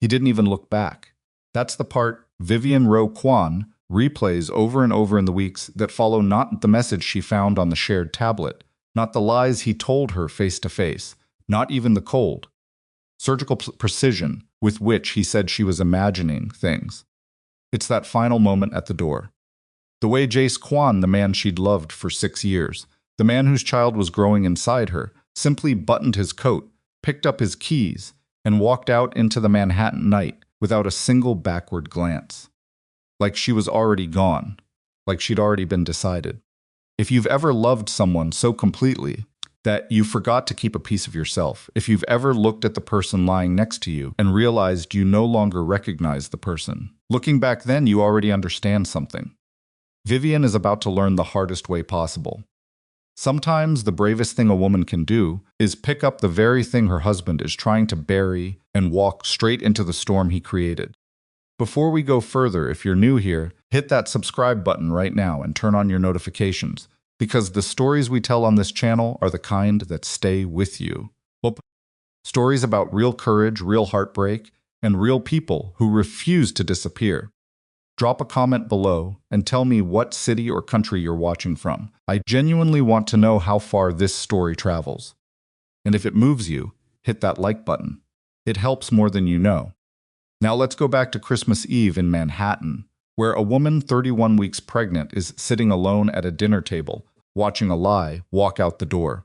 He didn't even look back. That's the part Vivian Rowe Kwan replays over and over in the weeks that follow, not the message she found on the shared tablet, not the lies he told her face to face, not even the cold, surgical precision with which he said she was imagining things. It's that final moment at the door. The way Jace Kwan, the man she'd loved for 6 years, the man whose child was growing inside her, simply buttoned his coat, picked up his keys, and walked out into the Manhattan night without a single backward glance. Like she was already gone, like she'd already been decided. If you've ever loved someone so completely that you forgot to keep a piece of yourself, if you've ever looked at the person lying next to you and realized you no longer recognize the person, looking back then you already understand something. Vivian is about to learn the hardest way possible. Sometimes the bravest thing a woman can do is pick up the very thing her husband is trying to bury and walk straight into the storm he created. Before we go further, if you're new here, hit that subscribe button right now and turn on your notifications, because the stories we tell on this channel are the kind that stay with you. Stories about real courage, real heartbreak, and real people who refuse to disappear. Drop a comment below and tell me what city or country you're watching from. I genuinely want to know how far this story travels. And if it moves you, hit that like button. It helps more than you know. Now let's go back to Christmas Eve in Manhattan, where a woman 31 weeks pregnant is sitting alone at a dinner table, watching a lie walk out the door.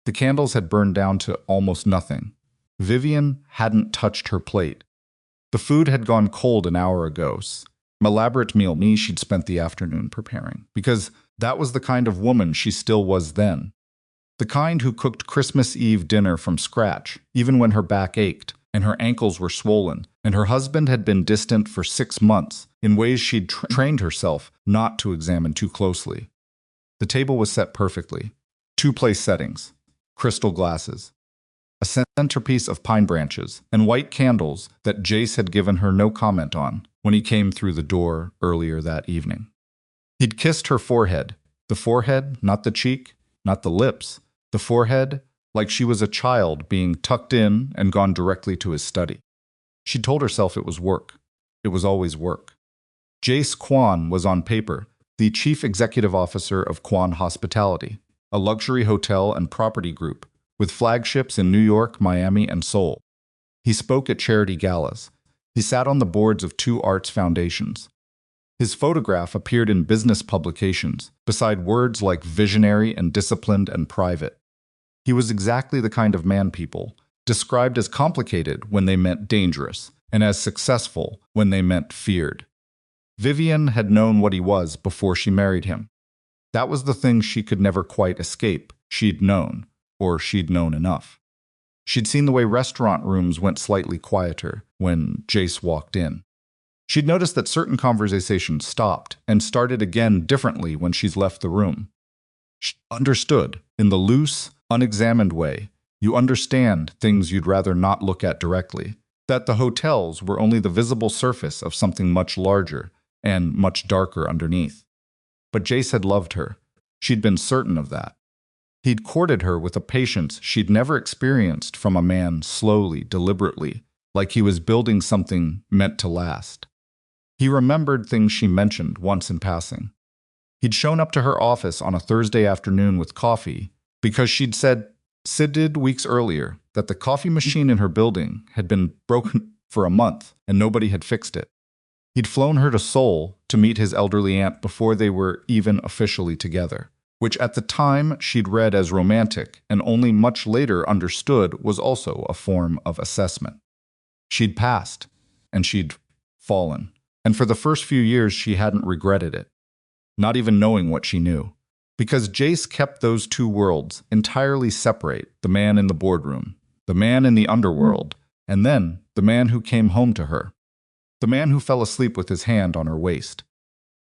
The candles had burned down to almost nothing. Vivian hadn't touched her plate. The food had gone cold an hour ago. Elaborate meal she'd spent the afternoon preparing, because that was the kind of woman she still was then. The kind who cooked Christmas Eve dinner from scratch, even when her back ached and her ankles were swollen, and her husband had been distant for 6 months in ways she'd trained herself not to examine too closely. The table was set perfectly. 2 place settings, crystal glasses, a centerpiece of pine branches, and white candles that Jace had given her no comment on when he came through the door earlier that evening. He'd kissed her forehead. The forehead, not the cheek, not the lips. The forehead, like she was a child being tucked in and gone directly to his study. She told herself it was work. It was always work. Jace Kwan was on paper the chief executive officer of Kwan Hospitality, a luxury hotel and property group with flagships in New York, Miami, and Seoul. He spoke at charity galas. He sat on the boards of 2 arts foundations. His photograph appeared in business publications, beside words like visionary and disciplined and private. He was exactly the kind of man people described as complicated when they meant dangerous, and as successful when they meant feared. Vivian had known what he was before she married him. That was the thing she could never quite escape. She'd known, or she'd known enough. She'd seen the way restaurant rooms went slightly quieter when Jace walked in. She'd noticed that certain conversations stopped and started again differently when she's left the room. She understood, in the loose, unexamined way, you understand things you'd rather not look at directly, that the hotels were only the visible surface of something much larger and much darker underneath. But Jace had loved her. She'd been certain of that. He'd courted her with a patience she'd never experienced from a man, slowly, deliberately, like he was building something meant to last. He remembered things she mentioned once in passing. He'd shown up to her office on a Thursday afternoon with coffee because she'd said weeks earlier that the coffee machine in her building had been broken for a month and nobody had fixed it. He'd flown her to Seoul to meet his elderly aunt before they were even officially together, which at the time she'd read as romantic and only much later understood was also a form of assessment. She'd passed, and she'd fallen, and for the first few years she hadn't regretted it, not even knowing what she knew. Because Jace kept those 2 worlds entirely separate, the man in the boardroom, the man in the underworld, and then the man who came home to her, the man who fell asleep with his hand on her waist,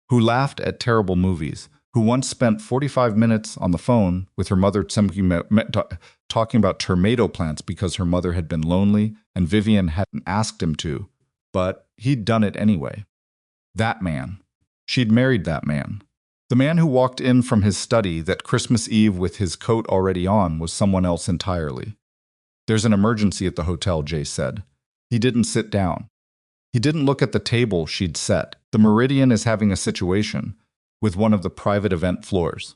who laughed at terrible movies, who once spent 45 minutes on the phone with her mother talking about tomato plants because her mother had been lonely and Vivian hadn't asked him to, but he'd done it anyway. That man. She'd married that man. The man who walked in from his study that Christmas Eve with his coat already on was someone else entirely. "There's an emergency at the hotel," Jace said. He didn't sit down. He didn't look at the table she'd set. The Meridian is having a situation with one of the private event floors.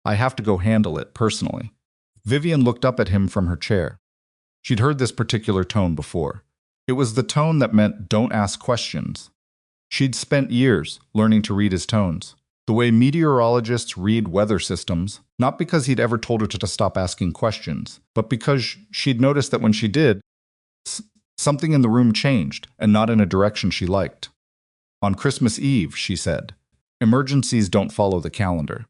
I have to go handle it personally. Vivian looked up at him from her chair. She'd heard this particular tone before. It was the tone that meant don't ask questions. She'd spent years learning to read his tones, the way meteorologists read weather systems, not because he'd ever told her to stop asking questions, but because she'd noticed that when she did, something in the room changed, and not in a direction she liked. On Christmas Eve, she said, emergencies don't follow the calendar.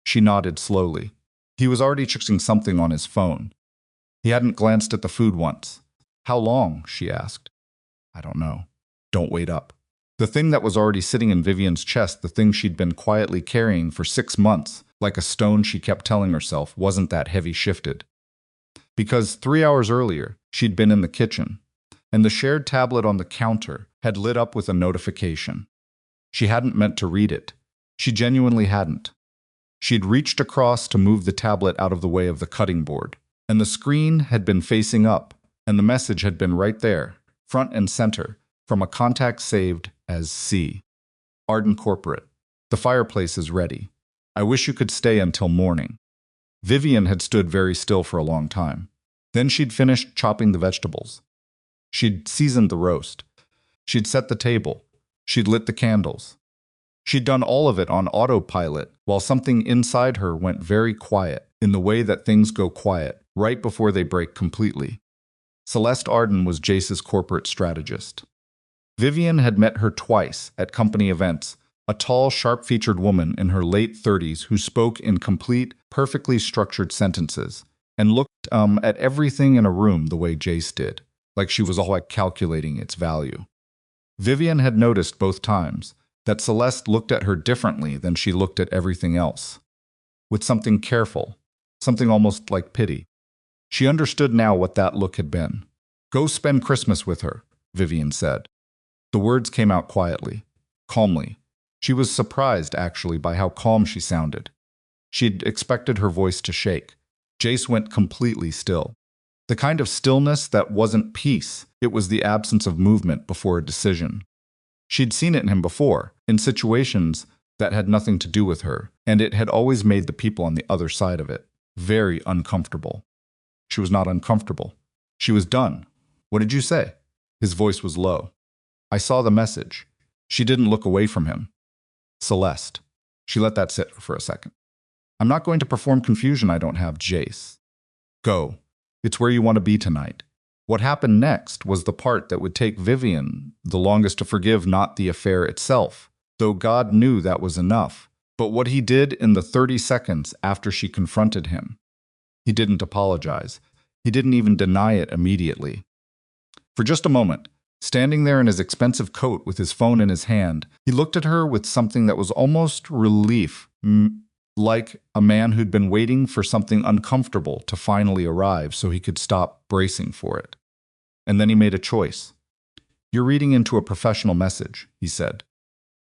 She nodded slowly. He was already checking something on his phone. He hadn't glanced at the food once. How long? She asked. I don't know. Don't wait up. The thing that was already sitting in Vivian's chest, the thing she'd been quietly carrying for 6 months, like a stone she kept telling herself, wasn't that heavy shifted. Because 3 hours earlier, she'd been in the kitchen, and the shared tablet on the counter had lit up with a notification. She hadn't meant to read it. She genuinely hadn't. She'd reached across to move the tablet out of the way of the cutting board, and the screen had been facing up, and the message had been right there, front and center, from a contact saved as C. Arden Corporate. The fireplace is ready. I wish you could stay until morning. Vivian had stood very still for a long time. Then she'd finished chopping the vegetables. She'd seasoned the roast. She'd set the table. She'd lit the candles. She'd done all of it on autopilot while something inside her went very quiet, in the way that things go quiet right before they break completely. Celeste Arden was Jace's corporate strategist. Vivian had met her twice at company events, a tall, sharp-featured woman in her late 30s who spoke in complete, perfectly structured sentences and looked at everything in a room the way Jace did, like she was all calculating its value. Vivian had noticed both times that Celeste looked at her differently than she looked at everything else, with something careful, something almost like pity. She understood now what that look had been. Go spend Christmas with her, Vivian said. The words came out quietly, calmly. She was surprised, actually, by how calm she sounded. She'd expected her voice to shake. Jace went completely still. The kind of stillness that wasn't peace, it was the absence of movement before a decision. She'd seen it in him before, in situations that had nothing to do with her, and it had always made the people on the other side of it very uncomfortable. She was not uncomfortable. She was done. What did you say? His voice was low. I saw the message. She didn't look away from him. Celeste. She let that sit for a second. I'm not going to perform confusion I don't have, Jace. Go. It's where you want to be tonight. What happened next was the part that would take Vivian the longest to forgive, not the affair itself, though God knew that was enough, but what he did in the 30 seconds after she confronted him. He didn't apologize. He didn't even deny it immediately. For just a moment, standing there in his expensive coat with his phone in his hand, he looked at her with something that was almost relief, like a man who'd been waiting for something uncomfortable to finally arrive so he could stop bracing for it. And then he made a choice. You're reading into a professional message, he said.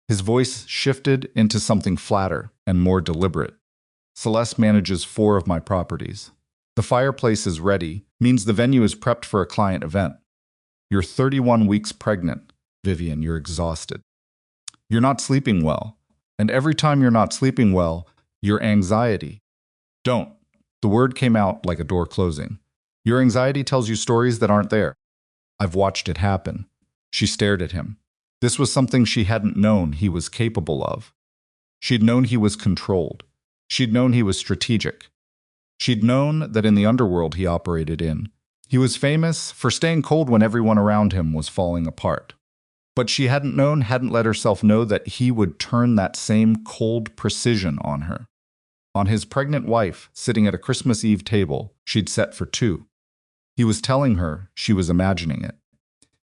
His voice shifted into something flatter and more deliberate. Celeste manages 4 of my properties. The fireplace is ready, means the venue is prepped for a client event. You're 31 weeks pregnant. Vivian, you're exhausted. You're not sleeping well. And every time you're not sleeping well, your anxiety. Don't. The word came out like a door closing. Your anxiety tells you stories that aren't there. I've watched it happen. She stared at him. This was something she hadn't known he was capable of. She'd known he was controlled. She'd known he was strategic. She'd known that in the underworld he operated in, he was famous for staying cold when everyone around him was falling apart. But she hadn't let herself know that he would turn that same cold precision on her. On his pregnant wife, sitting at a Christmas Eve table she'd set for 2. He was telling her she was imagining it.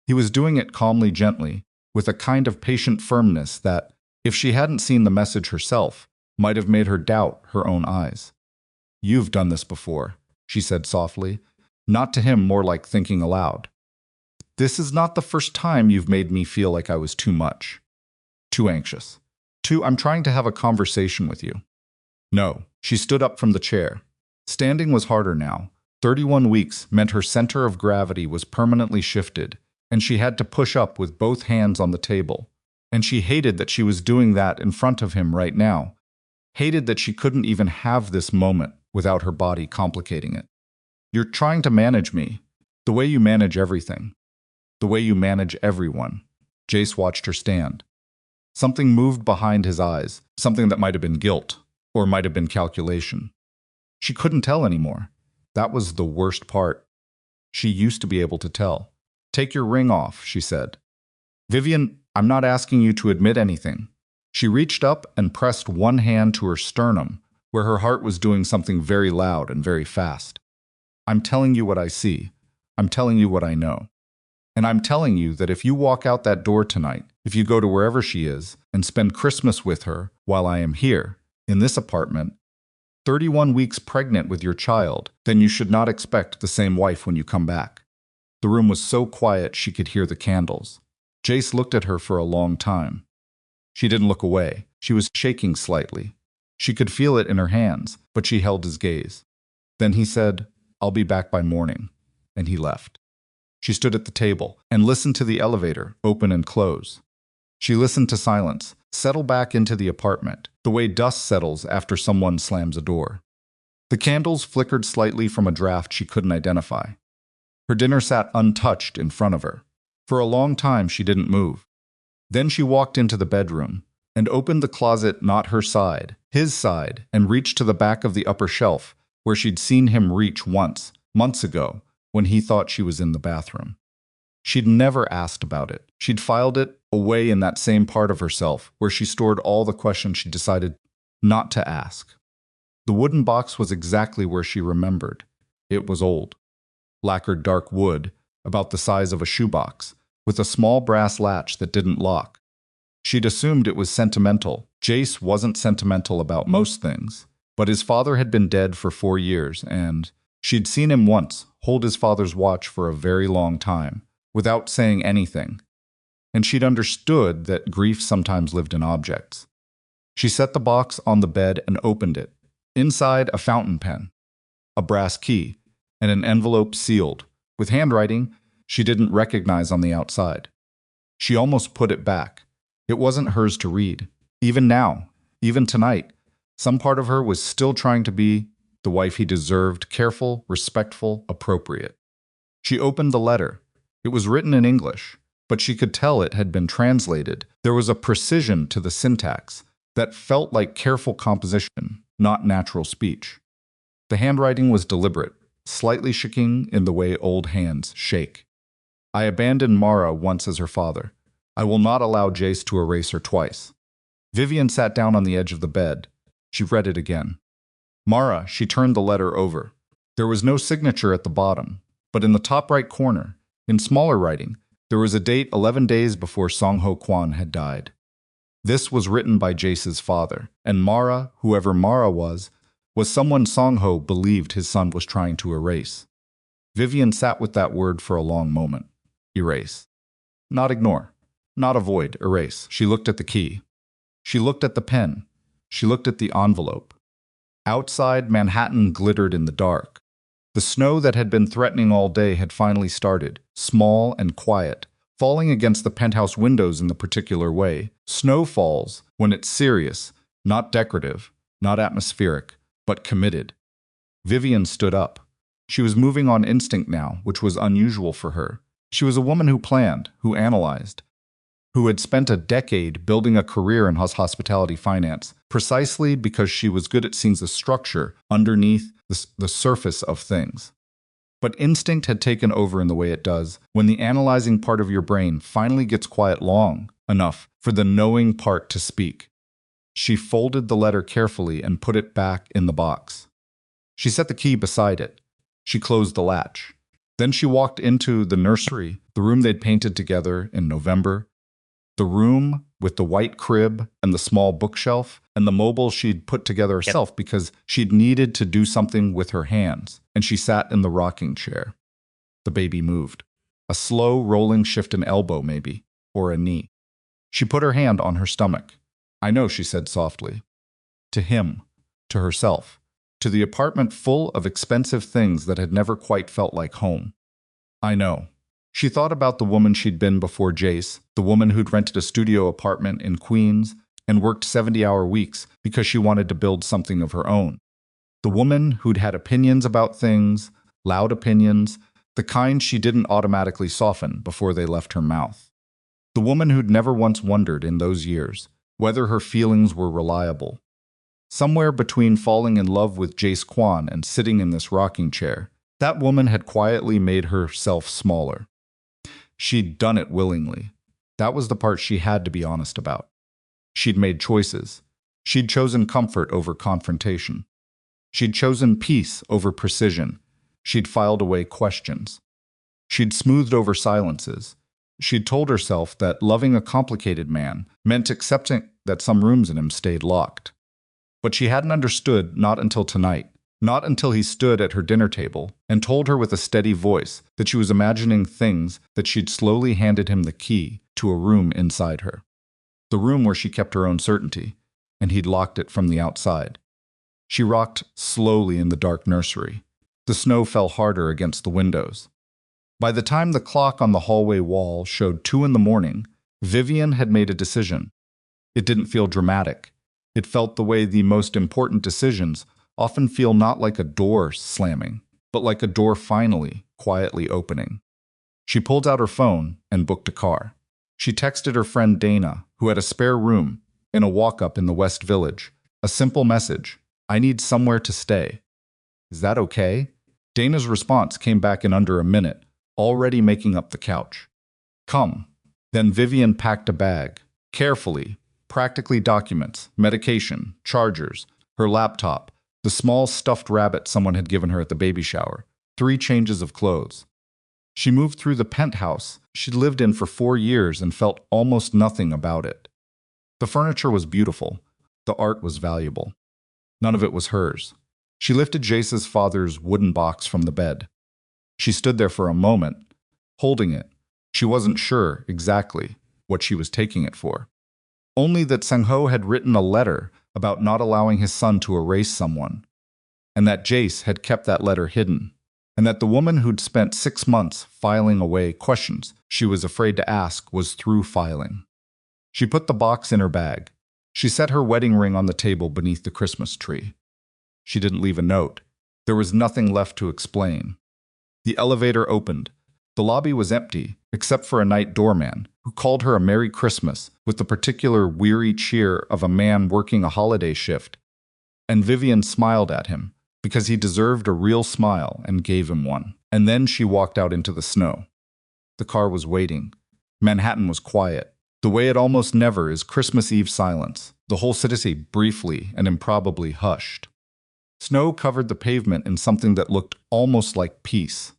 He was doing it calmly, gently, with a kind of patient firmness that, if she hadn't seen the message herself, might have made her doubt her own eyes. You've done this before, she said softly, not to him, more like thinking aloud. This is not the first time you've made me feel like I was too much. Too anxious. I'm trying to have a conversation with you. No, she stood up from the chair. Standing was harder now. 31 weeks meant her center of gravity was permanently shifted, and she had to push up with both hands on the table. And she hated that she was doing that in front of him right now. Hated that she couldn't even have this moment without her body complicating it. You're trying to manage me, the way you manage everything, the way you manage everyone. Jace watched her stand. Something moved behind his eyes, something that might have been guilt, or might have been calculation. She couldn't tell anymore. That was the worst part. She used to be able to tell. Take your ring off, she said. Vivian, I'm not asking you to admit anything. She reached up and pressed one hand to her sternum, where her heart was doing something very loud and very fast. I'm telling you what I see. I'm telling you what I know. And I'm telling you that if you walk out that door tonight, if you go to wherever she is and spend Christmas with her while I am here, in this apartment, 31 weeks pregnant with your child, then you should not expect the same wife when you come back. The room was so quiet she could hear the candles. Jace looked at her for a long time. She didn't look away. She was shaking slightly. She could feel it in her hands, but she held his gaze. Then he said, I'll be back by morning, and he left. She stood at the table and listened to the elevator open and close. She listened to silence settle back into the apartment, the way dust settles after someone slams a door. The candles flickered slightly from a draft she couldn't identify. Her dinner sat untouched in front of her. For a long time she didn't move. Then she walked into the bedroom and opened the closet not her side, his side, and reached to the back of the upper shelf where she'd seen him reach once, months ago, when he thought she was in the bathroom. She'd never asked about it. She'd filed it away in that same part of herself where she stored all the questions she decided not to ask. The wooden box was exactly where she remembered. It was old. Lacquered dark wood, about the size of a shoebox, with a small brass latch that didn't lock. She'd assumed it was sentimental. Jace wasn't sentimental about most things, but his father had been dead for 4 years, and she'd seen him once hold his father's watch for a very long time, without saying anything. And she'd understood that grief sometimes lived in objects. She set the box on the bed and opened it. Inside, a fountain pen, a brass key, and an envelope sealed, with handwriting she didn't recognize on the outside. She almost put it back. It wasn't hers to read. Even now, even tonight, some part of her was still trying to be the wife he deserved, careful, respectful, appropriate. She opened the letter. It was written in English, but she could tell it had been translated. There was a precision to the syntax that felt like careful composition, not natural speech. The handwriting was deliberate, slightly shaking in the way old hands shake. I abandoned Mara once as her father. I will not allow Jace to erase her twice. Vivian sat down on the edge of the bed. She read it again. Mara, she turned the letter over. There was no signature at the bottom, but in the top right corner, in smaller writing, there was a date 11 days before Song-Ho Kwan had died. This was written by Jace's father, and Mara, whoever Mara was someone Song-Ho believed his son was trying to erase. Vivian sat with that word for a long moment. Erase. Not ignore. Not avoid, erase. She looked at the key. She looked at the pen. She looked at the envelope. Outside, Manhattan glittered in the dark. The snow that had been threatening all day had finally started, small and quiet, falling against the penthouse windows in the particular way. Snow falls when it's serious, not decorative, not atmospheric, but committed. Vivian stood up. She was moving on instinct now, which was unusual for her. She was a woman who planned, who analyzed, who had spent a decade building a career in hospitality finance, precisely because she was good at seeing the structure underneath the surface of things. But instinct had taken over in the way it does when the analyzing part of your brain finally gets quiet long enough for the knowing part to speak. She folded the letter carefully and put it back in the box. She set the key beside it. She closed the latch. Then she walked into the nursery, the room they'd painted together in November, the room with the white crib and the small bookshelf and the mobile she'd put together herself because she'd needed to do something with her hands, and she sat in the rocking chair. The baby moved. A slow, rolling shift in elbow, maybe, or a knee. She put her hand on her stomach. I know, she said softly. To him, to herself, to the apartment full of expensive things that had never quite felt like home. I know. She thought about the woman she'd been before Jace, the woman who'd rented a studio apartment in Queens and worked 70-hour weeks because she wanted to build something of her own. The woman who'd had opinions about things, loud opinions, the kind she didn't automatically soften before they left her mouth. The woman who'd never once wondered in those years whether her feelings were reliable. Somewhere between falling in love with Jace Kwan and sitting in this rocking chair, that woman had quietly made herself smaller. She'd done it willingly. That was the part she had to be honest about. She'd made choices. She'd chosen comfort over confrontation. She'd chosen peace over precision. She'd filed away questions. She'd smoothed over silences. She'd told herself that loving a complicated man meant accepting that some rooms in him stayed locked. But she hadn't understood not until tonight, not until he stood at her dinner table and told her with a steady voice that she was imagining things that she'd slowly handed him the key to a room inside her. The room where she kept her own certainty, and he'd locked it from the outside. She rocked slowly in the dark nursery. The snow fell harder against the windows. By the time the clock on the hallway wall showed 2 a.m, Vivian had made a decision. It didn't feel dramatic. It felt the way the most important decisions often feel, not like a door slamming, but like a door finally, quietly opening. She pulled out her phone and booked a car. She texted her friend Dana, who had a spare room in a walk-up in the West Village, a simple message: "I need somewhere to stay. Is that okay?" Dana's response came back in under a minute, already making up the couch. "Come." Then Vivian packed a bag, carefully, practically documents, medication, chargers, her laptop, the small stuffed rabbit someone had given her at the baby shower, 3 changes of clothes. She moved through the penthouse she'd lived in for 4 years and felt almost nothing about it. The furniture was beautiful. The art was valuable. None of it was hers. She lifted Jace's father's wooden box from the bed. She stood there for a moment, holding it. She wasn't sure exactly what she was taking it for. Only that Sang-ho had written a letter about not allowing his son to erase someone, and that Jace had kept that letter hidden, and that the woman who'd spent 6 months filing away questions she was afraid to ask was through filing. She put the box in her bag. She set her wedding ring on the table beneath the Christmas tree. She didn't leave a note. There was nothing left to explain. The elevator opened. The lobby was empty, except for a night doorman, who called her a Merry Christmas with the particular weary cheer of a man working a holiday shift. And Vivian smiled at him, because he deserved a real smile, and gave him one. And then she walked out into the snow. The car was waiting. Manhattan was quiet, the way it almost never is Christmas Eve silence. The whole city briefly and improbably hushed. Snow covered the pavement in something that looked almost like peace.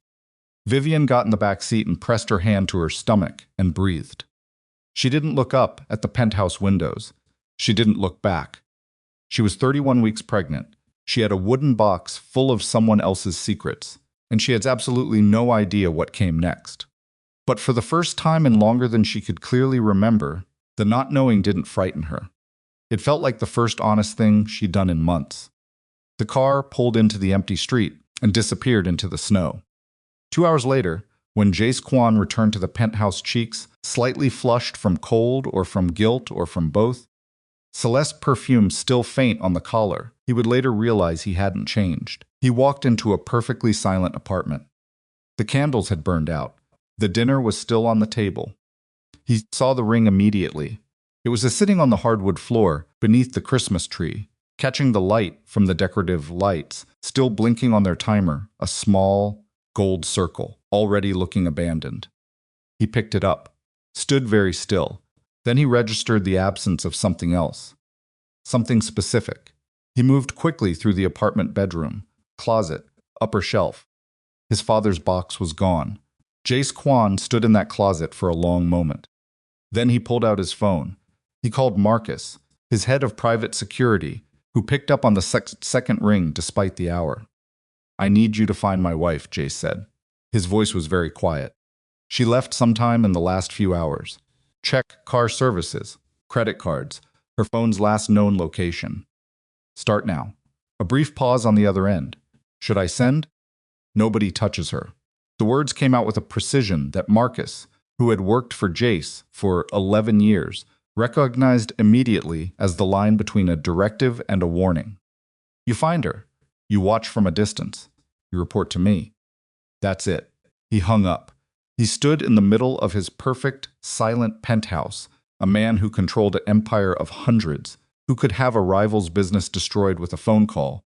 Vivian got in the back seat and pressed her hand to her stomach and breathed. She didn't look up at the penthouse windows. She didn't look back. She was 31 weeks pregnant. She had a wooden box full of someone else's secrets, and she had absolutely no idea what came next. But for the first time in longer than she could clearly remember, the not knowing didn't frighten her. It felt like the first honest thing she'd done in months. The car pulled into the empty street and disappeared into the snow. 2 hours later, when Jace Kwan returned to the penthouse, cheeks slightly flushed from cold or from guilt or from both, Celeste's perfume still faint on the collar, he would later realize he hadn't changed. He walked into a perfectly silent apartment. The candles had burned out. The dinner was still on the table. He saw the ring immediately. It was sitting on the hardwood floor beneath the Christmas tree, catching the light from the decorative lights, still blinking on their timer, a small, gold circle, already looking abandoned. He picked it up, stood very still. Then he registered the absence of something else. Something specific. He moved quickly through the apartment bedroom, closet, upper shelf. His father's box was gone. Jace Kwan stood in that closet for a long moment. Then he pulled out his phone. He called Marcus, his head of private security, who picked up on the second ring despite the hour. "I need you to find my wife," Jace said. His voice was very quiet. "She left sometime in the last few hours. Check car services, credit cards, her phone's last known location. Start now." A brief pause on the other end. "Should I send?" "Nobody touches her." The words came out with a precision that Marcus, who had worked for Jace for 11 years, recognized immediately as the line between a directive and a warning. You find her. You watch from a distance. You report to me. That's it. He hung up. He stood in the middle of his perfect, silent penthouse, a man who controlled an empire of hundreds, who could have a rival's business destroyed with a phone call,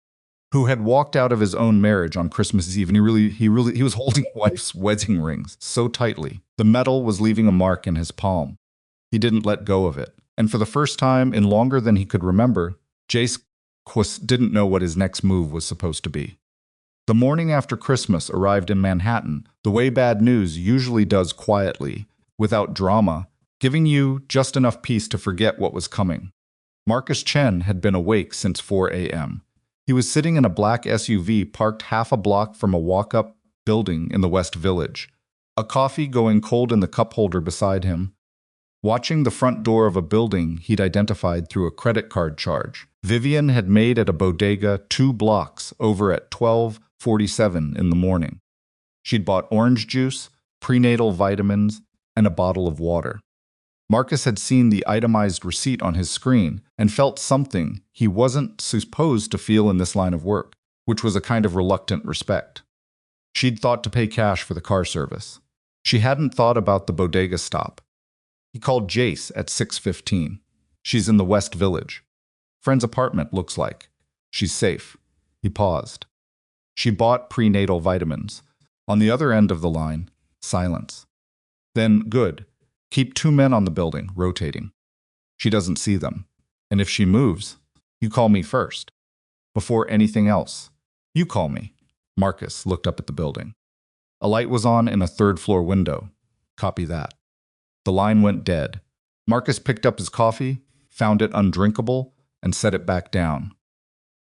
who had walked out of his own marriage on Christmas Eve, and he was holding wife's wedding rings so tightly. The metal was leaving a mark in his palm. He didn't let go of it. And for the first time in longer than he could remember, Jace didn't know what his next move was supposed to be. The morning after Christmas arrived in Manhattan the way bad news usually does, quietly, without drama, giving you just enough peace to forget what was coming. Marcus Chen had been awake since 4 a.m. He was sitting in a black SUV parked half a block from a walk-up building in the West Village, a coffee going cold in the cup holder beside him, watching the front door of a building he'd identified through a credit card charge Vivian had made at a bodega 2 blocks over at 12:47 in the morning. She'd bought orange juice, prenatal vitamins, and a bottle of water. Marcus had seen the itemized receipt on his screen and felt something he wasn't supposed to feel in this line of work, which was a kind of reluctant respect. She'd thought to pay cash for the car service. She hadn't thought about the bodega stop. He called Jace at 6:15. She's in the West Village. Friend's apartment, looks like. She's safe. He paused. She bought prenatal vitamins. On the other end of the line, silence. Then, good. Keep 2 men on the building, rotating. She doesn't see them. And if she moves, you call me first. Before anything else, you call me. Marcus looked up at the building. A light was on in a 3rd-floor window. Copy that. The line went dead. Marcus picked up his coffee, found it undrinkable, and set it back down.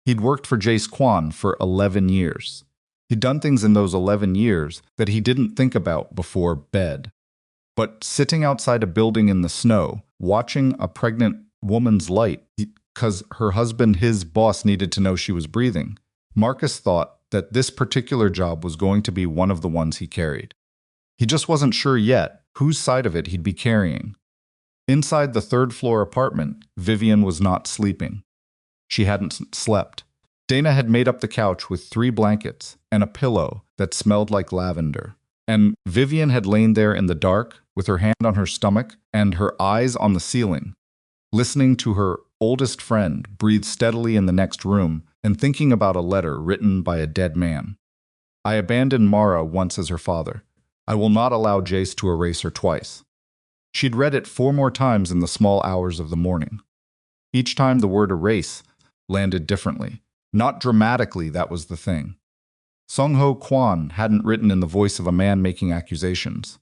He'd worked for Jace Quan for 11 years. He'd done things in those 11 years that he didn't think about before bed. But sitting outside a building in the snow, watching a pregnant woman's light because her husband, his boss, needed to know she was breathing, Marcus thought that this particular job was going to be one of the ones he carried. He just wasn't sure yet whose side of it he'd be carrying. Inside the 3rd-floor apartment, Vivian was not sleeping. She hadn't slept. Dana had made up the couch with 3 blankets and a pillow that smelled like lavender. And Vivian had lain there in the dark with her hand on her stomach and her eyes on the ceiling, listening to her oldest friend breathe steadily in the next room and thinking about a letter written by a dead man. I abandoned Mara once as her father. I will not allow Jace to erase her twice. She'd read it 4 more times in the small hours of the morning. Each time the word erase landed differently. Not dramatically, that was the thing. Sung-Ho Kwan hadn't written in the voice of a man making accusations.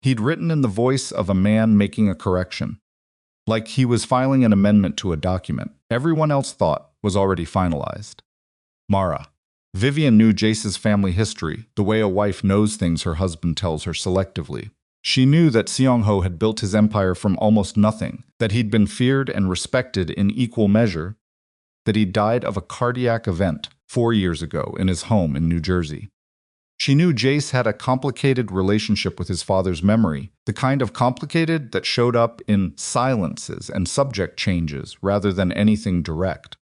He'd written in the voice of a man making a correction. Like he was filing an amendment to a document everyone else thought was already finalized. Mara. Vivian knew Jace's family history, the way a wife knows things her husband tells her selectively. She knew that Seong-ho had built his empire from almost nothing, that he'd been feared and respected in equal measure, that he died of a cardiac event 4 years ago in his home in New Jersey. She knew Jace had a complicated relationship with his father's memory, the kind of complicated that showed up in silences and subject changes rather than anything direct.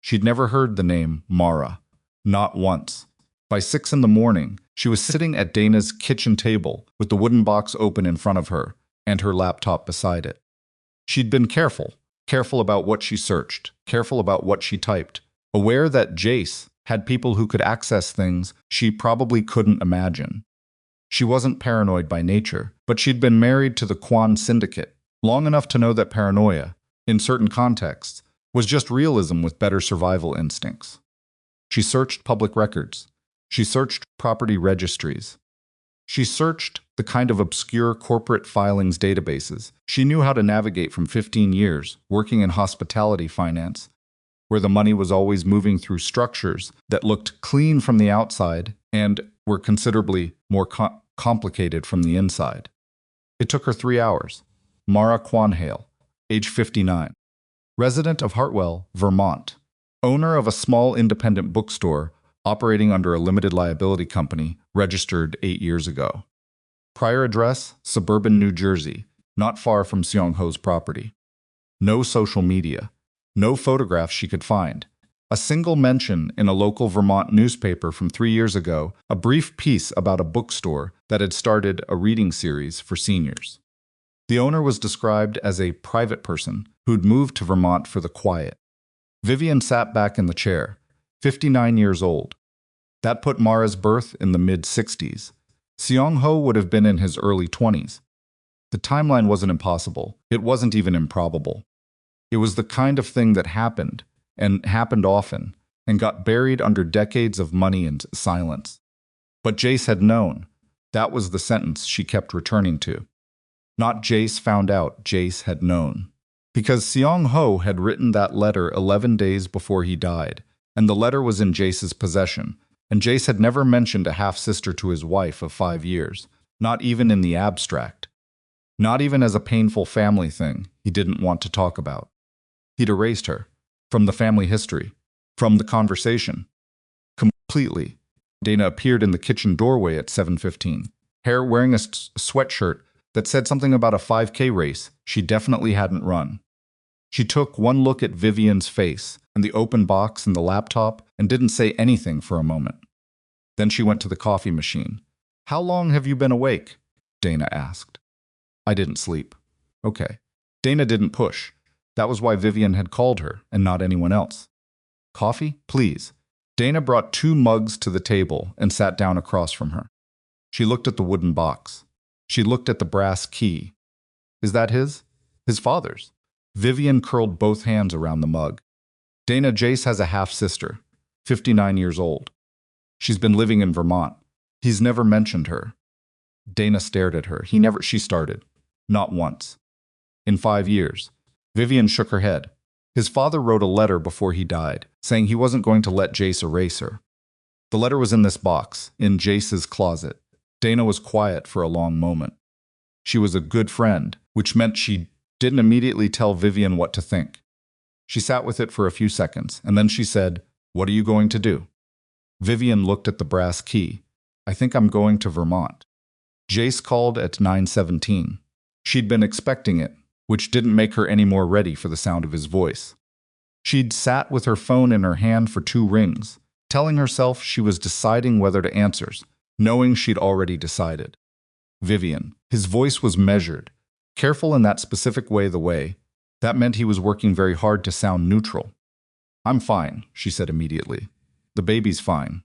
She'd never heard the name Mara. Not once. By 6 in the morning, she was sitting at Dana's kitchen table with the wooden box open in front of her and her laptop beside it. She'd been careful about what she searched, careful about what she typed, aware that Jace had people who could access things she probably couldn't imagine. She wasn't paranoid by nature, but she'd been married to the Kwan syndicate long enough to know that paranoia, in certain contexts, was just realism with better survival instincts. She searched public records. She searched property registries. She searched the kind of obscure corporate filings databases she knew how to navigate from 15 years working in hospitality finance, where the money was always moving through structures that looked clean from the outside and were considerably more complicated from the inside. It took her 3 hours. Mara Kwanhale, age 59, resident of Hartwell, Vermont, owner of a small independent bookstore operating under a limited liability company registered 8 years ago. Prior address, suburban New Jersey, not far from Seong-ho's property. No social media. No photographs she could find. A single mention in a local Vermont newspaper from 3 years ago, a brief piece about a bookstore that had started a reading series for seniors. The owner was described as a private person who'd moved to Vermont for the quiet. Vivian sat back in the chair, 59 years old. That put Mara's birth in the mid-60s. Seong-ho would have been in his early 20s. The timeline wasn't impossible. It wasn't even improbable. It was the kind of thing that happened, and happened often, and got buried under decades of money and silence. But Jace had known. That was the sentence she kept returning to. Not Jace found out, Jace had known. Because Seong-ho had written that letter 11 days before he died, and the letter was in Jace's possession, and Jace had never mentioned a half-sister to his wife of 5 years, not even in the abstract. Not even as a painful family thing he didn't want to talk about. He'd erased her. From the family history. From the conversation. Completely. Dana appeared in the kitchen doorway at 7:15, hair wearing a sweatshirt that said something about a 5K race she definitely hadn't run. She took one look at Vivian's face and the open box and the laptop and didn't say anything for a moment. Then she went to the coffee machine. "How long have you been awake?" Dana asked. "I didn't sleep." Okay. Dana didn't push. That was why Vivian had called her, and not anyone else. "Coffee, please." Dana brought 2 mugs to the table and sat down across from her. She looked at the wooden box. She looked at the brass key. "Is that his?" "His father's." Vivian curled both hands around the mug. "Dana, Jace has a half-sister, 59 years old. She's been living in Vermont. He's never mentioned her." Dana stared at her. She started. "Not once." "In 5 years." Vivian shook her head. "His father wrote a letter before he died, saying he wasn't going to let Jace erase her. The letter was in this box, in Jace's closet." Dana was quiet for a long moment. She was a good friend, which meant she didn't immediately tell Vivian what to think. She sat with it for a few seconds, and then she said, "What are you going to do?" Vivian looked at the brass key. "I think I'm going to Vermont." Jace called at 9:17. She'd been expecting it, which didn't make her any more ready for the sound of his voice. She'd sat with her phone in her hand for 2 rings, telling herself she was deciding whether to answer, knowing she'd already decided. Vivian. His voice was measured, careful in that specific way that meant he was working very hard to sound neutral. "I'm fine," she said immediately. "The baby's fine."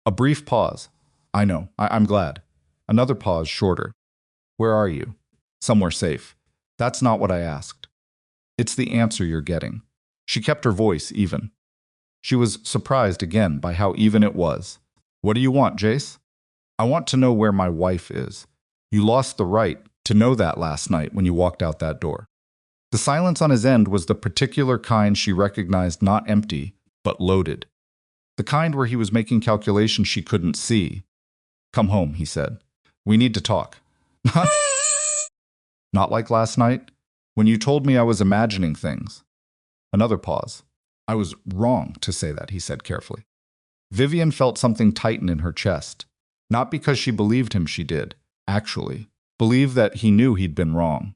A brief pause. "I know. I'm glad." Another pause, shorter. "Where are you?" "Somewhere safe." "That's not what I asked." "It's the answer you're getting." She kept her voice even. She was surprised again by how even it was. "What do you want, Jace?" "I want to know where my wife is. You lost the right to know that last night when you walked out that door." The silence on his end was the particular kind she recognized, not empty, but loaded. The kind where he was making calculations she couldn't see. "Come home," he said. "We need to talk." "Not like last night, when you told me I was imagining things." Another pause. "I was wrong to say that," he said carefully. Vivian felt something tighten in her chest. Not because she believed him, she did, actually, believe that he knew he'd been wrong.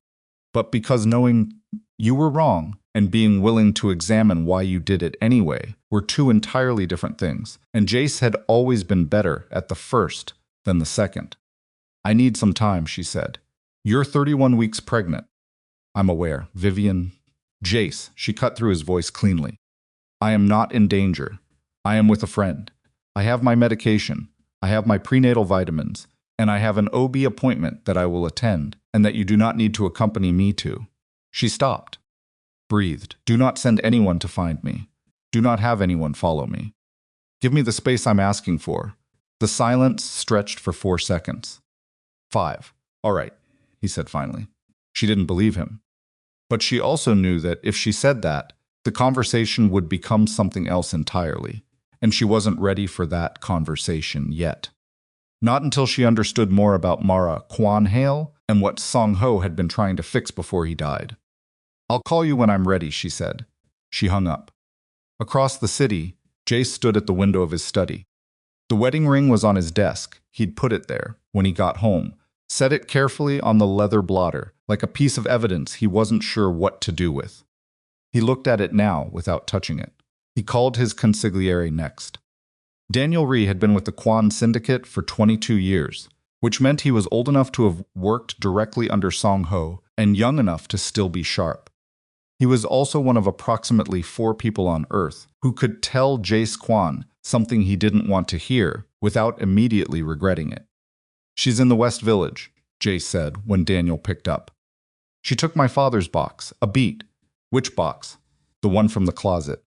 But because knowing you were wrong and being willing to examine why you did it anyway were 2 entirely different things, and Jace had always been better at the first than the second. "I need some time," she said. "You're 31 weeks pregnant." "I'm aware, Vivian." "Jace," she cut through his voice cleanly. "I am not in danger. I am with a friend. I have my medication. I have my prenatal vitamins. And I have an OB appointment that I will attend and that you do not need to accompany me to." She stopped. Breathed. "Do not send anyone to find me. Do not have anyone follow me. Give me the space I'm asking for." The silence stretched for 4 seconds. 5. "All right," he said finally. She didn't believe him. But she also knew that if she said that, the conversation would become something else entirely, and she wasn't ready for that conversation yet. Not until she understood more about Mara Kwan-hale and what Song-ho had been trying to fix before he died. "I'll call you when I'm ready," she said. She hung up. Across the city, Jace stood at the window of his study. The wedding ring was on his desk. He'd put it there when he got home, set it carefully on the leather blotter, like a piece of evidence he wasn't sure what to do with. He looked at it now without touching it. He called his consigliere next. Daniel Rhee had been with the Quan Syndicate for 22 years, which meant he was old enough to have worked directly under Song Ho and young enough to still be sharp. He was also one of approximately 4 people on Earth who could tell Jace Quan something he didn't want to hear without immediately regretting it. "She's in the West Village," Jace said when Daniel picked up. "She took my father's box, a beat." "Which box?" "The one from the closet."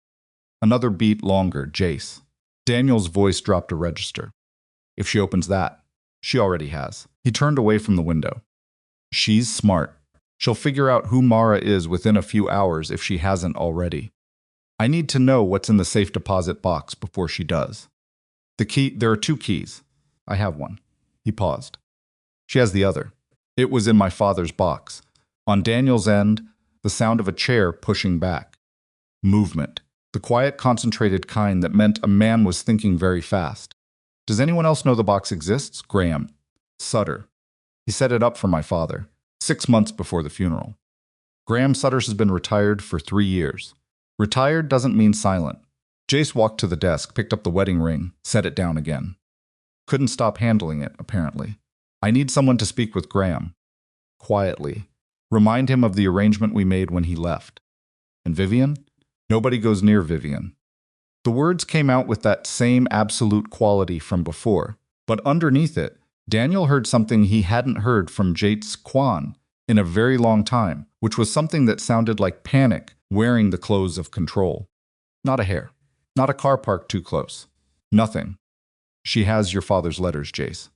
"Another beat longer, Jace." Daniel's voice dropped a register. "If she opens that, she already has." He turned away from the window. "She's smart. She'll figure out who Mara is within a few hours if she hasn't already. I need to know what's in the safe deposit box before she does." There are 2 keys. I have one." He paused. "She has the other." It was in my father's box. On Daniel's end, the sound of a chair pushing back. Movement. The quiet, concentrated kind that meant a man was thinking very fast. "Does anyone else know the box exists?" "Graham." "Sutter. He set it up for my father, 6 months before the funeral." "Graham Sutters has been retired for 3 years. Retired doesn't mean silent." Jace walked to the desk, picked up the wedding ring, set it down again. Couldn't stop handling it, apparently. "I need someone to speak with Graham." Quietly. "Remind him of the arrangement we made when he left." "And Vivian?" "Nobody goes near Vivian." The words came out with that same absolute quality from before, but underneath it, Daniel heard something he hadn't heard from Jace Quan in a very long time, which was something that sounded like panic wearing the clothes of control. "Not a hair. Not a car parked too close. Nothing. She has your father's letters, Jace."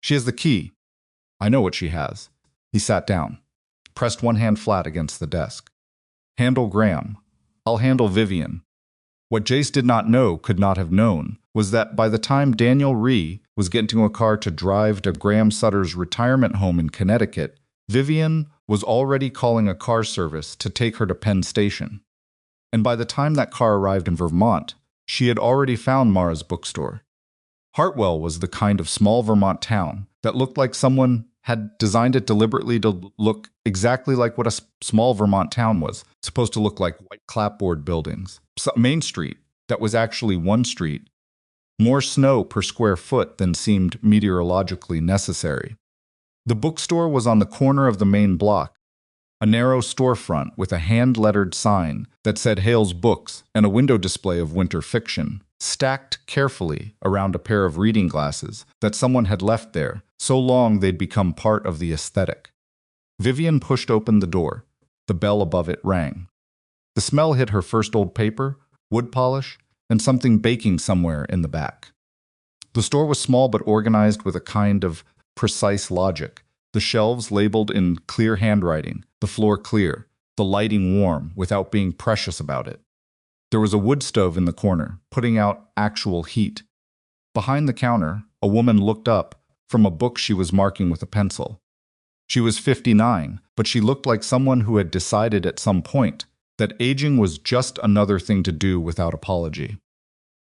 "She has the key." "I know what she has." He sat down, pressed one hand flat against the desk. "Handle Graham. I'll handle Vivian." What Jace did not know, could not have known, was that by the time Daniel Rhee was getting a car to drive to Graham Sutter's retirement home in Connecticut, Vivian was already calling a car service to take her to Penn Station. And by the time that car arrived in Vermont, she had already found Mara's bookstore. Hartwell was the kind of small Vermont town that looked like someone had designed it deliberately to look exactly like what a small Vermont town was supposed to look like: white clapboard buildings, Main Street that was actually one street, more snow per square foot than seemed meteorologically necessary. The bookstore was on the corner of the main block, a narrow storefront with a hand-lettered sign that said Hale's Books and a window display of winter fiction, stacked carefully around a pair of reading glasses that someone had left there so long they'd become part of the aesthetic. Vivian pushed open the door. The bell above it rang. The smell hit her: first old paper, wood polish, and something baking somewhere in the back. The store was small but organized with a kind of precise logic. The shelves labeled in clear handwriting, the floor clear, the lighting warm without being precious about it. There was a wood stove in the corner, putting out actual heat. Behind the counter, a woman looked up from a book she was marking with a pencil. She was 59, but she looked like someone who had decided at some point that aging was just another thing to do without apology.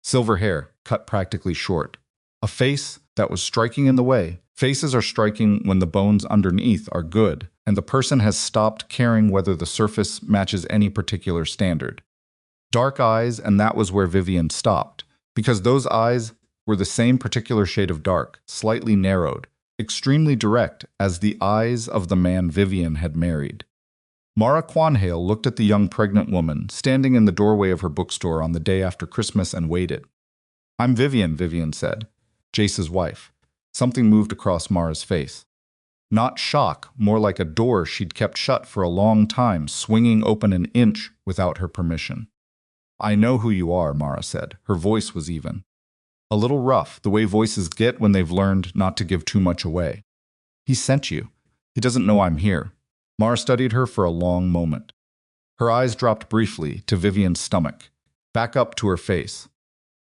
Silver hair, cut practically short. A face that was striking in the way. Faces are striking when the bones underneath are good, and the person has stopped caring whether the surface matches any particular standard. Dark eyes, and that was where Vivian stopped, because those eyes were the same particular shade of dark, slightly narrowed, extremely direct as the eyes of the man Vivian had married. Mara Quanhale looked at the young pregnant woman standing in the doorway of her bookstore on the day after Christmas and waited. "I'm Vivian," Vivian said. "Jace's wife." Something moved across Mara's face. Not shock, more like a door she'd kept shut for a long time, swinging open an inch without her permission. "I know who you are," Mara said. Her voice was even. A little rough, the way voices get when they've learned not to give too much away. "He sent you. He doesn't know I'm here." Mara studied her for a long moment. Her eyes dropped briefly to Vivian's stomach, back up to her face.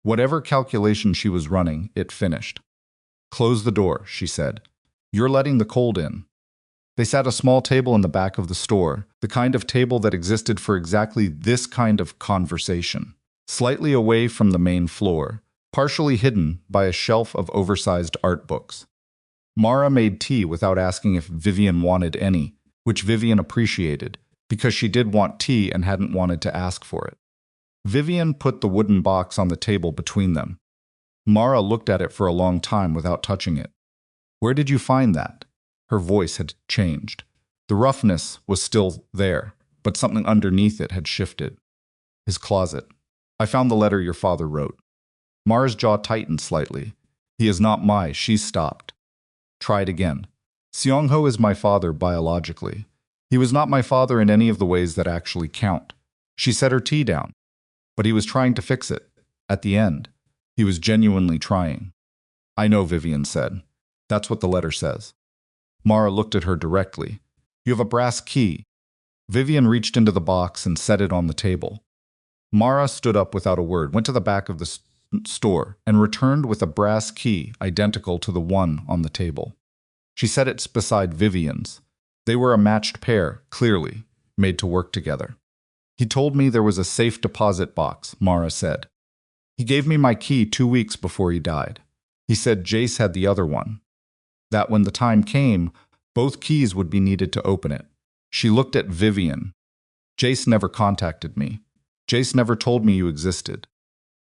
Whatever calculation she was running, it finished. "Close the door," she said. "You're letting the cold in." They sat at a small table in the back of the store, the kind of table that existed for exactly this kind of conversation. Slightly away from the main floor, partially hidden by a shelf of oversized art books. Mara made tea without asking if Vivian wanted any, which Vivian appreciated, because she did want tea and hadn't wanted to ask for it. Vivian put the wooden box on the table between them. Mara looked at it for a long time without touching it. "Where did you find that?" Her voice had changed. The roughness was still there, but something underneath it had shifted. "His closet. I found the letter your father wrote." Mara's jaw tightened slightly. "He is not my." She stopped. Tried again. "Seong-ho is my father biologically. He was not my father in any of the ways that actually count." She set her tea down. "But he was trying to fix it. At the end, he was genuinely trying." "I know," Vivian said. "That's what the letter says." Mara looked at her directly. "You have a brass key." Vivian reached into the box and set it on the table. Mara stood up without a word, went to the back of the store, and returned with a brass key identical to the one on the table. She set it beside Vivian's. They were a matched pair, clearly, made to work together. "He told me there was a safe deposit box," Mara said. "He gave me my key 2 weeks before he died. He said Jace had the other one. That when the time came, both keys would be needed to open it." She looked at Vivian. "Jace never contacted me. Jace never told me you existed."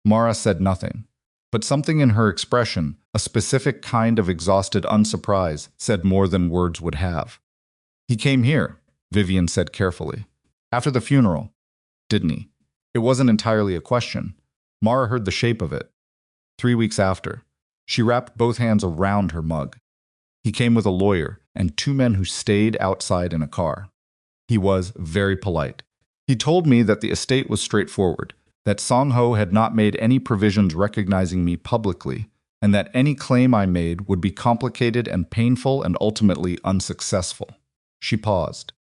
Mara said nothing, but something in her expression, a specific kind of exhausted unsurprise, said more than words would have. "He came here," Vivian said carefully. "After the funeral, didn't he?" It wasn't entirely a question. Mara heard the shape of it. 3 weeks after. She wrapped both hands around her mug. "He came with a lawyer and 2 men who stayed outside in a car. He was very polite. He told me that the estate was straightforward, that Song-ho had not made any provisions recognizing me publicly, and that any claim I made would be complicated and painful and ultimately unsuccessful." She paused.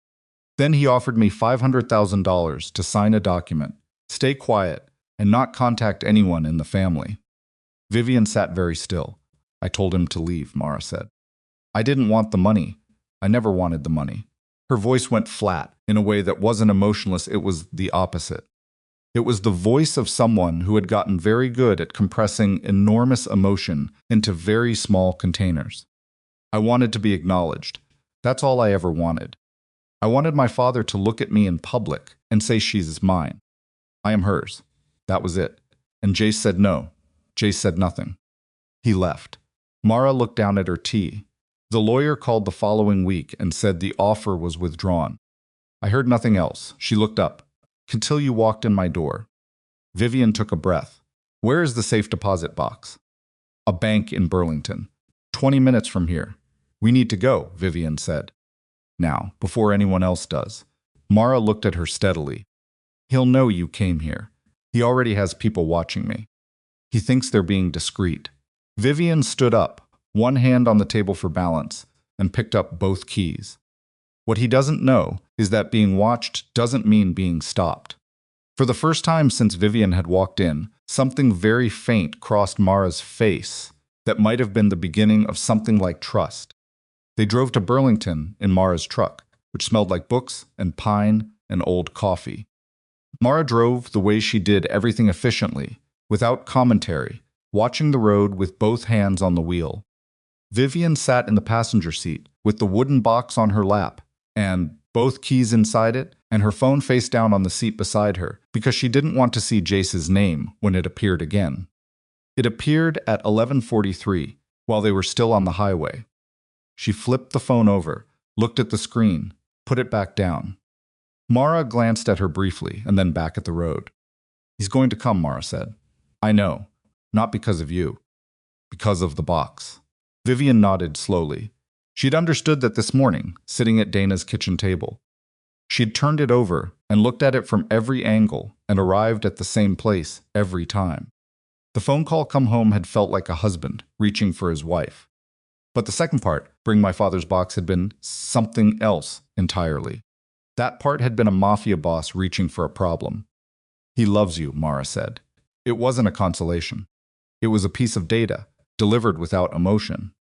"Then he offered me $500,000 to sign a document, stay quiet, and not contact anyone in the family." Vivian sat very still. "I told him to leave," Mara said. "I didn't want the money. I never wanted the money." Her voice went flat in a way that wasn't emotionless, it was the opposite. It was the voice of someone who had gotten very good at compressing enormous emotion into very small containers. "I wanted to be acknowledged. That's all I ever wanted. I wanted my father to look at me in public and say she's mine. I am hers. That was it. And Jace said no. Jace said nothing. He left." Mara looked down at her tea. "The lawyer called the following week and said the offer was withdrawn. I heard nothing else." She looked up. "Until you walked in my door." Vivian took a breath. "Where is the safe deposit box?" "A bank in Burlington. 20 minutes from here." "We need to go," Vivian said. "Now, before anyone else does." Mara looked at her steadily. "He'll know you came here. He already has people watching me. He thinks they're being discreet." Vivian stood up, one hand on the table for balance, and picked up both keys. What he doesn't know is that being watched doesn't mean being stopped. For the first time since Vivian had walked in, something very faint crossed Mara's face that might have been the beginning of something like trust. They drove to Burlington in Mara's truck, which smelled like books and pine and old coffee. Mara drove the way she did everything efficiently, without commentary, watching the road with both hands on the wheel. Vivian sat in the passenger seat, with the wooden box on her lap, and both keys inside it, and her phone face down on the seat beside her, because she didn't want to see Jace's name when it appeared again. It appeared at 11:43, while they were still on the highway. She flipped the phone over, looked at the screen, put it back down. Mara glanced at her briefly, and then back at the road. "He's going to come," Mara said. "I know. Not because of you. Because of the box." Vivian nodded slowly. She'd understood that this morning, sitting at Dana's kitchen table. She'd turned it over and looked at it from every angle and arrived at the same place every time. The phone call come home had felt like a husband reaching for his wife. But the second part, bring my father's box, had been something else entirely. That part had been a mafia boss reaching for a problem. "He loves you," Mara said. It wasn't a consolation. It was a piece of data, delivered without emotion.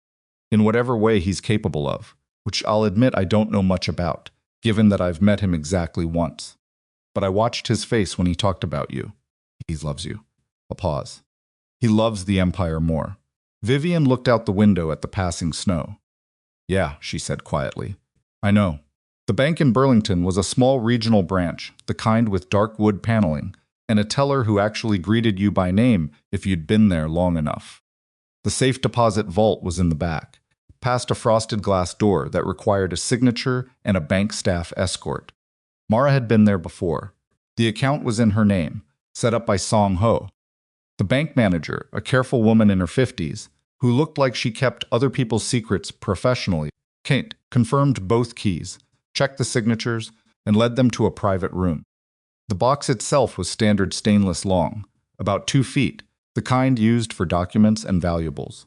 In whatever way he's capable of, which I'll admit I don't know much about, given that I've met him exactly once. But I watched his face when he talked about you. He loves you. A pause. He loves the Empire more. Vivian looked out the window at the passing snow. Yeah, she said quietly. I know. The bank in Burlington was a small regional branch, the kind with dark wood paneling, and a teller who actually greeted you by name if you'd been there long enough. The safe deposit vault was in the back, past a frosted glass door that required a signature and a bank staff escort. Mara had been there before. The account was in her name, set up by Song Ho. The bank manager, a careful woman in her 50s, who looked like she kept other people's secrets professionally, Kate confirmed both keys, checked the signatures, and led them to a private room. The box itself was standard stainless long, about 2 feet, the kind used for documents and valuables.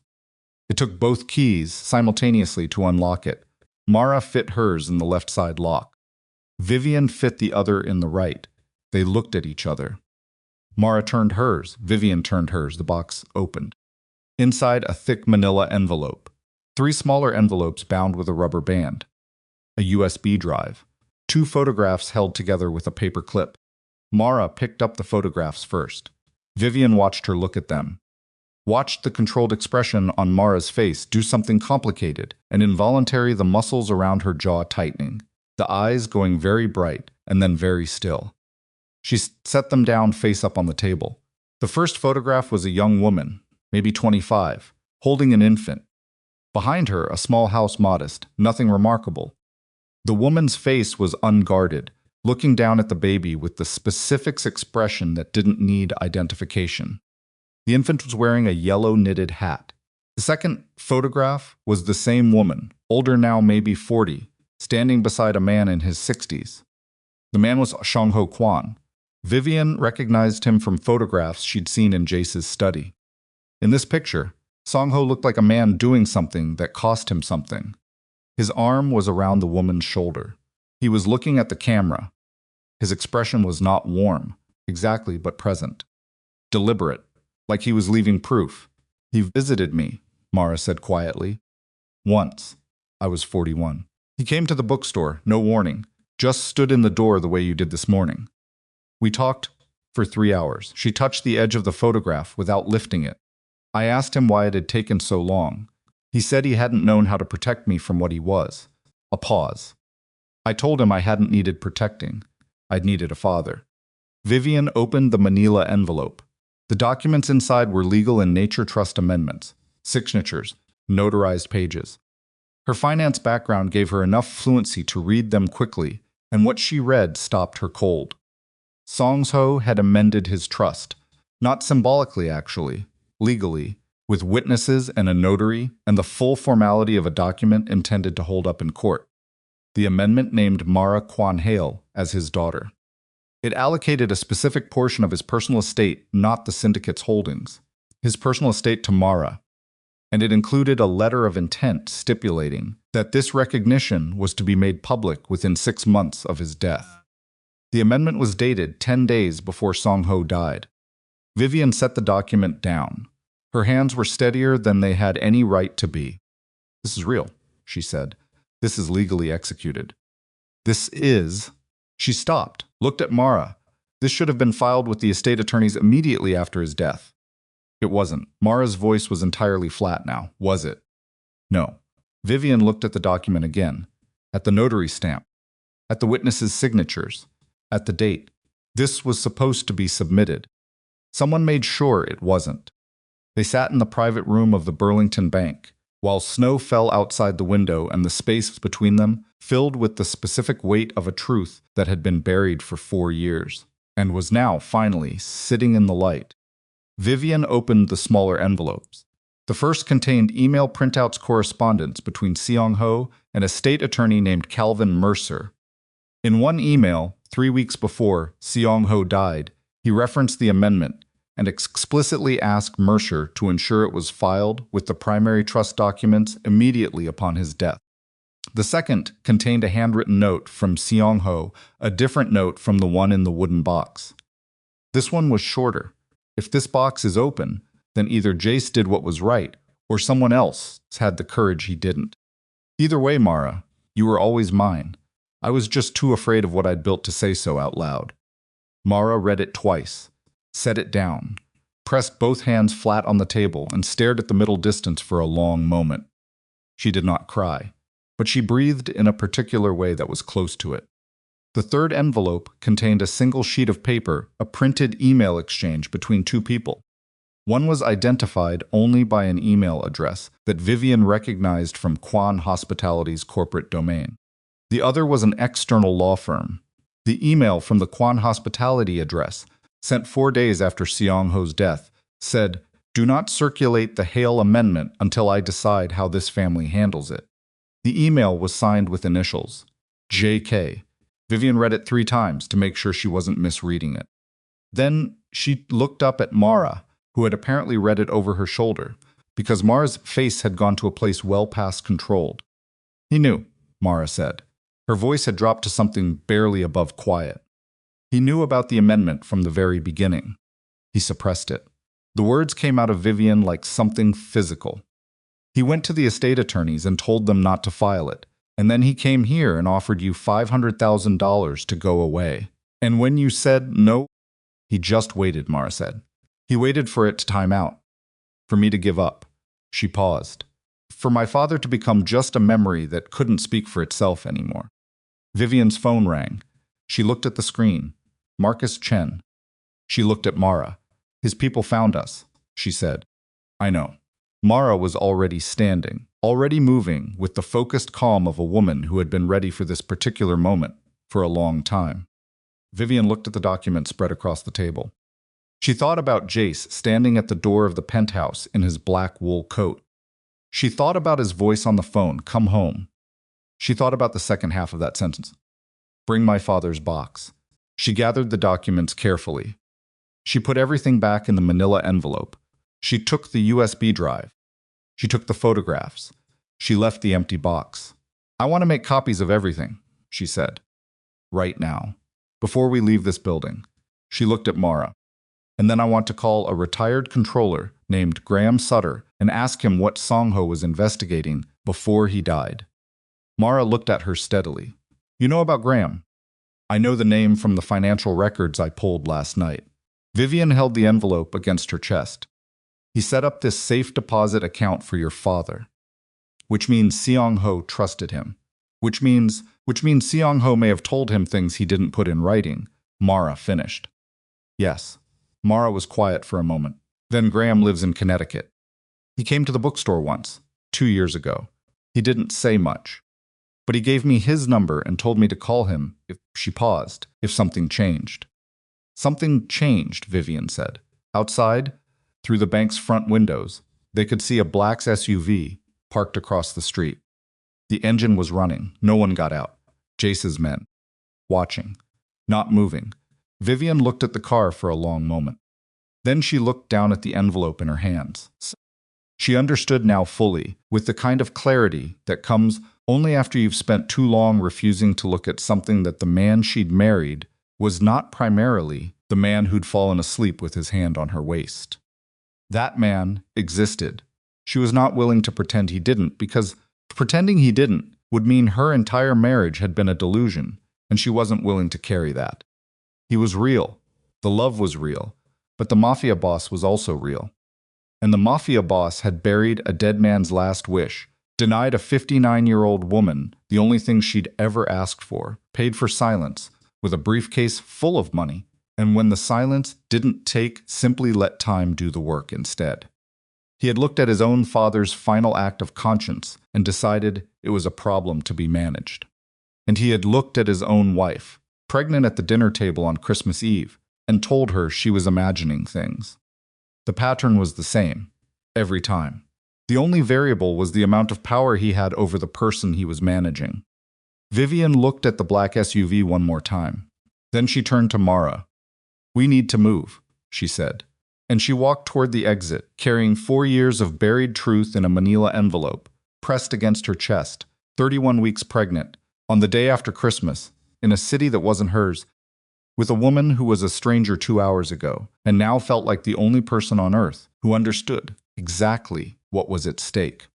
It took both keys simultaneously to unlock it. Mara fit hers in the left side lock. Vivian fit the other in the right. They looked at each other. Mara turned hers, Vivian turned hers, the box opened. Inside, a thick manila envelope. 3 smaller envelopes bound with a rubber band. A USB drive. 2 photographs held together with a paper clip. Mara picked up the photographs first. Vivian watched her look at them. Watched the controlled expression on Mara's face do something complicated and involuntary, the muscles around her jaw tightening, the eyes going very bright and then very still. She set them down face up on the table. The first photograph was a young woman, maybe 25, holding an infant. Behind her, a small house modest, nothing remarkable. The woman's face was unguarded, looking down at the baby with the specific expression that didn't need identification. The infant was wearing a yellow knitted hat. The second photograph was the same woman, older now maybe 40, standing beside a man in his 60s. The man was Song-ho Kwon. Vivian recognized him from photographs she'd seen in Jace's study. In this picture, Song-ho looked like a man doing something that cost him something. His arm was around the woman's shoulder. He was looking at the camera. His expression was not warm, exactly, but present. Deliberate, like he was leaving proof. He visited me, Mara said quietly. Once. I was 41. He came to the bookstore, no warning, just stood in the door the way you did this morning. We talked for 3 hours. She touched the edge of the photograph without lifting it. I asked him why it had taken so long. He said he hadn't known how to protect me from what he was. A pause. I told him I hadn't needed protecting. I'd needed a father. Vivian opened the manila envelope. The documents inside were legal in nature, trust amendments, signatures, notarized pages. Her finance background gave her enough fluency to read them quickly, and what she read stopped her cold. Song-ho had amended his trust, not symbolically actually, legally, with witnesses and a notary and the full formality of a document intended to hold up in court. The amendment named Mara Kwon-hale as his daughter. It allocated a specific portion of his personal estate, not the syndicate's holdings, his personal estate to Mara, and it included a letter of intent stipulating that this recognition was to be made public within 6 months of his death. The amendment was dated 10 days before Song-ho died. Vivian set the document down. Her hands were steadier than they had any right to be. This is real, she said. This is legally executed. This is... She stopped, looked at Mara. This should have been filed with the estate attorneys immediately after his death. It wasn't. Mara's voice was entirely flat now. Was it? No. Vivian looked at the document again, at the notary stamp, at the witnesses' signatures, at the date. This was supposed to be submitted. Someone made sure it wasn't. They sat in the private room of the Burlington Bank, while snow fell outside the window and the space between them filled with the specific weight of a truth that had been buried for 4 years, and was now, finally, sitting in the light. Vivian opened the smaller envelopes. The first contained email printouts correspondence between Song-ho and a state attorney named Calvin Mercer. In one email, 3 weeks before Song-ho died, he referenced the amendment and explicitly asked Mercer to ensure it was filed with the primary trust documents immediately upon his death. The second contained a handwritten note from Song-ho, a different note from the one in the wooden box. This one was shorter. If this box is open, then either Jace did what was right, or someone else had the courage he didn't. Either way, Mara, you were always mine. I was just too afraid of what I'd built to say so out loud. Mara read it twice, set it down. pressed both hands flat on the table, and stared at the middle distance for a long moment. She did not cry, but she breathed in a particular way that was close to it. The third envelope contained a single sheet of paper, a printed email exchange between two people. One was identified only by an email address that Vivian recognized from Quan Hospitality's corporate domain. The other was an external law firm. The email from the Quan Hospitality address, sent 4 days after Seong-ho's death, said, "Do not circulate the Hale Amendment until I decide how this family handles it." The email was signed with initials, JK. Vivian read it 3 times to make sure she wasn't misreading it. Then she looked up at Mara, who had apparently read it over her shoulder, because Mara's face had gone to a place well past controlled. "He knew," Mara said. Her voice had dropped to something barely above quiet. "He knew about the amendment from the very beginning." He suppressed it. The words came out of Vivian like something physical. "He went to the estate attorneys and told them not to file it, and then he came here and offered you $500,000 to go away. And when you said no, he just waited," Mara said. "He waited for it to time out, for me to give up." She paused. "For my father to become just a memory that couldn't speak for itself anymore." Vivian's phone rang. She looked at the screen. Marcus Chen. She looked at Mara. "His people found us," she said. "I know." Mara was already standing, already moving, with the focused calm of a woman who had been ready for this particular moment for a long time. Vivian looked at the document spread across the table. She thought about Jace standing at the door of the penthouse in his black wool coat. She thought about his voice on the phone, "Come home." She thought about the second half of that sentence. "Bring my father's box." She gathered the documents carefully. She put everything back in the manila envelope. She took the USB drive. She took the photographs. She left the empty box. "I want to make copies of everything," she said. "Right now. Before we leave this building." She looked at Mara. "And then I want to call a retired controller named Graham Sutter and ask him what Song-ho was investigating before he died." Mara looked at her steadily. "You know about Graham?" "I know the name from the financial records I pulled last night." Vivian held the envelope against her chest. "He set up this safe deposit account for your father." "Which means Seong-ho trusted him. Which means Seong-ho may have told him things he didn't put in writing," Mara finished. "Yes." Mara was quiet for a moment. "Then Graham lives in Connecticut. He came to the bookstore once, 2 years ago. He didn't say much. But he gave me his number and told me to call him if," she paused, "if something changed." "Something changed," Vivian said. Outside, through the bank's front windows, they could see a black SUV parked across the street. The engine was running. No one got out. Jace's men. Watching. Not moving. Vivian looked at the car for a long moment. Then she looked down at the envelope in her hands. She understood now fully, with the kind of clarity that comes only after you've spent too long refusing to look at something, that the man she'd married was not primarily the man who'd fallen asleep with his hand on her waist. That man existed. She was not willing to pretend he didn't, because pretending he didn't would mean her entire marriage had been a delusion, and she wasn't willing to carry that. He was real. The love was real. But the Mafia Boss was also real. And the Mafia Boss had buried a dead man's last wish, denied a 59-year-old woman the only thing she'd ever asked for, paid for silence, with a briefcase full of money, and when the silence didn't take, simply let time do the work instead. He had looked at his own father's final act of conscience and decided it was a problem to be managed. And he had looked at his own wife, pregnant at the dinner table on Christmas Eve, and told her she was imagining things. The pattern was the same, every time. The only variable was the amount of power he had over the person he was managing. Vivian looked at the black SUV one more time. Then she turned to Mara. "We need to move," she said. And she walked toward the exit, carrying 4 years of buried truth in a manila envelope, pressed against her chest, 31 weeks pregnant, on the day after Christmas, in a city that wasn't hers, with a woman who was a stranger 2 hours ago, and now felt like the only person on earth who understood exactly what was at stake.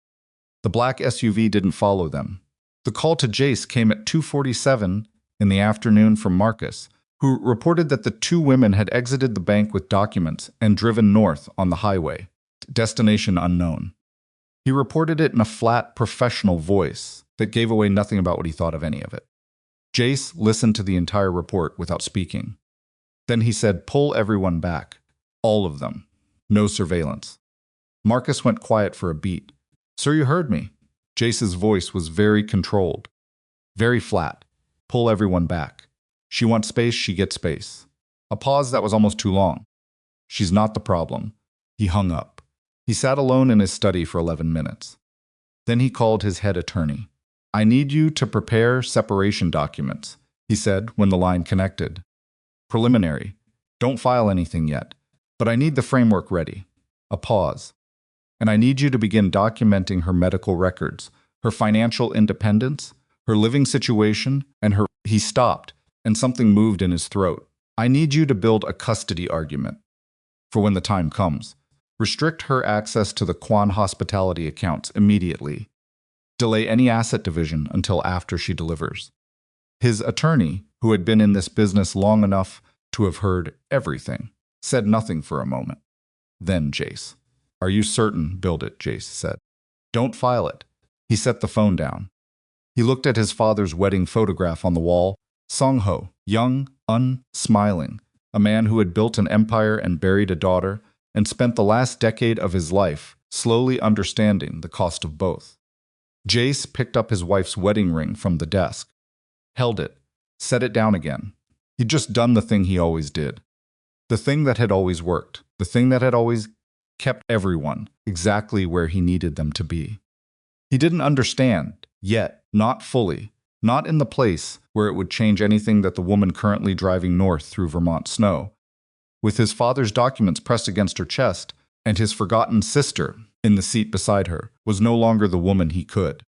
The black SUV didn't follow them. The call to Jace came at 2:47 in the afternoon from Marcus, who reported that the two women had exited the bank with documents and driven north on the highway, destination unknown. He reported it in a flat, professional voice that gave away nothing about what he thought of any of it. Jace listened to the entire report without speaking. Then he said, "Pull everyone back. All of them. No surveillance." Marcus went quiet for a beat. "Sir, you heard me." Jace's voice was very controlled, very flat. "Pull everyone back. She wants space, she gets space." A pause that was almost too long. "She's not the problem." He hung up. He sat alone in his study for 11 minutes. Then he called his head attorney. "I need you to prepare separation documents," he said when the line connected. "Preliminary. Don't file anything yet, but I need the framework ready." A pause. "And I need you to begin documenting her medical records, her financial independence, her living situation, and her—" He stopped, and something moved in his throat. "I need you to build a custody argument for when the time comes. Restrict her access to the Quan hospitality accounts immediately. Delay any asset division until after she delivers." His attorney, who had been in this business long enough to have heard everything, said nothing for a moment. Then Jace. "Are you certain? Build it," Jace said. "Don't file it." He set the phone down. He looked at his father's wedding photograph on the wall. Song-ho, young, unsmiling, a man who had built an empire and buried a daughter, and spent the last decade of his life slowly understanding the cost of both. Jace picked up his wife's wedding ring from the desk, held it, set it down again. He'd just done the thing he always did. The thing that had always worked. The thing that had always kept everyone exactly where he needed them to be. He didn't understand, yet, not fully, not in the place where it would change anything that the woman currently driving north through Vermont snow, with his father's documents pressed against her chest and his forgotten sister in the seat beside her, was no longer the woman he could.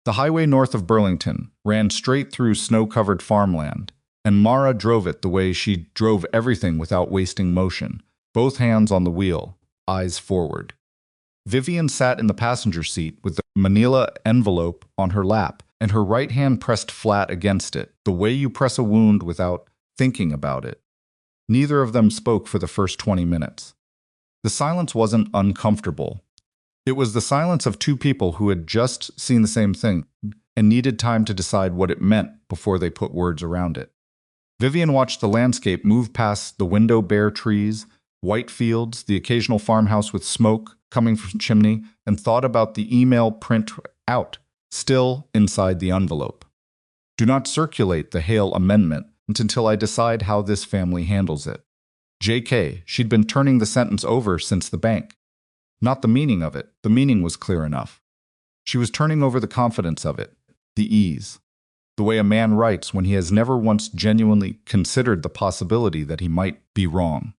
The highway north of Burlington ran straight through snow-covered farmland, and Mara drove it the way she drove everything without wasting motion, both hands on the wheel, eyes forward. Vivian sat in the passenger seat with the manila envelope on her lap and her right hand pressed flat against it, the way you press a wound without thinking about it. Neither of them spoke for the first 20 minutes. The silence wasn't uncomfortable. It was the silence of two people who had just seen the same thing and needed time to decide what it meant before they put words around it. Vivian watched the landscape move past the window-bare trees, white fields, the occasional farmhouse with smoke coming from the chimney, and thought about the email print out, still inside the envelope. "Do not circulate the Hale Amendment until I decide how this family handles it. JK, she'd been turning the sentence over since the bank. Not the meaning of it, the meaning was clear enough. She was turning over the confidence of it, the ease. The way a man writes when he has never once genuinely considered the possibility that he might be wrong.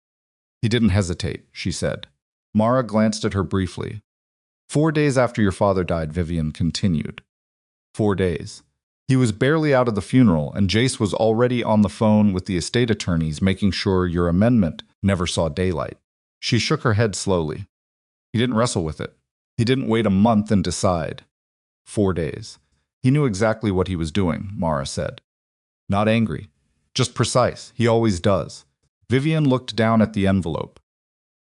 He didn't hesitate, she said. Mara glanced at her briefly. 4 days after your father died, Vivian continued. 4 days. He was barely out of the funeral, and Jace was already on the phone with the estate attorneys making sure your amendment never saw daylight. She shook her head slowly. He didn't wrestle with it. He didn't wait a month and decide. 4 days. He knew exactly what he was doing, Mara said. Not angry. Just precise. He always does. Vivian looked down at the envelope.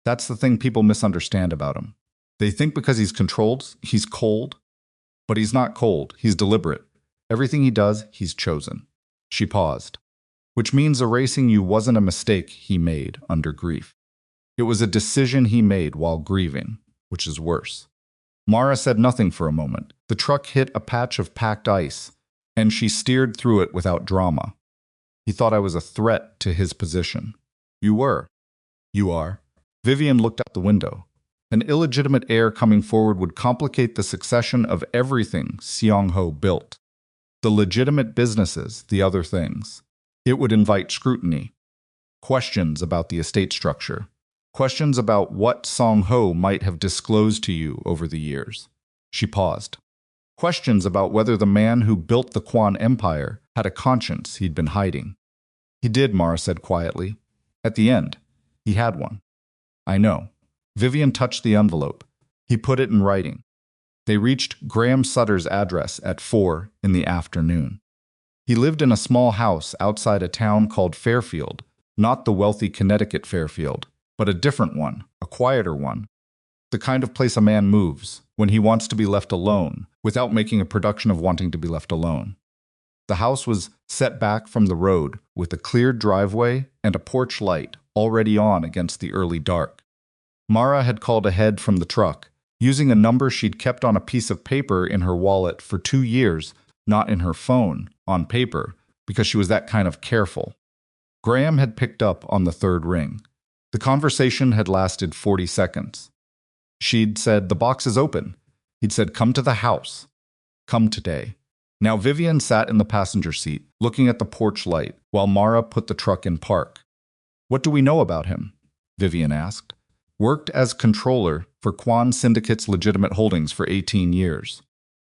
That's the thing people misunderstand about him. They think because he's controlled, he's cold. But he's not cold. He's deliberate. Everything he does, he's chosen. She paused. Which means erasing you wasn't a mistake he made under grief. It was a decision he made while grieving, which is worse. Mara said nothing for a moment. The truck hit a patch of packed ice, and she steered through it without drama. He thought I was a threat to his position. You were. You are. Vivian looked out the window. An illegitimate heir coming forward would complicate the succession of everything Seong-ho built. The legitimate businesses, the other things. It would invite scrutiny. Questions about the estate structure. Questions about what Song-ho might have disclosed to you over the years. She paused. Questions about whether the man who built the Quan Empire had a conscience he'd been hiding. He did, Mara said quietly. At the end, he had one. I know. Vivian touched the envelope. He put it in writing. They reached Graham Sutter's address at 4 in the afternoon. He lived in a small house outside a town called Fairfield, not the wealthy Connecticut Fairfield, but a different one, a quieter one. The kind of place a man moves when he wants to be left alone, without making a production of wanting to be left alone. The house was set back from the road with a cleared driveway and a porch light already on against the early dark. Mara had called ahead from the truck, using a number she'd kept on a piece of paper in her wallet for 2 years, not in her phone, on paper, because she was that kind of careful. Graham had picked up on the third ring. The conversation had lasted 40 seconds. She'd said, "The box is open." He'd said, "Come to the house. Come today." Now Vivian sat in the passenger seat, looking at the porch light, while Mara put the truck in park. "What do we know about him?" Vivian asked. "Worked as controller for Quan Syndicate's legitimate holdings for 18 years.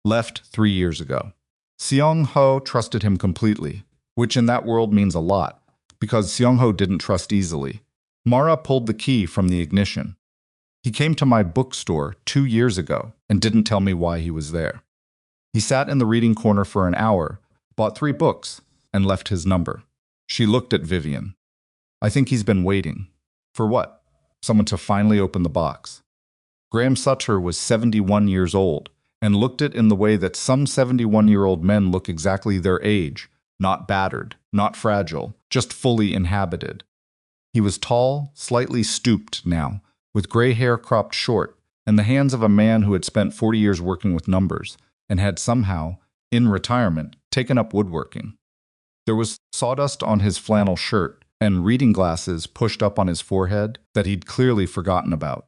Left 3 years ago. Seong-ho trusted him completely, which in that world means a lot, because Seong-ho didn't trust easily. Mara pulled the key from the ignition. He came to my bookstore 2 years ago and didn't tell me why he was there. He sat in the reading corner for an hour, bought 3 books, and left his number." She looked at Vivian. "I think he's been waiting." "For what?" "Someone to finally open the box." Graham Sutter was 71 years old, and looked it in the way that some 71-year-old men look exactly their age, not battered, not fragile, just fully inhabited. He was tall, slightly stooped now, with gray hair cropped short, and the hands of a man who had spent 40 years working with numbers, and had somehow, in retirement, taken up woodworking. There was sawdust on his flannel shirt, and reading glasses pushed up on his forehead that he'd clearly forgotten about.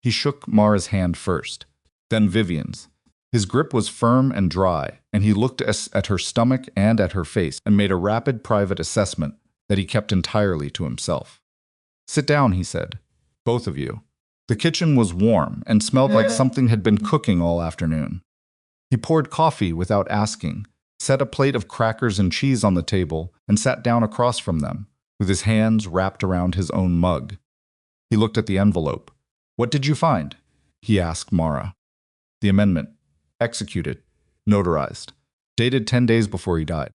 He shook Mara's hand first, then Vivian's. His grip was firm and dry, and he looked at her stomach and at her face and made a rapid private assessment that he kept entirely to himself. "Sit down," he said. "Both of you." The kitchen was warm and smelled like something had been cooking all afternoon. He poured coffee without asking, set a plate of crackers and cheese on the table, and sat down across from them, with his hands wrapped around his own mug. He looked at the envelope. "What did you find?" he asked Mara. "The amendment. Executed. Notarized. Dated 10 days before he died."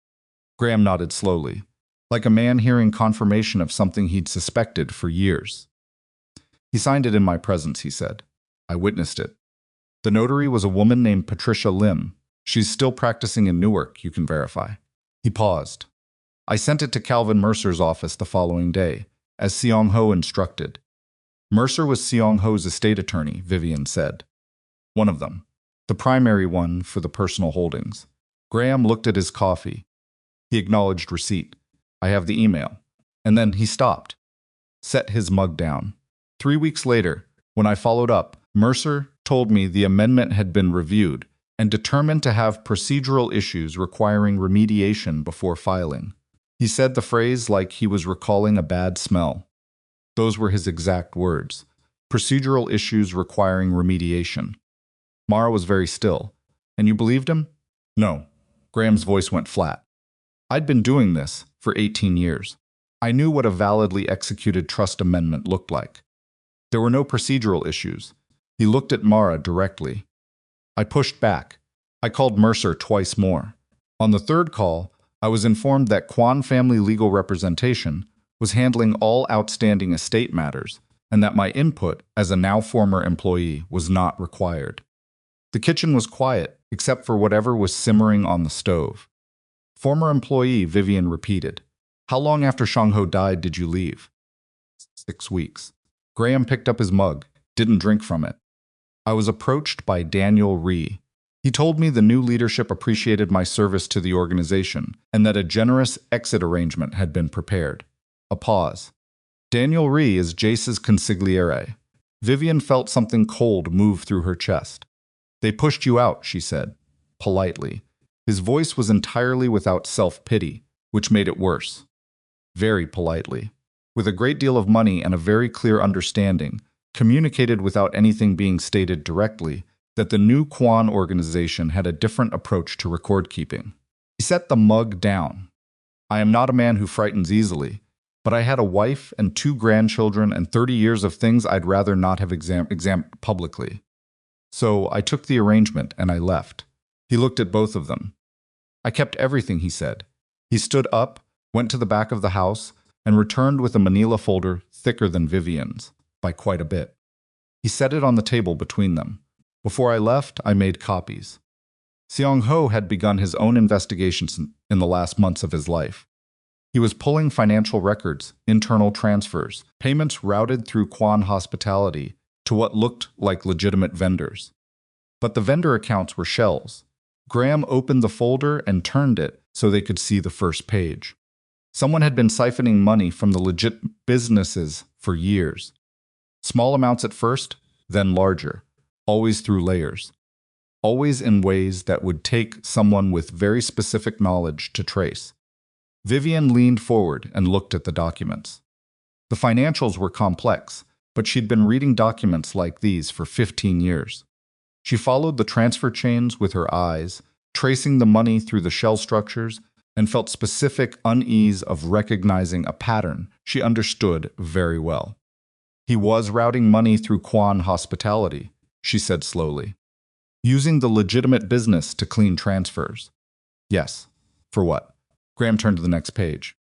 Graham nodded slowly, like a man hearing confirmation of something he'd suspected for years. "He signed it in my presence," he said. "I witnessed it. The notary was a woman named Patricia Lim. She's still practicing in Newark, you can verify." He paused. "I sent it to Calvin Mercer's office the following day, as Seong-ho instructed." Mercer was Seong-ho's estate attorney, Vivian said. "One of them. The primary one for the personal holdings." Graham looked at his coffee. He acknowledged receipt. "I have the email." And then he stopped, set his mug down. 3 weeks later, when I followed up, Mercer told me the amendment had been reviewed and determined to have procedural issues requiring remediation before filing. He said the phrase like he was recalling a bad smell. Those were his exact words. Procedural issues requiring remediation. Mara was very still. "And you believed him?" "No." Graham's voice went flat. "I'd been doing this for 18 years. I knew what a validly executed trust amendment looked like. There were no procedural issues." He looked at Mara directly. I pushed back. I called Mercer twice more. On the third call, I was informed that Quan Family Legal Representation was handling all outstanding estate matters, and that my input as a now former employee was not required. The kitchen was quiet, except for whatever was simmering on the stove. "Former employee," Vivian repeated. "How long after Seong-ho died did you leave?" 6 weeks. Graham picked up his mug, didn't drink from it. "I was approached by Daniel Rhee. He told me the new leadership appreciated my service to the organization and that a generous exit arrangement had been prepared." A pause. "Daniel Rhee is Jace's consigliere." Vivian felt something cold move through her chest. "They pushed you out," she said, politely. His voice was entirely without self-pity, which made it worse. "Very politely. With a great deal of money and a very clear understanding, communicated without anything being stated directly, that the new Quan organization had a different approach to record keeping." He set the mug down. "I am not a man who frightens easily, but I had a wife and 2 grandchildren and 30 years of things I'd rather not have examined publicly. So I took the arrangement and I left." He looked at both of them. "I kept everything," he said, He stood up, went to the back of the house, and returned with a manila folder thicker than Vivian's, by quite a bit. He set it on the table between them. Before I left, I made copies. Seong-ho had begun his own investigations in the last months of his life. He was pulling financial records, internal transfers, payments routed through Kwan Hospitality to what looked like legitimate vendors. But the vendor accounts were shells. Graham opened the folder and turned it so they could see the first page. Someone had been siphoning money from the legit businesses for years. Small amounts at first, then larger, always through layers. Always in ways that would take someone with very specific knowledge to trace. Vivian leaned forward and looked at the documents. The financials were complex, but she'd been reading documents like these for 15 years. She followed the transfer chains with her eyes, tracing the money through the shell structures, and felt specific unease of recognizing a pattern she understood very well. He was routing money through Kwan Hospitality, she said slowly. Using the legitimate business to clean transfers. Yes. For what? Graham turned to the next page.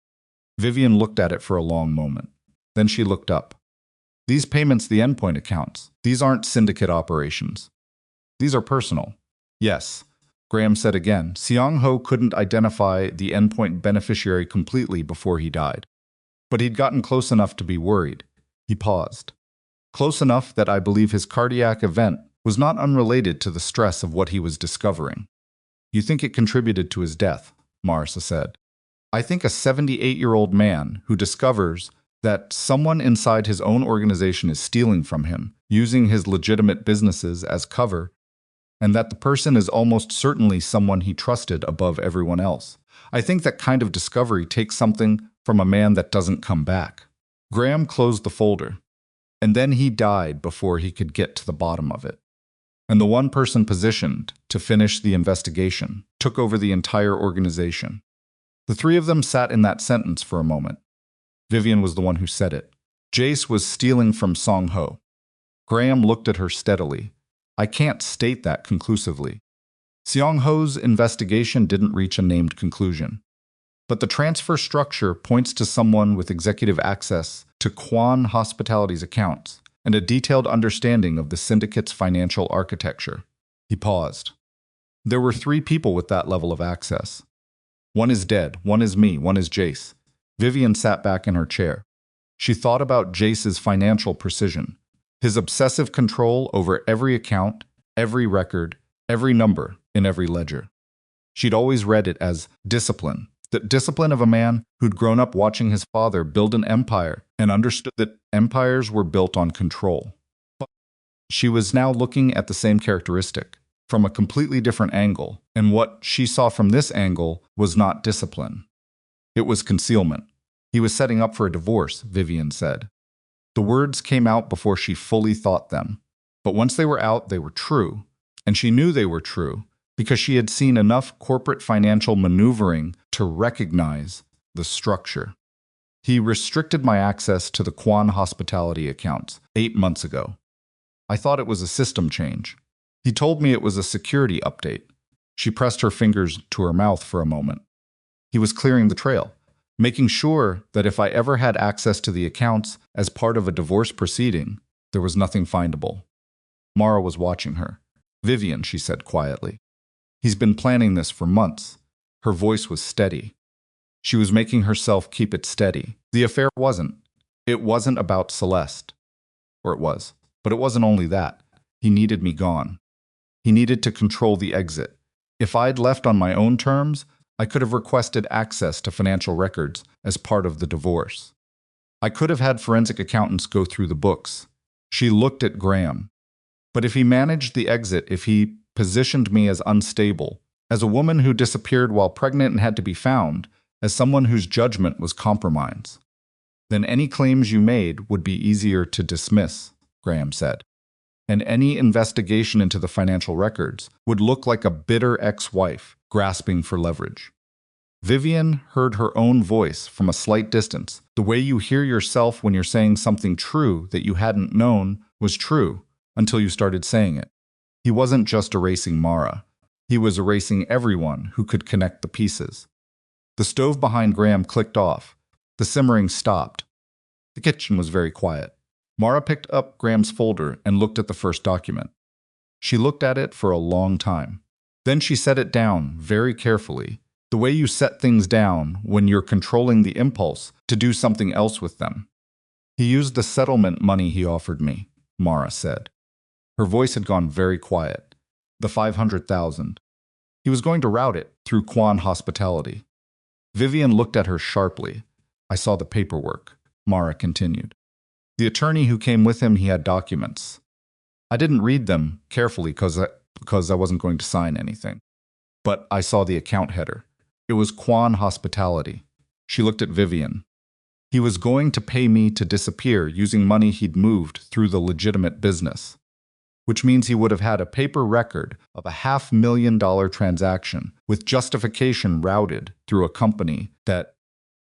Vivian looked at it for a long moment. Then she looked up. These payments, the endpoint accounts, these aren't syndicate operations. These are personal. Yes, Graham said again. Seong-ho couldn't identify the endpoint beneficiary completely before he died. But he'd gotten close enough to be worried. He paused. Close enough that I believe his cardiac event was not unrelated to the stress of what he was discovering. You think it contributed to his death, Marissa said. I think a 78-year-old man who discovers that someone inside his own organization is stealing from him, using his legitimate businesses as cover, and that the person is almost certainly someone he trusted above everyone else. I think that kind of discovery takes something from a man that doesn't come back. Graham closed the folder, and then he died before he could get to the bottom of it. And the one person positioned to finish the investigation took over the entire organization. The three of them sat in that sentence for a moment. Vivian was the one who said it. Jace was stealing from Seong-ho. Graham looked at her steadily. I can't state that conclusively. Seong-ho's investigation didn't reach a named conclusion. But the transfer structure points to someone with executive access to Kwan Hospitality's accounts and a detailed understanding of the syndicate's financial architecture. He paused. There were 3 people with that level of access. One is dead, one is me, one is Jace. Vivian sat back in her chair. She thought about Jace's financial precision, his obsessive control over every account, every record, every number in every ledger. She'd always read it as discipline, the discipline of a man who'd grown up watching his father build an empire and understood that empires were built on control. But she was now looking at the same characteristic from a completely different angle, and what she saw from this angle was not discipline. It was concealment. He was setting up for a divorce, Vivian said. The words came out before she fully thought them, but once they were out, they were true, and she knew they were true because she had seen enough corporate financial maneuvering to recognize the structure. He restricted my access to the Kwan Hospitality accounts 8 months ago. I thought it was a system change. He told me it was a security update. She pressed her fingers to her mouth for a moment. He was clearing the trail, making sure that if I ever had access to the accounts as part of a divorce proceeding, there was nothing findable. Mara was watching her. Vivian, she said quietly. He's been planning this for months. Her voice was steady. She was making herself keep it steady. The affair wasn't. It wasn't about Celeste. Or it was. But it wasn't only that. He needed me gone. He needed to control the exit. If I'd left on my own terms, I could have requested access to financial records as part of the divorce. I could have had forensic accountants go through the books. She looked at Graham. But if he managed the exit, if he positioned me as unstable, as a woman who disappeared while pregnant and had to be found, as someone whose judgment was compromised, then any claims you made would be easier to dismiss, Graham said. And any investigation into the financial records would look like a bitter ex-wife grasping for leverage. Vivian heard her own voice from a slight distance. The way you hear yourself when you're saying something true that you hadn't known was true until you started saying it. He wasn't just erasing Mara. He was erasing everyone who could connect the pieces. The stove behind Graham clicked off. The simmering stopped. The kitchen was very quiet. Mara picked up Graham's folder and looked at the first document. She looked at it for a long time. Then she set it down very carefully, the way you set things down when you're controlling the impulse to do something else with them. He used the settlement money he offered me, Mara said. Her voice had gone very quiet. The 500,000. He was going to route it through Quan Hospitality. Vivian looked at her sharply. I saw the paperwork, Mara continued. The attorney who came with him, he had documents. I didn't read them carefully because I wasn't going to sign anything. But I saw the account header. It was Quan Hospitality. She looked at Vivian. He was going to pay me to disappear using money he'd moved through the legitimate business, which means he would have had a paper record of a $500,000 transaction with justification routed through a company that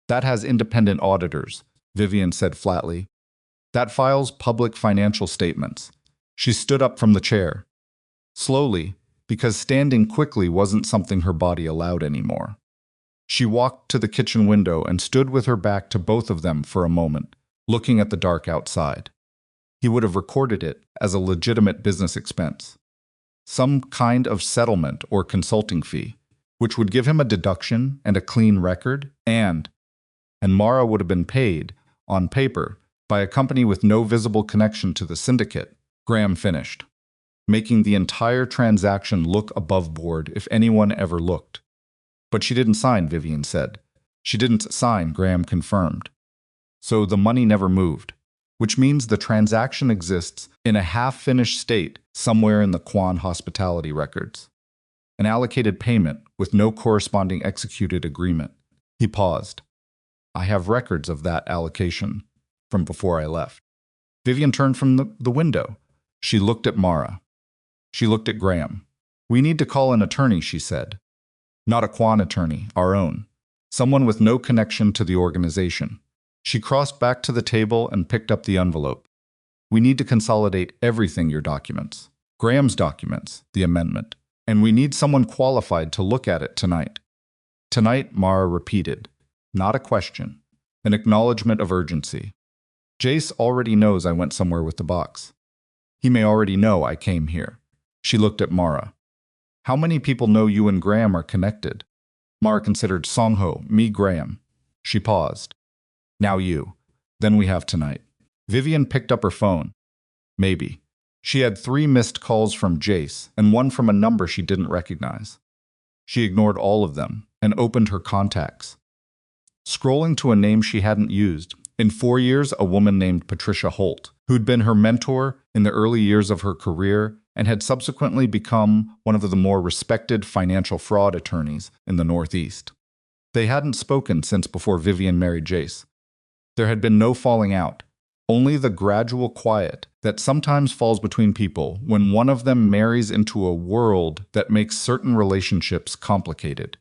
has independent auditors, Vivian said flatly. That files public financial statements. She stood up from the chair. Slowly, because standing quickly wasn't something her body allowed anymore. She walked to the kitchen window and stood with her back to both of them for a moment, looking at the dark outside. He would have recorded it as a legitimate business expense. Some kind of settlement or consulting fee, which would give him a deduction and a clean record, and Mara would have been paid, on paper, by a company with no visible connection to the syndicate, Graham finished, making the entire transaction look above board if anyone ever looked. But she didn't sign, Vivian said. She didn't sign, Graham confirmed. So the money never moved, which means the transaction exists in a half-finished state somewhere in the Quan Hospitality records. An allocated payment with no corresponding executed agreement. He paused. I have records of that allocation from before I left. Vivian turned from the window. She looked at Mara. She looked at Graham. We need to call an attorney, she said. Not a Quan attorney, our own. Someone with no connection to the organization. She crossed back to the table and picked up the envelope. We need to consolidate everything, your documents. Graham's documents, the amendment. And we need someone qualified to look at it tonight. Tonight, Mara repeated. Not a question. An acknowledgement of urgency. Jace already knows I went somewhere with the box. He may already know I came here. She looked at Mara. How many people know you and Graham are connected? Mara considered Songho, me, Graham. She paused. Now you. Then we have tonight. Vivian picked up her phone. Maybe. She had 3 missed calls from Jace and 1 from a number she didn't recognize. She ignored all of them and opened her contacts. Scrolling to a name she hadn't used, in 4 years, a woman named Patricia Holt, who'd been her mentor in the early years of her career and had subsequently become one of the more respected financial fraud attorneys in the Northeast. They hadn't spoken since before Vivian married Jace. There had been no falling out, only the gradual quiet that sometimes falls between people when one of them marries into a world that makes certain relationships complicated.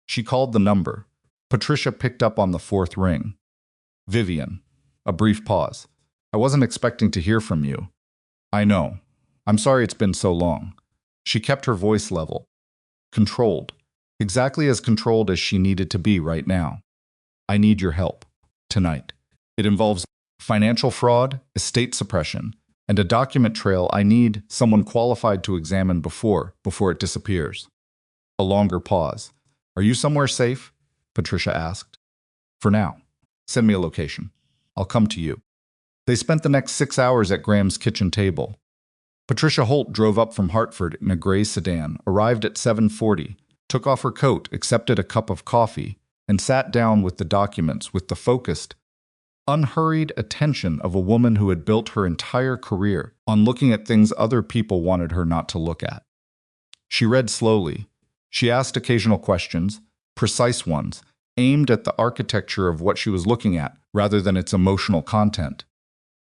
She called the number. Patricia picked up on the 4th ring. Vivian. A brief pause. I wasn't expecting to hear from you. I know. I'm sorry it's been so long. She kept her voice level. Controlled. Exactly as controlled as she needed to be right now. I need your help. Tonight. It involves financial fraud, estate suppression, and a document trail I need someone qualified to examine before it disappears. A longer pause. Are you somewhere safe? Patricia asked. For now. Send me a location. I'll come to you. They spent the next 6 hours at Graham's kitchen table. Patricia Holt drove up from Hartford in a gray sedan, arrived at 7:40, took off her coat, accepted a cup of coffee, and sat down with the documents with the focused, unhurried attention of a woman who had built her entire career on looking at things other people wanted her not to look at. She read slowly. She asked occasional questions, precise ones, aimed at the architecture of what she was looking at rather than its emotional content.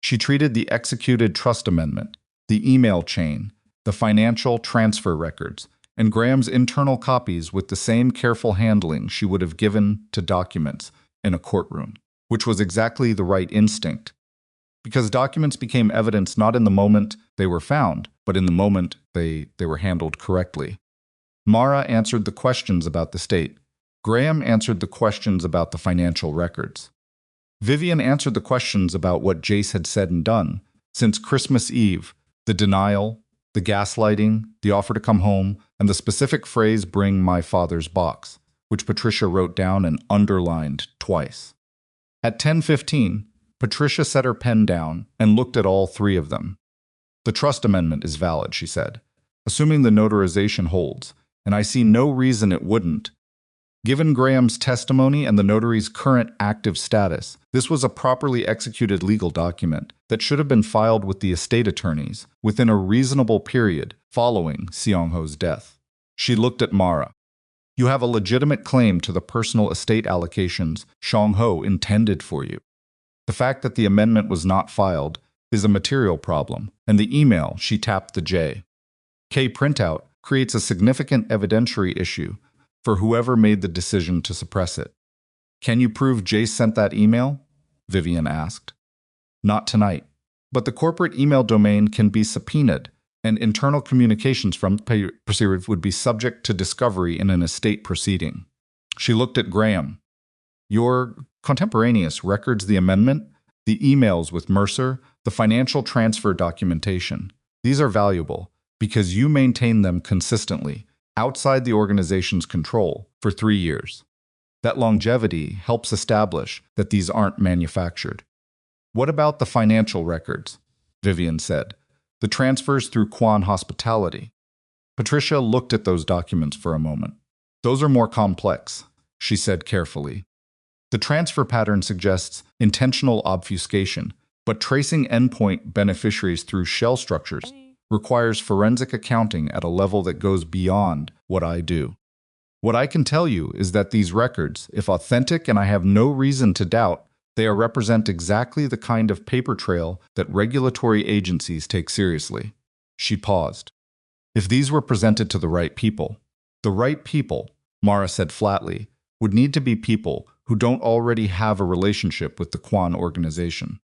She treated the executed trust amendment, the email chain, the financial transfer records, and Graham's internal copies with the same careful handling she would have given to documents in a courtroom, which was exactly the right instinct. Because documents became evidence not in the moment they were found, but in the moment they were handled correctly. Mara answered the questions about the state. Graham answered the questions about the financial records. Vivian answered the questions about what Jace had said and done since Christmas Eve, the denial, the gaslighting, the offer to come home, and the specific phrase, "bring my father's box," which Patricia wrote down and underlined twice. At 10:15, Patricia set her pen down and looked at all three of them. "The trust amendment is valid," she said, "assuming the notarization holds, and I see no reason it wouldn't. Given Graham's testimony and the notary's current active status, this was a properly executed legal document that should have been filed with the estate attorneys within a reasonable period following Seong-ho's death." She looked at Mara. "You have a legitimate claim to the personal estate allocations Seong-ho intended for you. The fact that the amendment was not filed is a material problem, and the email," she tapped the J.K. printout, "creates a significant evidentiary issue for whoever made the decision to suppress it." "Can you prove Jace sent that email?" Vivian asked. "Not tonight, but the corporate email domain can be subpoenaed, and internal communications from Perseverance would be subject to discovery in an estate proceeding." She looked at Graham. "Your contemporaneous records the amendment, the emails with Mercer, the financial transfer documentation. These are valuable because you maintain them consistently, outside the organization's control, for 3 years. That longevity helps establish that these aren't manufactured." "What about the financial records?" Vivian said. "The transfers through Kwan Hospitality." Patricia looked at those documents for a moment. "Those are more complex," she said carefully. "The transfer pattern suggests intentional obfuscation, but tracing endpoint beneficiaries through shell structures requires forensic accounting at a level that goes beyond what I do. What I can tell you is that these records, if authentic, and I have no reason to doubt, they represent exactly the kind of paper trail that regulatory agencies take seriously." She paused. "If these were presented to the right people," Mara said flatly, "would need to be people who don't already have a relationship with the Kwan organization."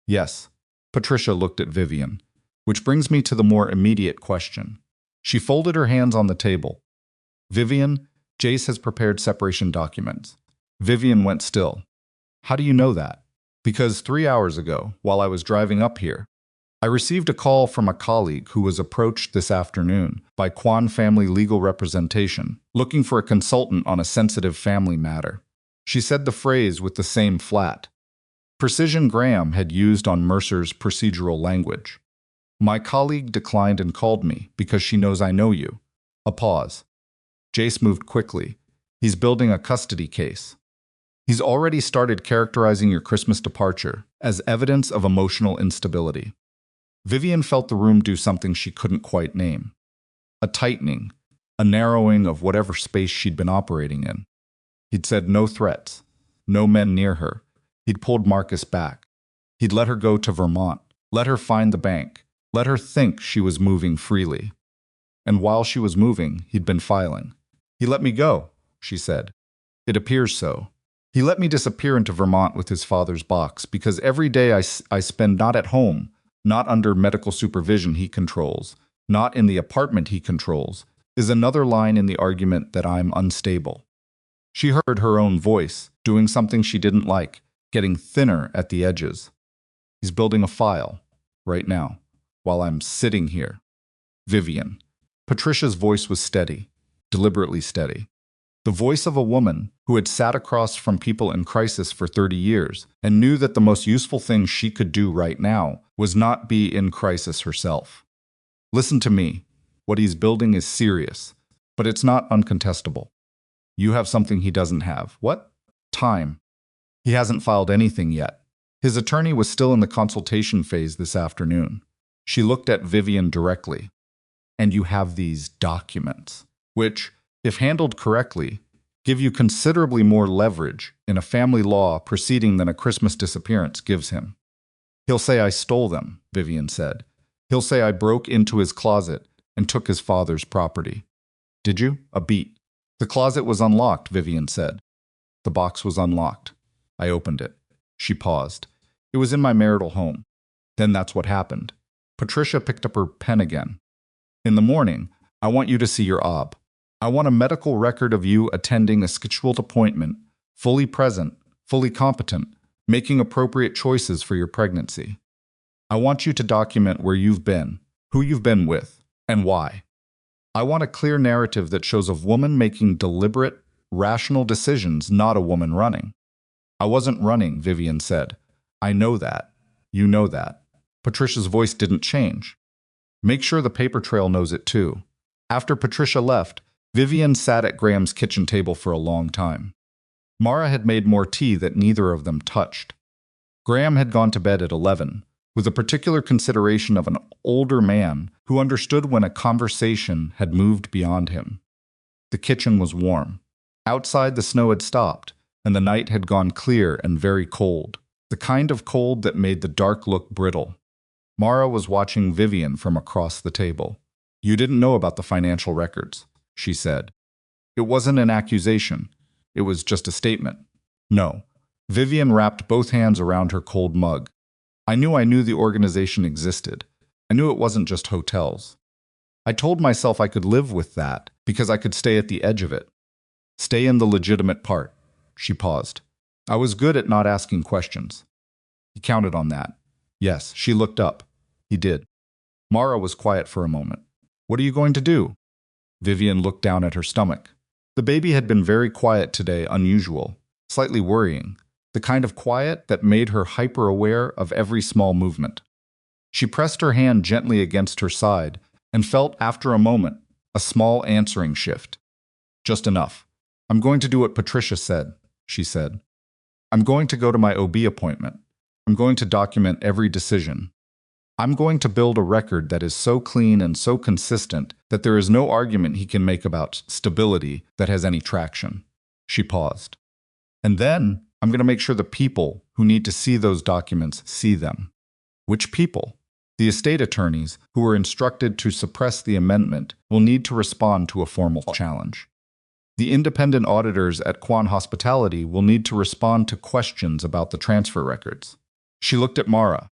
"Yes." Patricia looked at Vivian. "Which brings me to the more immediate question." She folded her hands on the table. "Vivian, Jace has prepared separation documents." Vivian went still. "How do you know that?" "Because 3 hours ago, while I was driving up here, I received a call from a colleague who was approached this afternoon by Kwan Family Legal Representation, looking for a consultant on a sensitive family matter. She said the phrase with the same flat precision Graham had used on Mercer's procedural language. My colleague declined and called me because she knows I know you." A pause. "Jace moved quickly. He's building a custody case. He's already started characterizing your Christmas departure as evidence of emotional instability." Vivian felt the room do something she couldn't quite name. A tightening, a narrowing of whatever space she'd been operating in. He'd said no threats, no men near her. He'd pulled Marcus back. He'd let her go to Vermont, let her find the bank, let her think she was moving freely. And while she was moving, he'd been filing. "He let me go," she said. "It appears so. He let me disappear into Vermont with his father's box because every day I spend not at home, not under medical supervision he controls, not in the apartment he controls, is another line in the argument that I'm unstable." She heard her own voice, doing something she didn't like, getting thinner at the edges. "He's building a file, right now, while I'm sitting here." Vivian. Patricia's voice was steady, deliberately steady. The voice of a woman who had sat across from people in crisis for 30 years and knew that the most useful thing she could do right now was not be in crisis herself. "Listen to me. What he's building is serious, but it's not uncontestable. You have something he doesn't have." "What?" "Time. He hasn't filed anything yet. His attorney was still in the consultation phase this afternoon." She looked at Vivian directly. "And you have these documents, which, if handled correctly, give you considerably more leverage in a family law proceeding than a Christmas disappearance gives him." "He'll say I stole them," Vivian said. "He'll say I broke into his closet and took his father's property." "Did you?" "A beat." "The closet was unlocked," Vivian said. "The box was unlocked. I opened it." She paused. "It was in my marital home. Then that's what happened." Patricia picked up her pen again. "In the morning, I want you to see your ob. I want a medical record of you attending a scheduled appointment, fully present, fully competent, making appropriate choices for your pregnancy. I want you to document where you've been, who you've been with, and why. I want a clear narrative that shows a woman making deliberate, rational decisions, not a woman running. I wasn't running, Vivian said. I know that. You know that. Patricia's voice didn't change. Make sure the paper trail knows it too. After Patricia left, Vivian sat at Graham's kitchen table for a long time. Mara had made more tea that neither of them touched. Graham had gone to bed at 11, with a particular consideration of an older man who understood when a conversation had moved beyond him. The kitchen was warm. Outside, the snow had stopped, and the night had gone clear and very cold, the kind of cold that made the dark look brittle. Mara was watching Vivian from across the table. You didn't know about the financial records, she said. It wasn't an accusation. It was just a statement. No. Vivian wrapped both hands around her cold mug. I knew the organization existed. I knew it wasn't just hotels. I told myself I could live with that because I could stay at the edge of it. Stay in the legitimate part. She paused. I was good at not asking questions. He counted on that. Yes, she looked up. He did. Mara was quiet for a moment. What are you going to do? Vivian looked down at her stomach. The baby had been very quiet today, unusual, slightly worrying, the kind of quiet that made her hyper-aware of every small movement. She pressed her hand gently against her side and felt, after a moment, a small answering shift. Just enough. I'm going to do what Patricia said, she said. I'm going to go to my OB appointment. I'm going to document every decision. I'm going to build a record that is so clean and so consistent that there is no argument he can make about stability that has any traction. She paused. And then I'm going to make sure the people who need to see those documents see them. Which people? The estate attorneys who were instructed to suppress the amendment will need to respond to a formal challenge. The independent auditors at Quan Hospitality will need to respond to questions about the transfer records. She looked at Mara.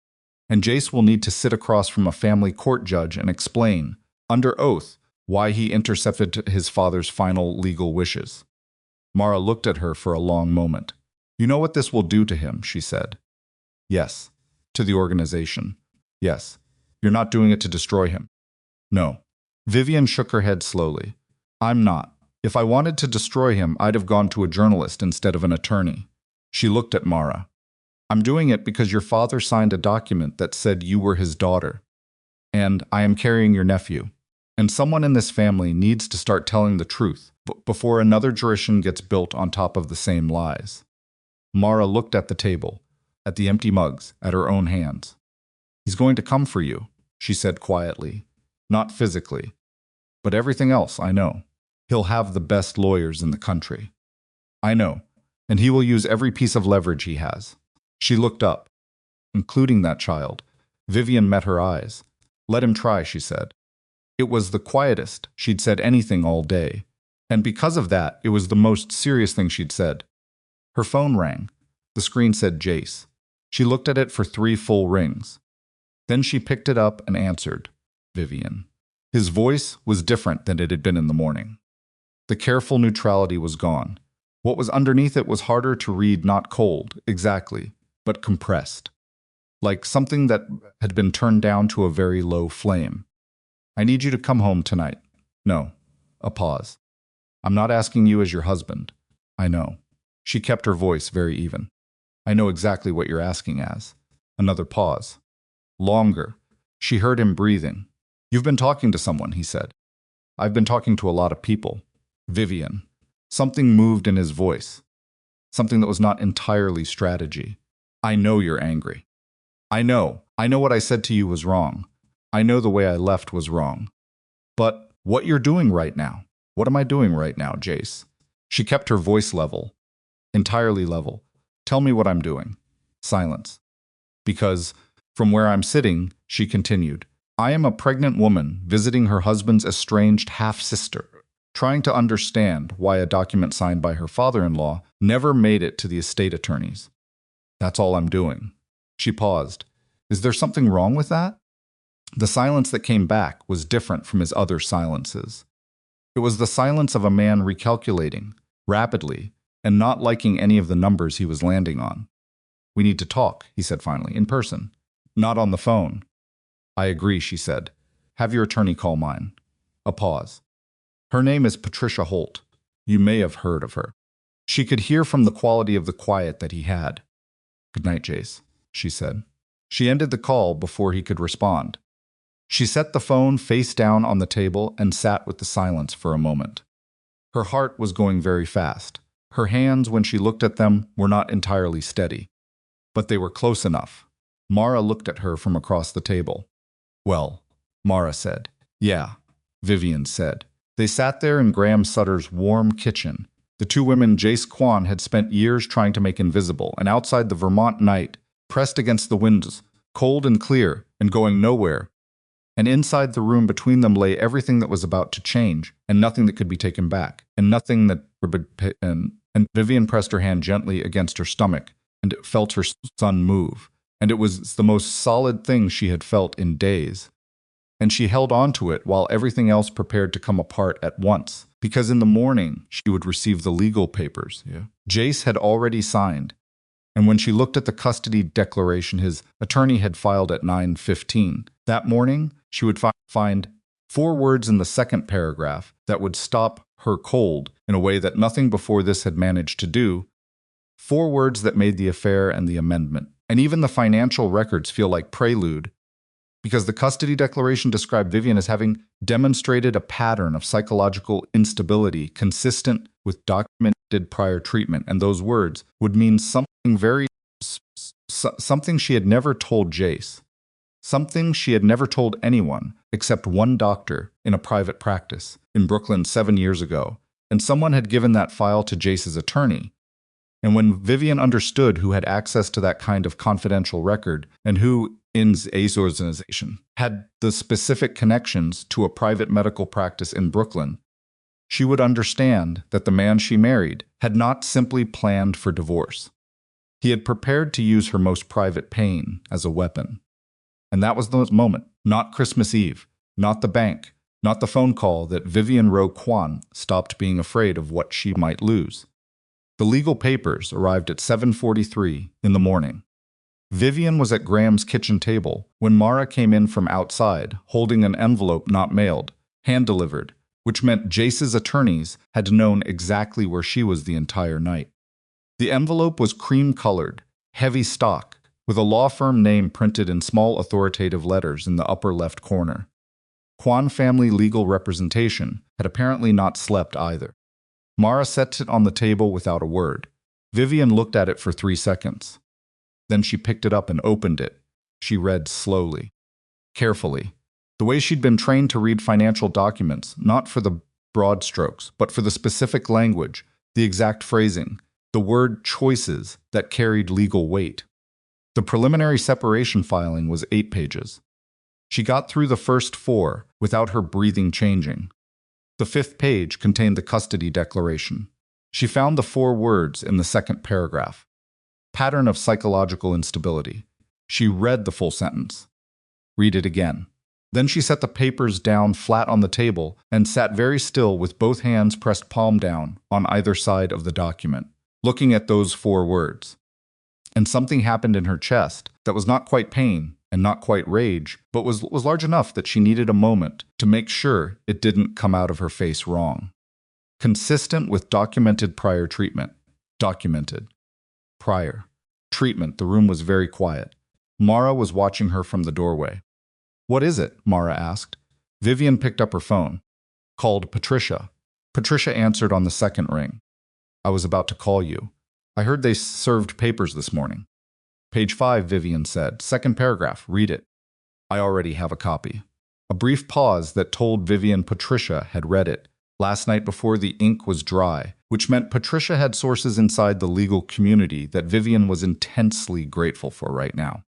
And Jace will need to sit across from a family court judge and explain, under oath, why he intercepted his father's final legal wishes. Mara looked at her for a long moment. You know what this will do to him, she said. Yes. To the organization. Yes. You're not doing it to destroy him. No. Vivian shook her head slowly. I'm not. If I wanted to destroy him, I'd have gone to a journalist instead of an attorney. She looked at Mara. I'm doing it because your father signed a document that said you were his daughter. And I am carrying your nephew. And someone in this family needs to start telling the truth before another jurisdiction gets built on top of the same lies. Mara looked at the table, at the empty mugs, at her own hands. He's going to come for you, she said quietly. Not physically. But everything else, I know. He'll have the best lawyers in the country. I know. And he will use every piece of leverage he has. She looked up, including that child. Vivian met her eyes. Let him try, she said. It was the quietest she'd said anything all day, and because of that, it was the most serious thing she'd said. Her phone rang. The screen said Jace. She looked at it for 3 full rings. Then she picked it up and answered, Vivian. His voice was different than it had been in the morning. The careful neutrality was gone. What was underneath it was harder to read, not cold, exactly, but compressed, like something that had been turned down to a very low flame. I need you to come home tonight. No. A pause. I'm not asking you as your husband. I know. She kept her voice very even. I know exactly what you're asking as. Another pause. Longer. She heard him breathing. You've been talking to someone, he said. I've been talking to a lot of people. Vivian. Something moved in his voice. Something that was not entirely strategy. I know you're angry. I know what I said to you was wrong. I know the way I left was wrong. But what you're doing right now, what am I doing right now, Jace? She kept her voice level, entirely level. Tell me what I'm doing. Silence. Because, from where I'm sitting, she continued, I am a pregnant woman visiting her husband's estranged half-sister, trying to understand why a document signed by her father-in-law never made it to the estate attorneys. That's all I'm doing. She paused. Is there something wrong with that? The silence that came back was different from his other silences. It was the silence of a man recalculating, rapidly, and not liking any of the numbers he was landing on. "We need to talk," he said finally, "in person. Not on the phone." "I agree," she said. "Have your attorney call mine." A pause. "Her name is Patricia Holt. You may have heard of her." She could hear from the quality of the quiet that he had. "Good night, Jace," she said. She ended the call before he could respond. She set the phone face down on the table and sat with the silence for a moment. Her heart was going very fast. Her hands, when she looked at them, were not entirely steady. But they were close enough. Mara looked at her from across the table. "Well," Mara said. "Yeah," Vivian said. They sat there in Graham Sutter's warm kitchen. The two women Jace Kwan had spent years trying to make invisible, and outside the Vermont night, pressed against the windows, cold and clear, and going nowhere. And inside the room between them lay everything that was about to change, and nothing that could be taken back, and nothing that... And Vivian pressed her hand gently against her stomach, and felt her son move, and it was the most solid thing she had felt in days. And she held on to it while everything else prepared to come apart at once, because in the morning she would receive the legal papers. Jace had already signed, and when she looked at the custody declaration his attorney had filed at 9:15, that morning she would find 4 words in the second paragraph that would stop her cold in a way that nothing before this had managed to do, 4 words that made the affair and the amendment, and even the financial records feel like prelude, because the custody declaration described Vivian as having demonstrated a pattern of psychological instability consistent with documented prior treatment, and those words would mean something she had never told Jace, something she had never told anyone except one doctor in a private practice in Brooklyn 7 years ago, and someone had given that file to Jace's attorney. And when Vivian understood who had access to that kind of confidential record and who, in Ace organization, had the specific connections to a private medical practice in Brooklyn, she would understand that the man she married had not simply planned for divorce. He had prepared to use her most private pain as a weapon. And that was the moment, not Christmas Eve, not the bank, not the phone call, that Vivian Rowe Kwan stopped being afraid of what she might lose. The legal papers arrived at 7:43 in the morning. Vivian was at Graham's kitchen table when Mara came in from outside, holding an envelope not mailed, hand-delivered, which meant Jace's attorneys had known exactly where she was the entire night. The envelope was cream-colored, heavy stock, with a law firm name printed in small authoritative letters in the upper left corner. Kwan Family Legal Representation had apparently not slept either. Mara set it on the table without a word. Vivian looked at it for 3 seconds. Then she picked it up and opened it. She read slowly, carefully, the way she'd been trained to read financial documents, not for the broad strokes, but for the specific language, the exact phrasing, the word choices that carried legal weight. The preliminary separation filing was 8 pages. She got through the first 4 without her breathing changing. The 5th page contained the custody declaration. She found the 4 words in the second paragraph. Pattern of psychological instability. She read the full sentence. Read it again. Then she set the papers down flat on the table and sat very still with both hands pressed palm down on either side of the document, looking at those 4 words. And something happened in her chest that was not quite pain and not quite rage, but was large enough that she needed a moment to make sure it didn't come out of her face wrong. Consistent with documented prior treatment. Documented. Prior. Treatment. The room was very quiet. Mara was watching her from the doorway. "What is it?" Mara asked. Vivian picked up her phone. Called Patricia. Patricia answered on the second ring. "I was about to call you. I heard they served papers this morning." "Page 5, Vivian said. Second paragraph. Read it." "I already have a copy." A brief pause that told Vivian Patricia had read it last night before the ink was dry, which meant Patricia had sources inside the legal community that Vivian was intensely grateful for right now.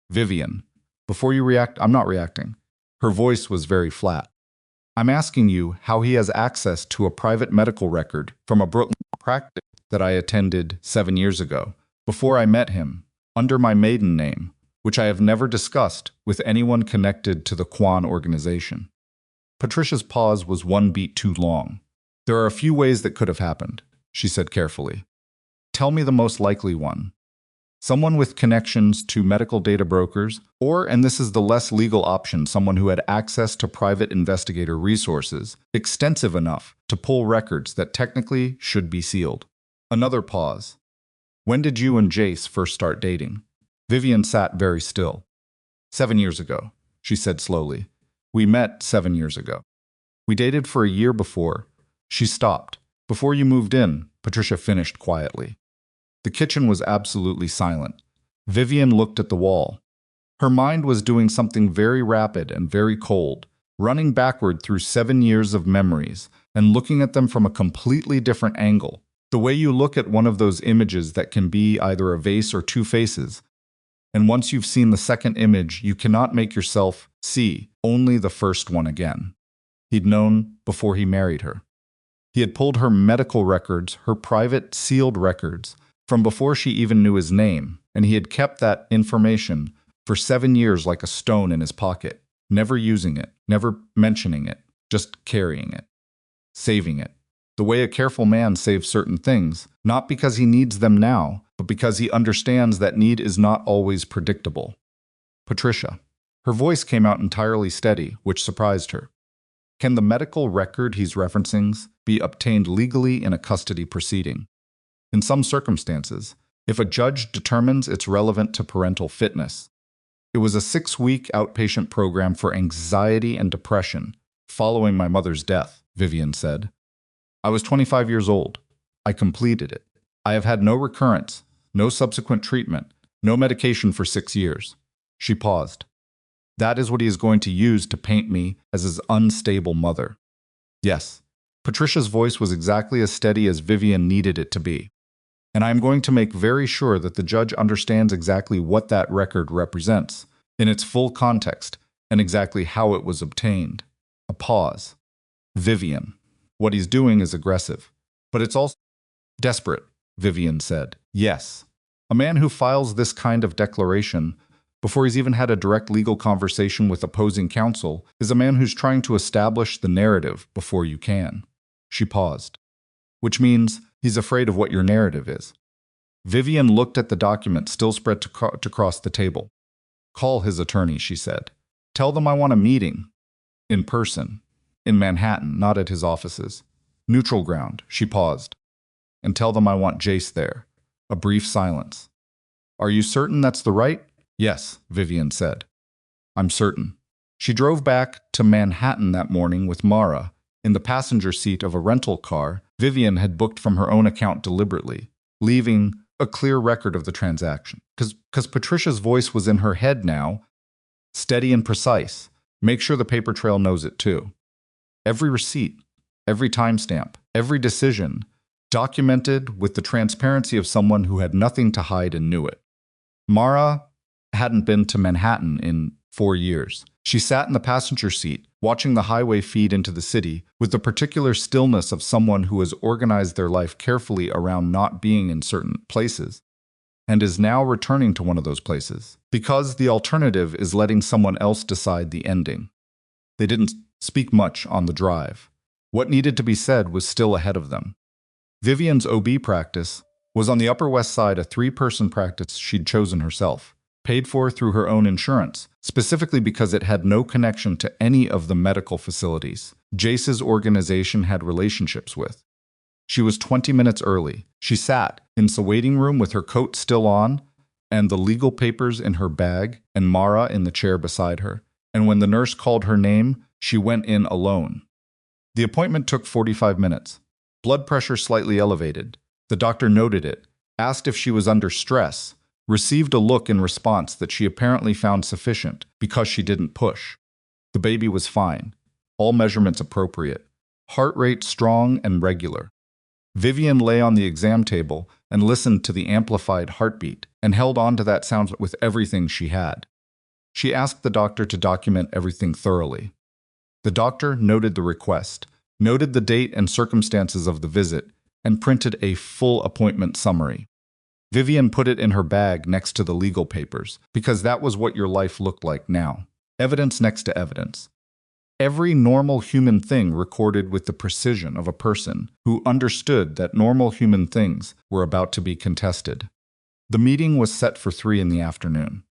"Vivian, before you react," "I'm not reacting." Her voice was very flat. "I'm asking you how he has access to a private medical record from a Brooklyn practice that I attended 7 years ago, before I met him, under my maiden name, which I have never discussed with anyone connected to the Kwan organization." Patricia's pause was one beat too long. There are a few ways that could have happened, she said carefully. Tell me the most likely one. Someone with connections to medical data brokers, or, and this is the less legal option, someone who had access to private investigator resources, extensive enough to pull records that technically should be sealed. Another pause. When did you and Jace first start dating? Vivian sat very still. 7 years ago, she said slowly. We met 7 years ago. We dated for a year before. She stopped. Before you moved in, Patricia finished quietly. The kitchen was absolutely silent. Vivian looked at the wall. Her mind was doing something very rapid and very cold, running backward through 7 years of memories and looking at them from a completely different angle. The way you look at one of those images that can be either a vase or two faces, and once you've seen the second image, you cannot make yourself see only the first one again. He'd known before he married her. He had pulled her medical records, her private sealed records, from before she even knew his name, and he had kept that information for 7 years like a stone in his pocket, never using it, never mentioning it, just carrying it, saving it. The way a careful man saves certain things, not because he needs them now, but because he understands that need is not always predictable. Patricia. Her voice came out entirely steady, which surprised her. Can the medical record he's referencing be obtained legally in a custody proceeding? In some circumstances, if a judge determines it's relevant to parental fitness. It was a 6-week outpatient program for anxiety and depression following my mother's death, Vivian said. I was 25 years old. I completed it. I have had no recurrence, no subsequent treatment, no medication for 6 years. She paused. That is what he is going to use to paint me as his unstable mother. Yes, Patricia's voice was exactly as steady as Vivian needed it to be. And I am going to make very sure that the judge understands exactly what that record represents, in its full context, and exactly how it was obtained. A pause. Vivian. What he's doing is aggressive, but it's also desperate, Vivian said. Yes. A man who files this kind of declaration before he's even had a direct legal conversation with opposing counsel is a man who's trying to establish the narrative before you can. She paused. Which means he's afraid of what your narrative is. Vivian looked at the document still spread across the table. Call his attorney, she said. Tell them I want a meeting. In person. In Manhattan, not at his offices. Neutral ground, she paused. And tell them I want Jace there. A brief silence. Are you certain that's the right? Yes, Vivian said. I'm certain. She drove back to Manhattan that morning with Mara. In the passenger seat of a rental car Vivian had booked from her own account deliberately, leaving a clear record of the transaction. Because Patricia's voice was in her head now, steady and precise. Make sure the paper trail knows it too. Every receipt, every timestamp, every decision, documented with the transparency of someone who had nothing to hide and knew it. Mara hadn't been to Manhattan in 4 years. She sat in the passenger seat, watching the highway feed into the city with the particular stillness of someone who has organized their life carefully around not being in certain places, and is now returning to one of those places, because the alternative is letting someone else decide the ending. They didn't speak much on the drive. What needed to be said was still ahead of them. Vivian's OB practice was on the Upper West Side, a 3-person practice she'd chosen herself, paid for through her own insurance, specifically because it had no connection to any of the medical facilities Jace's organization had relationships with. She was 20 minutes early. She sat in the waiting room with her coat still on and the legal papers in her bag and Mara in the chair beside her. And when the nurse called her name, she went in alone. The appointment took 45 minutes. Blood pressure slightly elevated. The doctor noted it, asked if she was under stress, received a look in response that she apparently found sufficient because she didn't push. The baby was fine. All measurements appropriate. Heart rate strong and regular. Vivian lay on the exam table and listened to the amplified heartbeat and held on to that sound with everything she had. She asked the doctor to document everything thoroughly. The doctor noted the request, noted the date and circumstances of the visit, and printed a full appointment summary. Vivian put it in her bag next to the legal papers, because that was what your life looked like now. Evidence next to evidence. Every normal human thing recorded with the precision of a person who understood that normal human things were about to be contested. The meeting was set for 3 in the afternoon.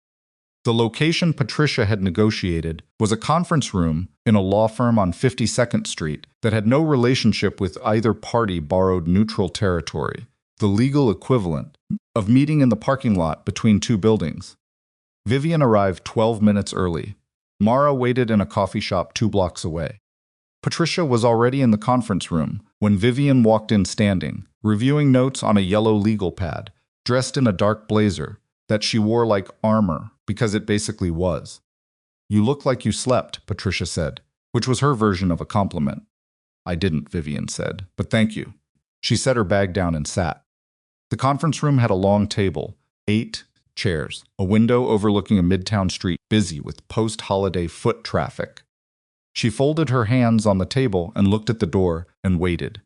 The location Patricia had negotiated was a conference room in a law firm on 52nd Street that had no relationship with either party, borrowed neutral territory, the legal equivalent of meeting in the parking lot between two buildings. Vivian arrived 12 minutes early. Mara waited in a coffee shop 2 blocks away. Patricia was already in the conference room when Vivian walked in standing, reviewing notes on a yellow legal pad, dressed in a dark blazer that she wore like armor because it basically was. "You look like you slept," Patricia said, which was her version of a compliment. "I didn't," Vivian said, "but thank you." She set her bag down and sat. The conference room had a long table, 8 chairs, a window overlooking a midtown street busy with post-holiday foot traffic. She folded her hands on the table and looked at the door and waited.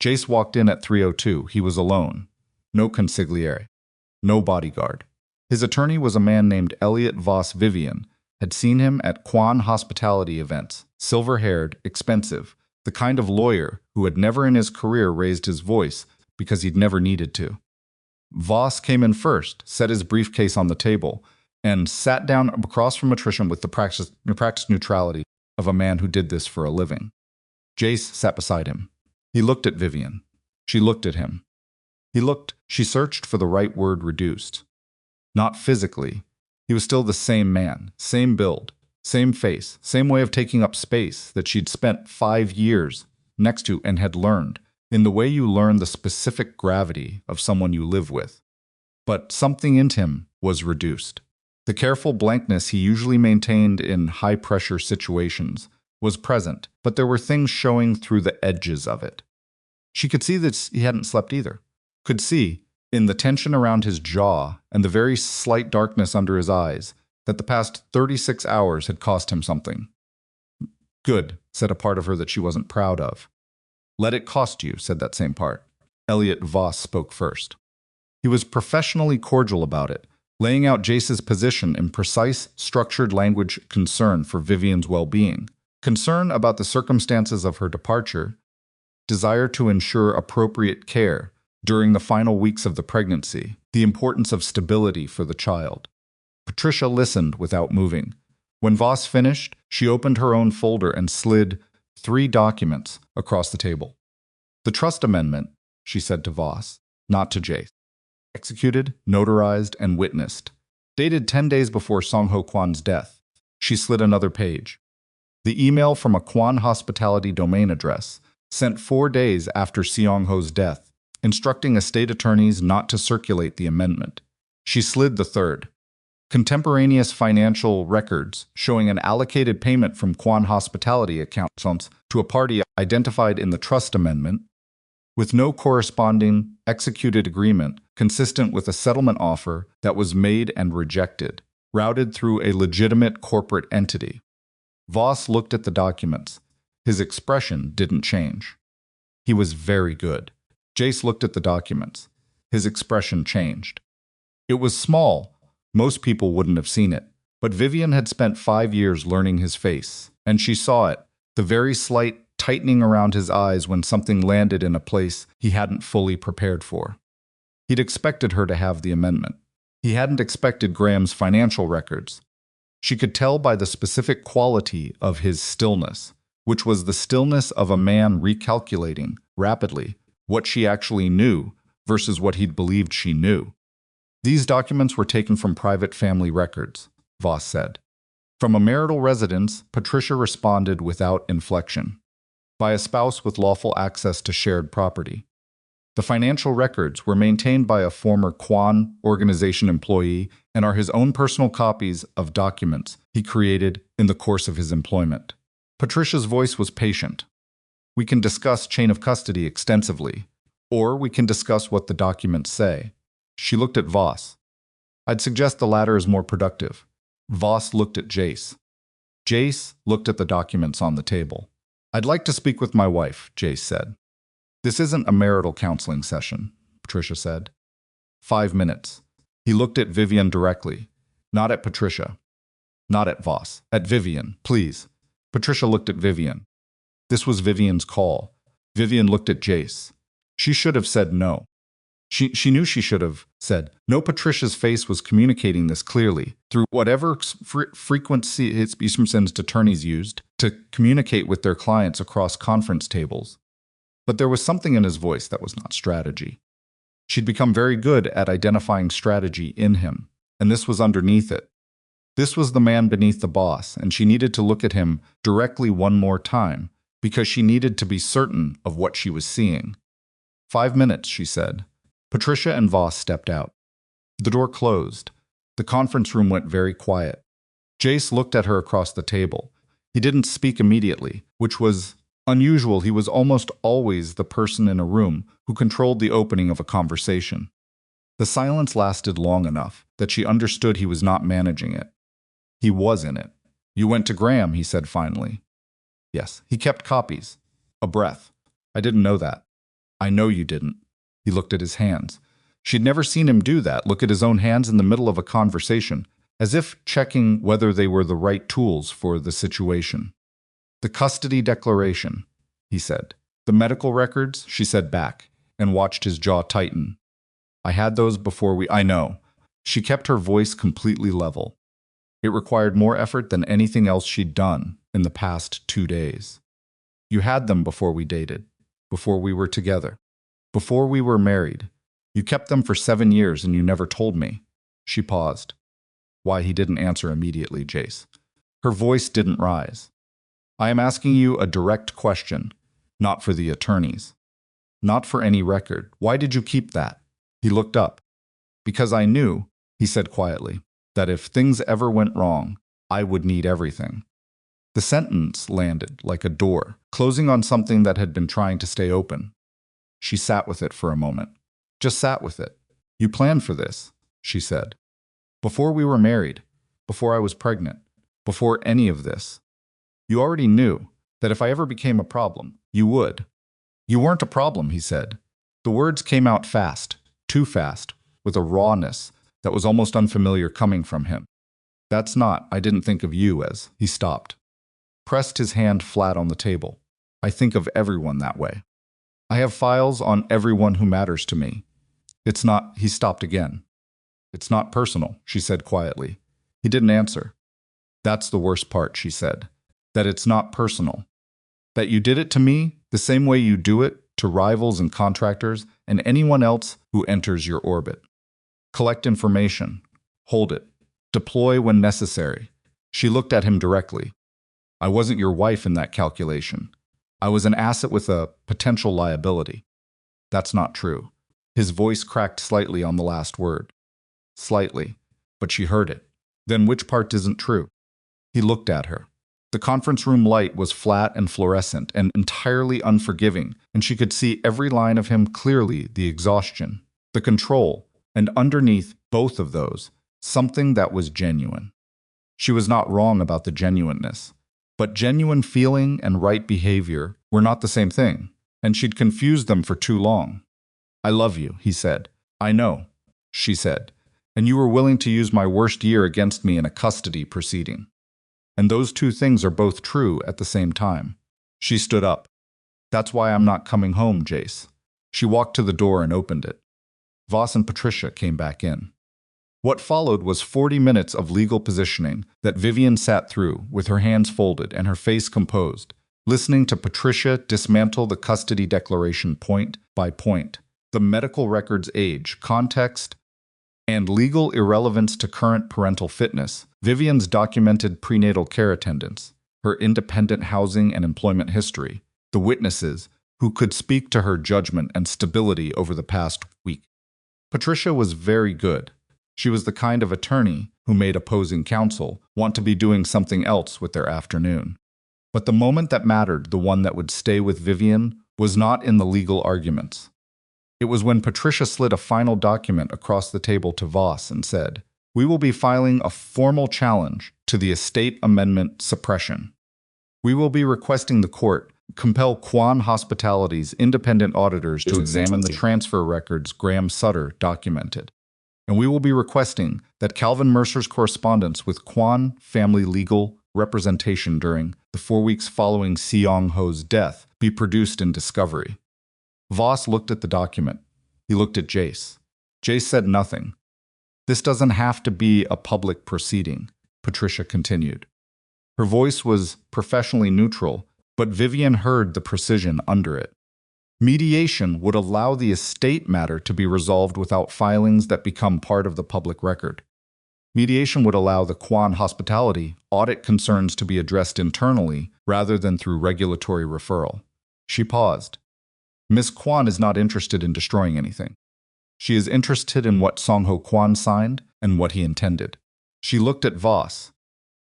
Jace walked in at 3:02. He was alone. No consigliere. No bodyguard. His attorney was a man named Elliot Voss. Vivian had seen him at Quan hospitality events, silver-haired, expensive, the kind of lawyer who had never in his career raised his voice because he'd never needed to. Voss came in first, set his briefcase on the table, and sat down across from Patricia with the practiced neutrality of a man who did this for a living. Jace sat beside him. He looked at Vivian. She looked at him. She searched for the right word. Reduced. Not physically. He was still the same man, same build, same face, same way of taking up space that she'd spent 5 years next to and had learned, in the way you learn the specific gravity of someone you live with. But something in him was reduced. The careful blankness he usually maintained in high-pressure situations was present, but there were things showing through the edges of it. She could see that he hadn't slept either. Could see, in the tension around his jaw and the very slight darkness under his eyes, that the past 36 hours had cost him something. "Good," said a part of her that she wasn't proud of. "Let it cost you," said that same part. Elliot Voss spoke first. He was professionally cordial about it, laying out Jace's position in precise, structured language: concern for Vivian's well-being, concern about the circumstances of her departure, desire to ensure appropriate care during the final weeks of the pregnancy, the importance of stability for the child. Patricia listened without moving. When Voss finished, she opened her own folder and slid 3 documents across the table. "The trust amendment," she said to Voss, not to Jace. "Executed, notarized, and witnessed. Dated 10 days before Song Ho Kwan's death." She slid another page. "The email from a Kwan hospitality domain address, sent 4 days after Seong Ho's death, instructing estate attorneys not to circulate the amendment." She slid the third. "Contemporaneous financial records showing an allocated payment from Kwan hospitality accounts to a party identified in the trust amendment, with no corresponding executed agreement consistent with a settlement offer that was made and rejected, routed through a legitimate corporate entity." Voss looked at the documents. His expression didn't change. He was very good. Jace looked at the documents. His expression changed. It was small. Most people wouldn't have seen it. But Vivian had spent 5 years learning his face, and she saw it, the very slight tightening around his eyes when something landed in a place he hadn't fully prepared for. He'd expected her to have the amendment. He hadn't expected Graham's financial records. She could tell by the specific quality of his stillness, which was the stillness of a man recalculating, rapidly, what she actually knew versus what he'd believed she knew. "These documents were taken from private family records," Voss said. "From a marital residence," Patricia responded without inflection. "By a spouse with lawful access to shared property. The financial records were maintained by a former Kwan organization employee and are his own personal copies of documents he created in the course of his employment." Patricia's voice was patient. "We can discuss chain of custody extensively, or we can discuss what the documents say." She looked at Voss. "I'd suggest the latter is more productive." Voss looked at Jace. Jace looked at the documents on the table. "I'd like to speak with my wife," Jace said. "This isn't a marital counseling session," Patricia said. 5 minutes. He looked at Vivian directly, not at Patricia, not at Voss. "At Vivian, please." Patricia looked at Vivian. This was Vivian's call. Vivian looked at Jace. She should have said no. She knew she should have said no. Patricia's face was communicating this clearly through whatever frequency Eastern's attorneys used to communicate with their clients across conference tables. But there was something in his voice that was not strategy. She'd become very good at identifying strategy in him, and this was underneath it. This was the man beneath the boss, and she needed to look at him directly one more time because she needed to be certain of what she was seeing. 5 minutes, she said. Patricia and Voss stepped out. The door closed. The conference room went very quiet. Jace looked at her across the table. He didn't speak immediately, which was unusual. He was almost always the person in a room who controlled the opening of a conversation. The silence lasted long enough that she understood he was not managing it. He was in it. You went to Graham, he said finally. Yes, he kept copies. A breath. I didn't know that. I know you didn't. He looked at his hands. She'd never seen him do that, look at his own hands in the middle of a conversation, as if checking whether they were the right tools for the situation. The custody declaration, he said. The medical records, she said back, and watched his jaw tighten. I had those before I know. She kept her voice completely level. It required more effort than anything else she'd done in the past 2 days. You had them before we dated, before we were together, before we were married. You kept them for 7 years and you never told me. She paused. Why, he didn't answer immediately, Jace. Her voice didn't rise. I am asking you a direct question, not for the attorneys. Not for any record. Why did you keep that? He looked up. Because I knew, he said quietly, that if things ever went wrong, I would need everything. The sentence landed like a door, closing on something that had been trying to stay open. She sat with it for a moment. Just sat with it. You planned for this, she said. Before we were married, before I was pregnant, before any of this. You already knew that if I ever became a problem, you would. You weren't a problem, he said. The words came out fast, too fast, with a rawness that was almost unfamiliar coming from him. That's not, I didn't think of you as, he stopped. Pressed his hand flat on the table. I think of everyone that way. I have files on everyone who matters to me. It's not, he stopped again. It's not personal, she said quietly. He didn't answer. That's the worst part, she said. That it's not personal. That you did it to me the same way you do it to rivals and contractors and anyone else who enters your orbit. Collect information. Hold it. Deploy when necessary. She looked at him directly. I wasn't your wife in that calculation. I was an asset with a potential liability. That's not true. His voice cracked slightly on the last word. Slightly, but she heard it. Then which part isn't true? He looked at her. The conference room light was flat and fluorescent and entirely unforgiving, and she could see every line of him clearly, the exhaustion, the control, and underneath both of those, something that was genuine. She was not wrong about the genuineness, but genuine feeling and right behavior were not the same thing, and she'd confused them for too long. I love you, he said. I know, she said, and you were willing to use my worst year against me in a custody proceeding. And those two things are both true at the same time. She stood up. That's why I'm not coming home, Jace. She walked to the door and opened it. Voss and Patricia came back in. What followed was 40 minutes of legal positioning that Vivian sat through with her hands folded and her face composed, listening to Patricia dismantle the custody declaration point by point, the medical record's age, context, and legal irrelevance to current parental fitness, Vivian's documented prenatal care attendance, her independent housing and employment history, the witnesses who could speak to her judgment and stability over the past week. Patricia was very good. She was the kind of attorney who made opposing counsel want to be doing something else with their afternoon. But the moment that mattered, the one that would stay with Vivian, was not in the legal arguments. It was when Patricia slid a final document across the table to Voss and said, "We will be filing a formal challenge to the estate amendment suppression. We will be requesting the court compel Quan Hospitality's independent auditors to examine the transfer records Graham Sutter documented. And we will be requesting that Calvin Mercer's correspondence with Quan family legal representation during the 4 weeks following Seong-ho's death be produced in discovery. Voss looked at the document. He looked at Jace. Jace said nothing. This doesn't have to be a public proceeding, Patricia continued. Her voice was professionally neutral, but Vivian heard the precision under it. Mediation would allow the estate matter to be resolved without filings that become part of the public record. Mediation would allow the Kwan hospitality audit concerns to be addressed internally rather than through regulatory referral. She paused. Miss Kwan is not interested in destroying anything. She is interested in what Song-ho Kwan signed and what he intended. She looked at Voss.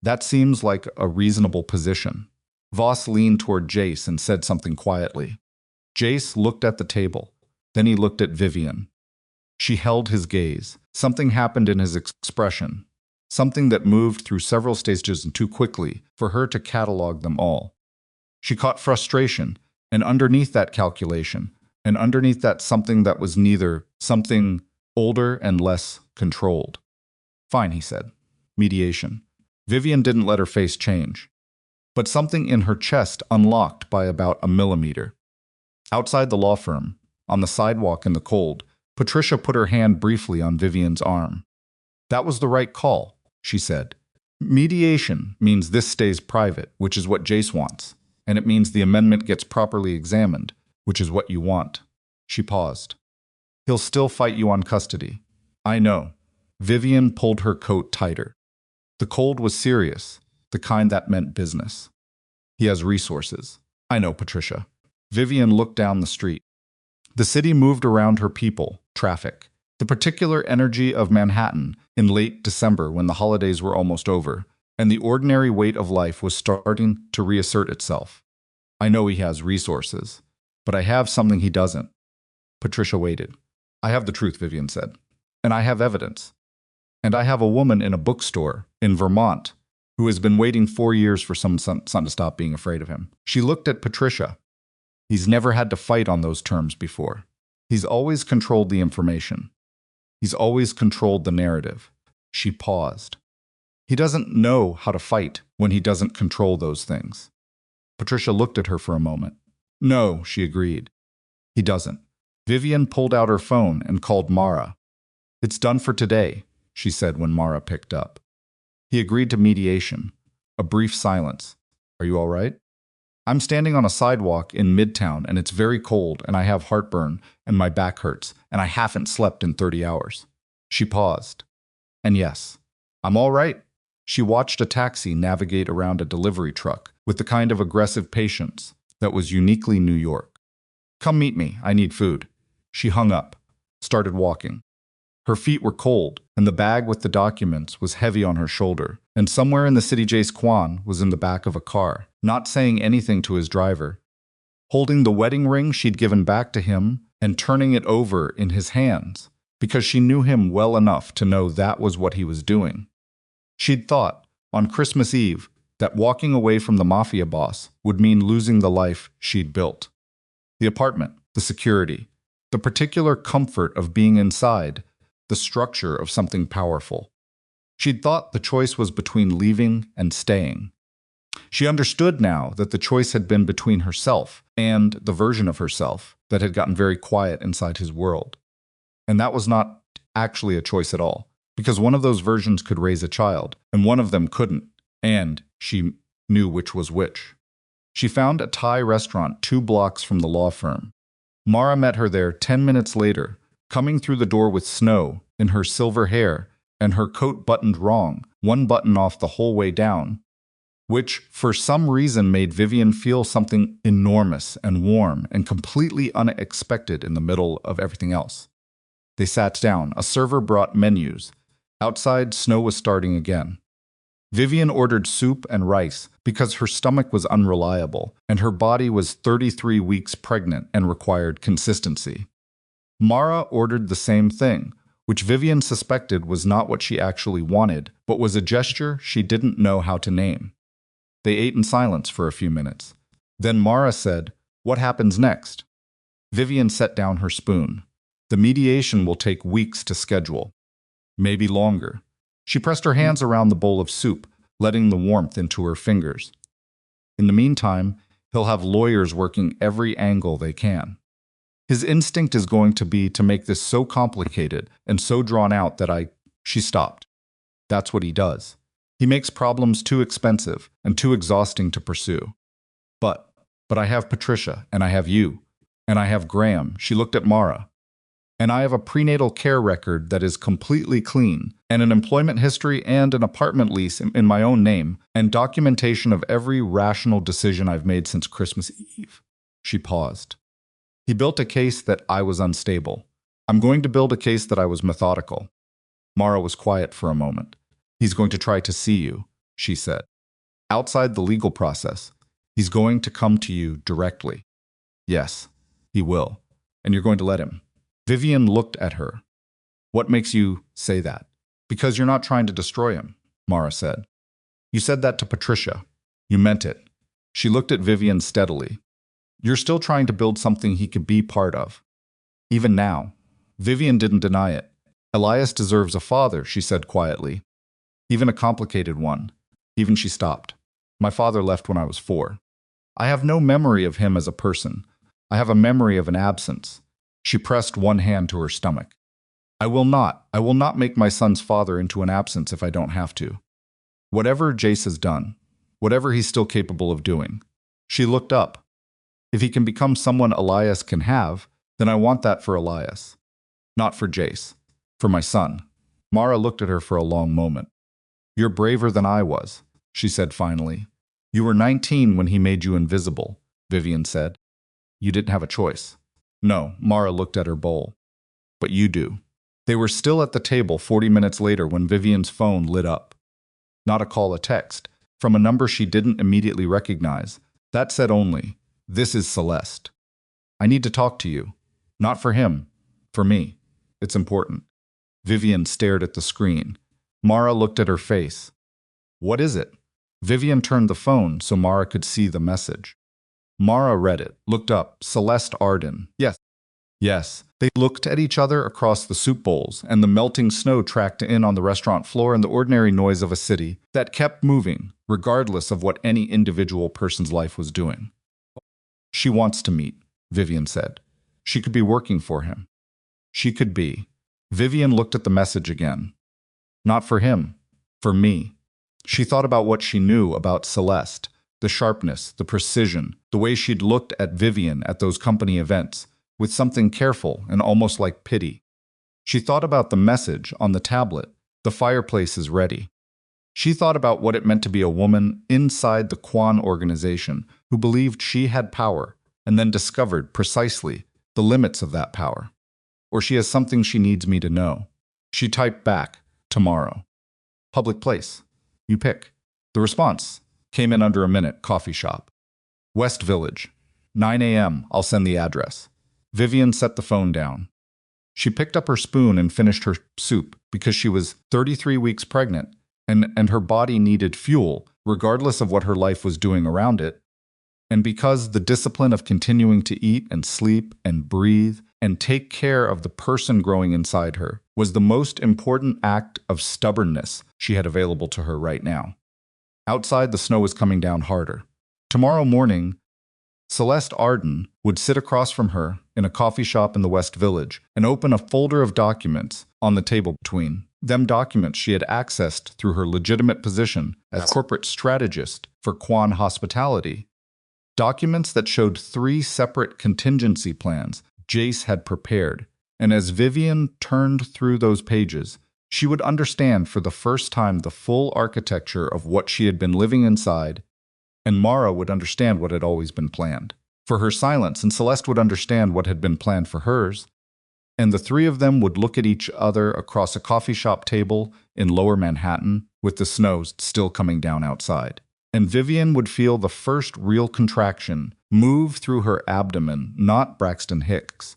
That seems like a reasonable position. Voss leaned toward Jace and said something quietly. Jace looked at the table. Then he looked at Vivian. She held his gaze. Something happened in his expression. Something that moved through several stages too quickly for her to catalog them all. She caught frustration, and underneath that calculation, and underneath that something that was neither, something older and less controlled. Fine, he said. Mediation. Vivian didn't let her face change. But something in her chest unlocked by about a millimeter. Outside the law firm, on the sidewalk in the cold, Patricia put her hand briefly on Vivian's arm. That was the right call, she said. Mediation means this stays private, which is what Jace wants, and it means the amendment gets properly examined, which is what you want. She paused. He'll still fight you on custody. I know. Vivian pulled her coat tighter. The cold was serious, the kind that meant business. He has resources. I know, Patricia. Vivian looked down the street. The city moved around her people, traffic, the particular energy of Manhattan in late December when the holidays were almost over, and the ordinary weight of life was starting to reassert itself. I know he has resources, but I have something he doesn't. Patricia waited. I have the truth, Vivian said, and I have evidence. And I have a woman in a bookstore in Vermont who has been waiting 4 years for some son to stop being afraid of him. She looked at Patricia. He's never had to fight on those terms before. He's always controlled the information. He's always controlled the narrative. She paused. He doesn't know how to fight when he doesn't control those things. Patricia looked at her for a moment. No, she agreed. He doesn't. Vivian pulled out her phone and called Mara. It's done for today, she said when Mara picked up. He agreed to mediation. A brief silence. Are you all right? I'm standing on a sidewalk in Midtown and it's very cold and I have heartburn and my back hurts and I haven't slept in 30 hours. She paused. And yes, I'm all right. She watched a taxi navigate around a delivery truck with the kind of aggressive patience that was uniquely New York. Come meet me, I need food. She hung up, started walking. Her feet were cold, and the bag with the documents was heavy on her shoulder, and somewhere in the city Jace Kwan was in the back of a car, not saying anything to his driver, holding the wedding ring she'd given back to him and turning it over in his hands, because she knew him well enough to know that was what he was doing. She'd thought, on Christmas Eve, that walking away from the Mafia Boss would mean losing the life she'd built. The apartment, the security, the particular comfort of being inside, the structure of something powerful. She'd thought the choice was between leaving and staying. She understood now that the choice had been between herself and the version of herself that had gotten very quiet inside his world. And that was not actually a choice at all, because one of those versions could raise a child, and one of them couldn't, and she knew which was which. She found a Thai restaurant 2 blocks from the law firm. Mara met her there 10 minutes later, coming through the door with snow in her silver hair and her coat buttoned wrong, 1 button off the whole way down, which for some reason made Vivian feel something enormous and warm and completely unexpected in the middle of everything else. They sat down. A server brought menus. Outside, snow was starting again. Vivian ordered soup and rice because her stomach was unreliable and her body was 33 weeks pregnant and required consistency. Mara ordered the same thing, which Vivian suspected was not what she actually wanted, but was a gesture she didn't know how to name. They ate in silence for a few minutes. Then Mara said, "What happens next?" Vivian set down her spoon. The mediation will take weeks to schedule. Maybe longer. She pressed her hands around the bowl of soup, letting the warmth into her fingers. In the meantime, he'll have lawyers working every angle they can. His instinct is going to be to make this so complicated and so drawn out that She stopped. That's what he does. He makes problems too expensive and too exhausting to pursue. But I have Patricia, and I have you, and I have Graham. She looked at Mara. And I have a prenatal care record that is completely clean, and an employment history and an apartment lease in my own name, and documentation of every rational decision I've made since Christmas Eve. She paused. He built a case that I was unstable. I'm going to build a case that I was methodical. Mara was quiet for a moment. He's going to try to see you, she said. Outside the legal process, he's going to come to you directly. Yes, he will. And you're going to let him. Vivian looked at her. What makes you say that? Because you're not trying to destroy him, Mara said. You said that to Patricia. You meant it. She looked at Vivian steadily. You're still trying to build something he could be part of. Even now. Vivian didn't deny it. Elias deserves a father, she said quietly. Even a complicated one. Even she stopped. My father left when I was 4. I have no memory of him as a person. I have a memory of an absence. She pressed one hand to her stomach. I will not make my son's father into an absence if I don't have to. Whatever Jace has done, whatever he's still capable of doing. She looked up. If he can become someone Elias can have, then I want that for Elias. Not for Jace. For my son. Mara looked at her for a long moment. You're braver than I was, she said finally. You were 19 when he made you invisible, Vivian said. You didn't have a choice. No, Mara looked at her bowl. But you do. They were still at the table 40 minutes later when Vivian's phone lit up. Not a call, a text, from a number she didn't immediately recognize. That said only, this is Celeste. I need to talk to you. Not for him. For me. It's important. Vivian stared at the screen. Mara looked at her face. What is it? Vivian turned the phone so Mara could see the message. Mara read it, looked up. Celeste Arden. Yes. Yes. They looked at each other across the soup bowls, and the melting snow tracked in on the restaurant floor and the ordinary noise of a city that kept moving, regardless of what any individual person's life was doing. She wants to meet, Vivian said. She could be working for him. She could be. Vivian looked at the message again. Not for him. For me. She thought about what she knew about Celeste. The sharpness, the precision, the way she'd looked at Vivian at those company events, with something careful and almost like pity. She thought about the message on the tablet, the fireplace is ready. She thought about what it meant to be a woman inside the Quan organization who believed she had power and then discovered precisely the limits of that power. Or she has something she needs me to know. She typed back, tomorrow. Public place. You pick. The response came in under a minute, coffee shop. West Village. 9 a.m. I'll send the address. Vivian set the phone down. She picked up her spoon and finished her soup because she was 33 weeks pregnant and her body needed fuel regardless of what her life was doing around it. And because the discipline of continuing to eat and sleep and breathe and take care of the person growing inside her was the most important act of stubbornness she had available to her right now. Outside, the snow was coming down harder. Tomorrow morning, Celeste Arden would sit across from her in a coffee shop in the West Village and open a folder of documents on the table between them, documents she had accessed through her legitimate position as corporate strategist for Quan Hospitality. Documents that showed 3 separate contingency plans Jace had prepared, and as Vivian turned through those pages, she would understand for the first time the full architecture of what she had been living inside, and Mara would understand what had always been planned for her silence, and Celeste would understand what had been planned for hers, and the 3 of them would look at each other across a coffee shop table in Lower Manhattan with the snow still coming down outside. And Vivian would feel the first real contraction move through her abdomen, not Braxton Hicks.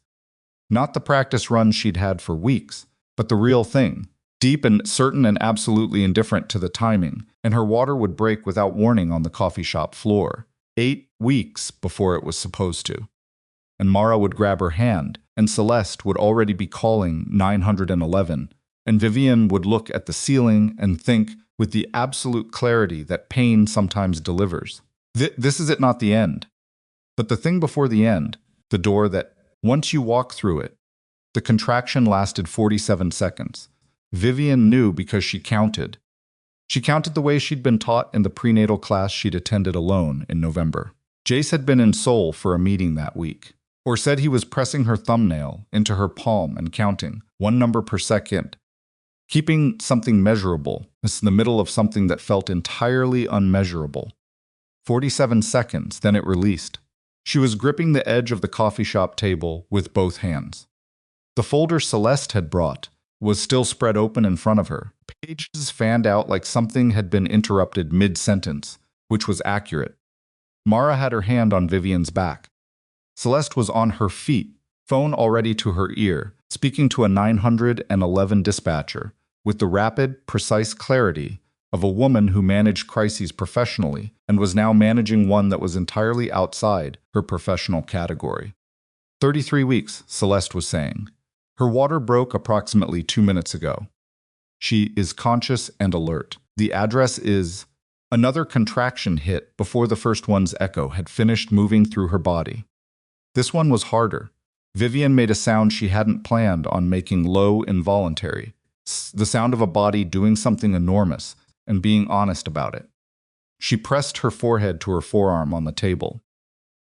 Not the practice run she'd had for weeks, but the real thing, deep and certain and absolutely indifferent to the timing, and her water would break without warning on the coffee shop floor, 8 weeks before it was supposed to. And Mara would grab her hand, and Celeste would already be calling 911, and Vivian would look at the ceiling and think with the absolute clarity that pain sometimes delivers. This is it, not the end. But the thing before the end, the door that, once you walk through it, the contraction lasted 47 seconds. Vivian knew because she counted. She counted the way she'd been taught in the prenatal class she'd attended alone in November. Jace had been in Seoul for a meeting that week, or said he was pressing her thumbnail into her palm and counting, one number per second, keeping something measurable in the middle of something that felt entirely unmeasurable. 47 seconds, then it released. She was gripping the edge of the coffee shop table with both hands. The folder Celeste had brought was still spread open in front of her. Pages fanned out like something had been interrupted mid-sentence, which was accurate. Mara had her hand on Vivian's back. Celeste was on her feet, phone already to her ear, speaking to a 911 dispatcher, with the rapid, precise clarity of a woman who managed crises professionally and was now managing one that was entirely outside her professional category. 33 weeks, Celeste was saying. Her water broke approximately 2 minutes ago. She is conscious and alert. The address is... Another contraction hit before the first one's echo had finished moving through her body. This one was harder. Vivian made a sound she hadn't planned on making, low, involuntary. The sound of a body doing something enormous and being honest about it. She pressed her forehead to her forearm on the table.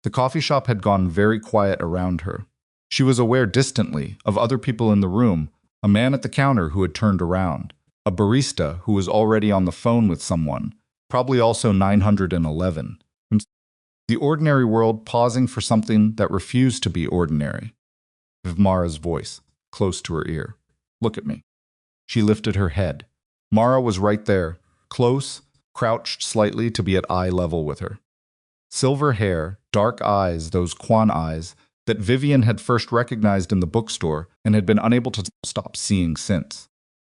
The coffee shop had gone very quiet around her. She was aware distantly of other people in the room, a man at the counter who had turned around, a barista who was already on the phone with someone, probably also 911. The ordinary world pausing for something that refused to be ordinary. Mara's voice, close to her ear. Look at me. She lifted her head. Mara was right there, close, crouched slightly to be at eye level with her. Silver hair, dark eyes, those Quan eyes that Vivian had first recognized in the bookstore and had been unable to stop seeing since.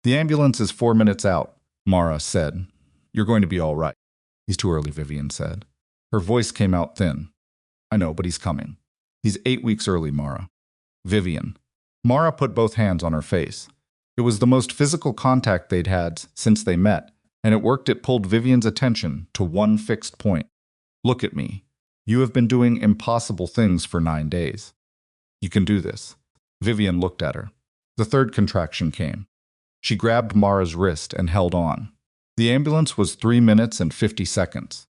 The ambulance is 4 minutes out, Mara said. You're going to be all right. He's too early, Vivian said. Her voice came out thin. I know, but he's coming. He's 8 weeks early, Mara. Vivian. Mara put both hands on her face. It was the most physical contact they'd had since they met, and it pulled Vivian's attention to one fixed point. Look at me. You have been doing impossible things for 9 days. You can do this. Vivian looked at her. The third contraction came. She grabbed Mara's wrist and held on. The ambulance was 3 minutes and 50 seconds.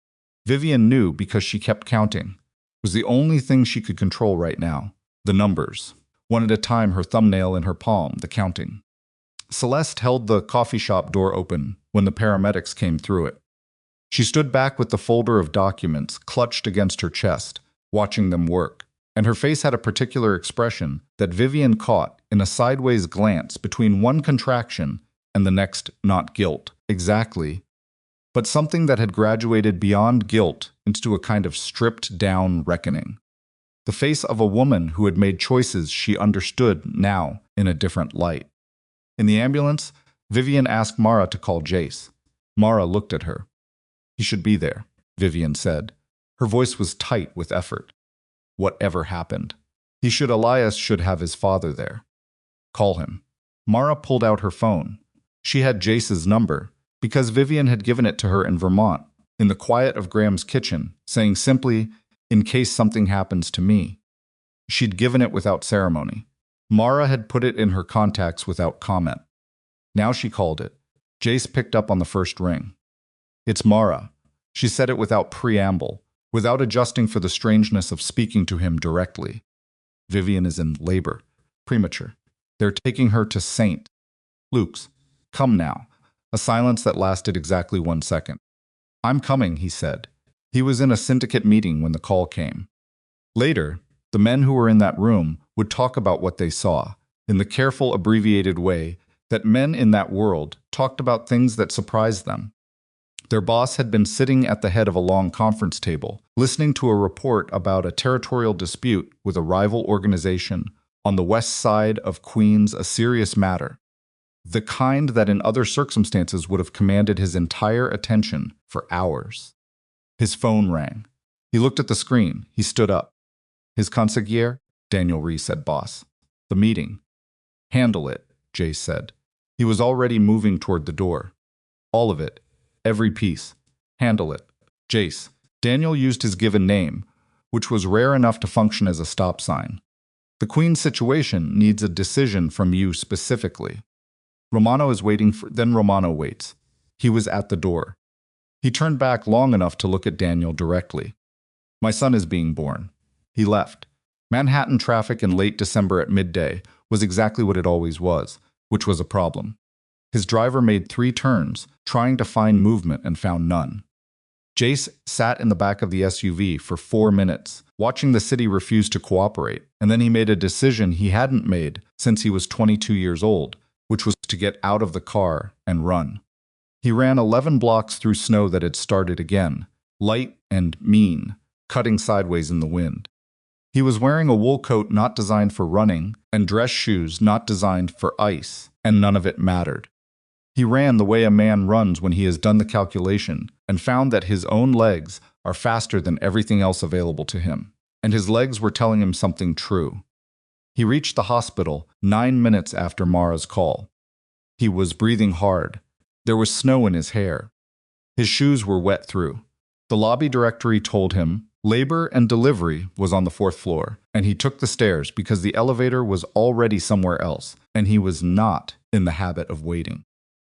Vivian knew because she kept counting. It was the only thing she could control right now. The numbers. One at a time, her thumbnail in her palm, the counting. Celeste held the coffee shop door open when the paramedics came through it. She stood back with the folder of documents clutched against her chest, watching them work, and her face had a particular expression that Vivian caught in a sideways glance between one contraction and the next. Not guilt, exactly, but something that had graduated beyond guilt into a kind of stripped-down reckoning. The face of a woman who had made choices she understood now in a different light. In the ambulance, Vivian asked Mara to call Jace. Mara looked at her. He should be there, Vivian said. Her voice was tight with effort. Whatever happened. Elias should have his father there. Call him. Mara pulled out her phone. She had Jace's number, because Vivian had given it to her in Vermont, in the quiet of Graham's kitchen, saying simply, in case something happens to me. She'd given it without ceremony. Mara had put it in her contacts without comment. Now she called it. Jace picked up on the first ring. It's Mara. She said it without preamble, without adjusting for the strangeness of speaking to him directly. Vivian is in labor. Premature. They're taking her to St. Luke's. Come now. A silence that lasted exactly 1 second. I'm coming, he said. He was in a syndicate meeting when the call came. Later, the men who were in that room would talk about what they saw, in the careful, abbreviated way that men in that world talked about things that surprised them. Their boss had been sitting at the head of a long conference table, listening to a report about a territorial dispute with a rival organization on the west side of Queens, a serious matter, the kind that in other circumstances would have commanded his entire attention for hours. His phone rang. He looked at the screen. He stood up. His consigliere? Daniel Rhee said, boss. The meeting. Handle it, Jace said. He was already moving toward the door. All of it. Every piece. Handle it. Jace. Daniel used his given name, which was rare enough to function as a stop sign. The Queen's situation needs a decision from you specifically. Romano is waiting for... Then Romano waits. He was at the door. He turned back long enough to look at Daniel directly. My son is being born. He left. Manhattan traffic in late December at midday was exactly what it always was, which was a problem. His driver made 3 turns, trying to find movement and found none. Jace sat in the back of the SUV for 4 minutes, watching the city refuse to cooperate, and then he made a decision he hadn't made since he was 22 years old, which was to get out of the car and run. He ran 11 blocks through snow that had started again, light and mean, cutting sideways in the wind. He was wearing a wool coat not designed for running and dress shoes not designed for ice, and none of it mattered. He ran the way a man runs when he has done the calculation and found that his own legs are faster than everything else available to him, and his legs were telling him something true. He reached the hospital 9 minutes after Mara's call. He was breathing hard. There was snow in his hair. His shoes were wet through. The lobby directory told him labor and delivery was on the 4th floor, and he took the stairs because the elevator was already somewhere else, and he was not in the habit of waiting.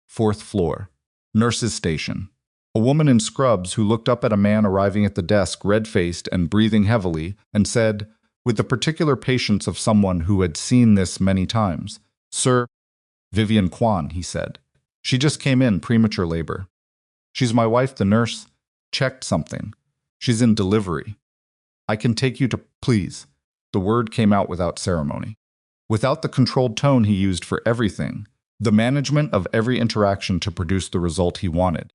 4th floor. Nurse's station. A woman in scrubs who looked up at a man arriving at the desk, red-faced and breathing heavily, and said, with the particular patience of someone who had seen this many times, "Sir." "Vivian Kwan," he said. "She just came in, premature labor. She's my wife." The nurse checked something. "She's in delivery. I can take you to..." "Please." The word came out without ceremony. Without the controlled tone he used for everything, the management of every interaction to produce the result he wanted.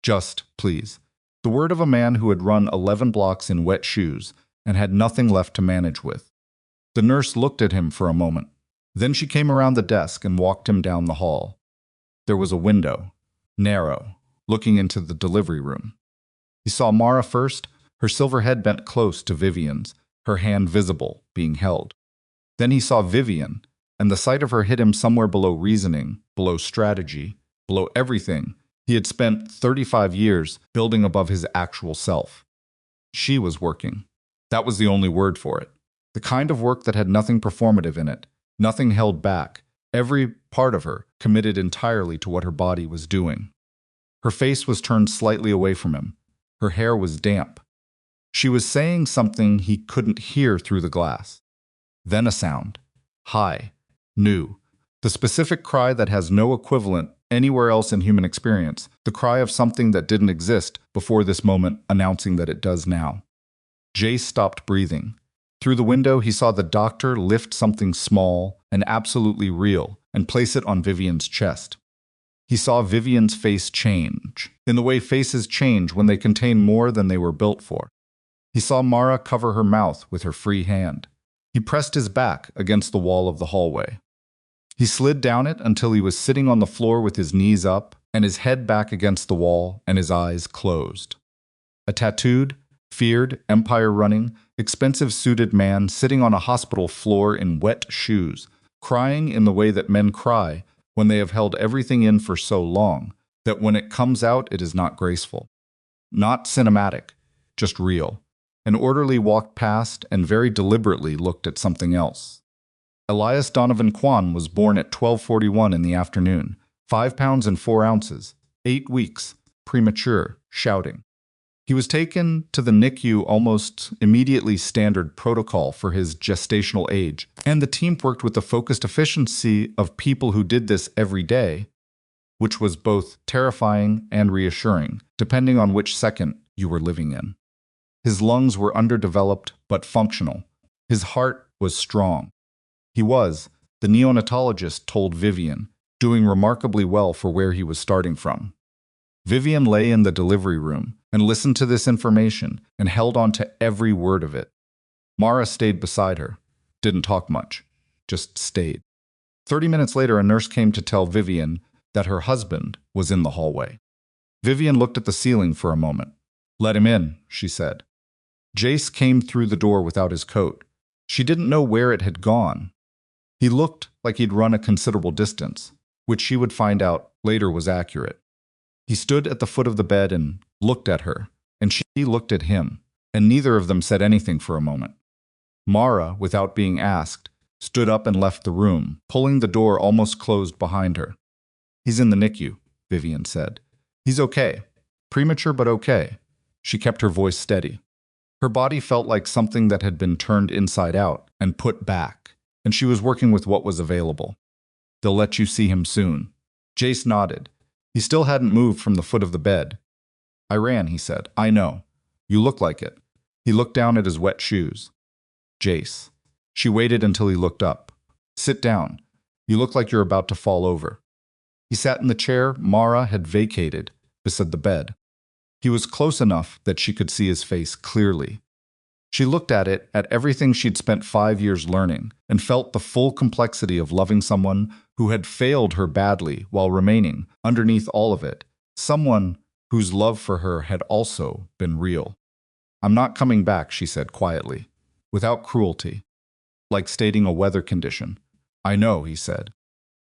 Just, please. The word of a man who had run 11 blocks in wet shoes and had nothing left to manage with. The nurse looked at him for a moment. Then she came around the desk and walked him down the hall. There was a window, narrow, looking into the delivery room. He saw Mara first, her silver head bent close to Vivian's, her hand visible, being held. Then he saw Vivian, and the sight of her hit him somewhere below reasoning, below strategy, below everything he had spent 35 years building above his actual self. She was working. That was the only word for it. The kind of work that had nothing performative in it, nothing held back, every part of her committed entirely to what her body was doing. Her face was turned slightly away from him. Her hair was damp. She was saying something he couldn't hear through the glass. Then a sound. High. New. The specific cry that has no equivalent anywhere else in human experience. The cry of something that didn't exist before this moment, announcing that it does now. Jace stopped breathing. Through the window, he saw the doctor lift something small and absolutely real and place it on Vivian's chest. He saw Vivian's face change, in the way faces change when they contain more than they were built for. He saw Mara cover her mouth with her free hand. He pressed his back against the wall of the hallway. He slid down it until he was sitting on the floor with his knees up and his head back against the wall and his eyes closed. A tattooed, feared, empire-running, expensive-suited man sitting on a hospital floor in wet shoes, crying in the way that men cry when they have held everything in for so long that when it comes out it is not graceful. Not cinematic, just real. An orderly walked past and very deliberately looked at something else. Elias Donovan Kwan was born at 12:41 in the afternoon, 5 pounds and 4 ounces, 8 weeks, premature, shouting. He was taken to the NICU almost immediately, standard protocol for his gestational age, and the team worked with the focused efficiency of people who did this every day, which was both terrifying and reassuring, depending on which second you were living in. His lungs were underdeveloped but functional. His heart was strong. He was, the neonatologist told Vivian, doing remarkably well for where he was starting from. Vivian lay in the delivery room and listened to this information and held on to every word of it. Mara stayed beside her, didn't talk much, just stayed. 30 minutes later, a nurse came to tell Vivian that her husband was in the hallway. Vivian looked at the ceiling for a moment. "Let him in," she said. Jace came through the door without his coat. She didn't know where it had gone. He looked like he'd run a considerable distance. which she would find out later was accurate. He stood at the foot of the bed and looked at her, and she looked at him, and neither of them said anything for a moment. Mara, without being asked, stood up and left the room, pulling the door almost closed behind her. "He's in the NICU," Vivian said. "He's okay. Premature, but okay." She kept her voice steady. Her body felt like something that had been turned inside out and put back, and she was working with what was available. "They'll let you see him soon." Jace nodded. He still hadn't moved from the foot of the bed. "I ran," he said. "I know. You look like it." He looked down at his wet shoes. "Jace." She waited until he looked up. "Sit down. You look like you're about to fall over." He sat in the chair Mara had vacated beside the bed. He was close enough that she could see his face clearly. She looked at it, at everything she'd spent 5 years learning, and felt the full complexity of loving someone who had failed her badly while remaining, underneath all of it, someone whose love for her had also been real. "I'm not coming back," she said quietly, without cruelty, like stating a weather condition. "I know," he said.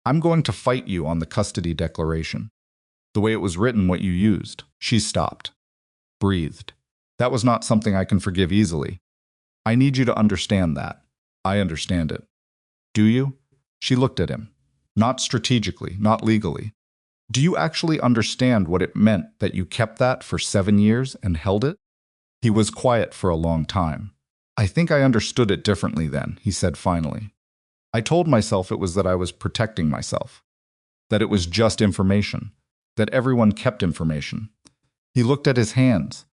"I'm going to fight you on the custody declaration. The way it was written, what you used." She stopped, breathed. "That was not something I can forgive easily. I need you to understand that." "I understand it." "Do you?" She looked at him. "Not strategically, not legally. Do you actually understand what it meant that you kept that for 7 years and held it?" He was quiet for a long time. "I think I understood it differently then," he said finally. "I told myself it was that I was protecting myself, that it was just information, that everyone kept information." He looked at his hands.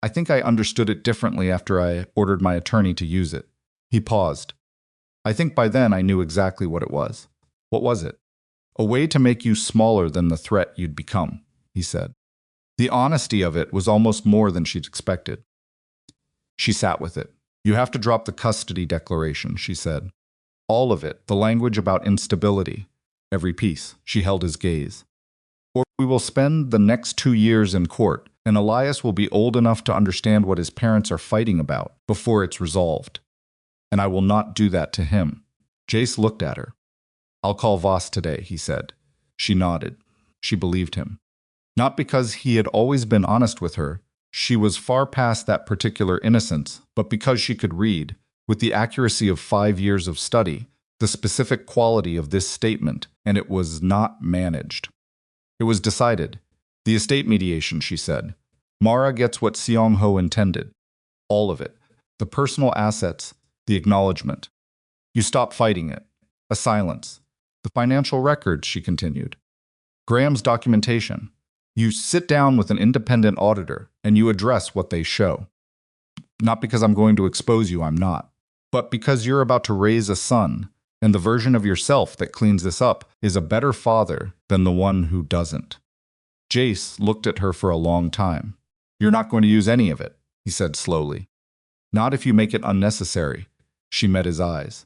"I think I understood it differently after I ordered my attorney to use it." He paused. "I think by then I knew exactly what it was." "What was it?" "A way to make you smaller than the threat you'd become," he said. The honesty of it was almost more than she'd expected. She sat with it. "You have to drop the custody declaration," she said. "All of it, the language about instability, every piece." She held his gaze. "Or we will spend the next 2 years in court, and Elias will be old enough to understand what his parents are fighting about before it's resolved. And I will not do that to him." Jace looked at her. "I'll call Voss today," he said. She nodded. She believed him. Not because he had always been honest with her. She was far past that particular innocence, but because she could read, with the accuracy of 5 years of study, the specific quality of this statement, and it was not managed. It was decided. "The estate mediation," she said. "Mara gets what Seong-ho intended. All of it. The personal assets, the acknowledgement. You stop fighting it." A silence. "The financial records," she continued. "Graham's documentation. You sit down with an independent auditor and you address what they show. Not because I'm going to expose you, I'm not. But because you're about to raise a son, and the version of yourself that cleans this up is a better father than the one who doesn't." Jace looked at her for a long time. "You're not going to use any of it," he said slowly. "Not if you make it unnecessary." She met his eyes.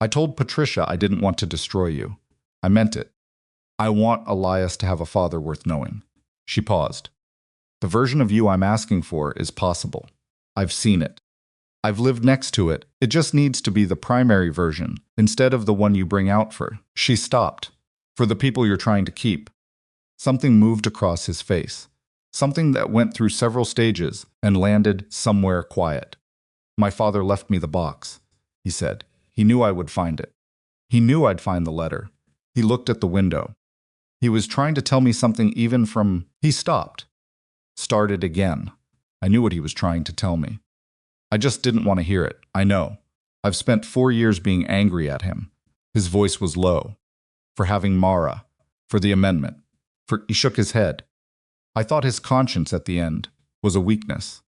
"I told Patricia I didn't want to destroy you. I meant it. I want Elias to have a father worth knowing." She paused. "The version of you I'm asking for is possible. I've seen it. I've lived next to it. It just needs to be the primary version, instead of the one you bring out for." She stopped. "For the people you're trying to keep." Something moved across his face. Something that went through several stages and landed somewhere quiet. "My father left me the box," he said. "He knew I would find it. He knew I'd find the letter." He looked at the window. "He was trying to tell me something even from—" He stopped. Started again. "I knew what he was trying to tell me. I just didn't want to hear it. I know. I've spent 4 years being angry at him." His voice was low. "For having Mara. For the amendment. He shook his head. "I thought his conscience at the end was a weakness.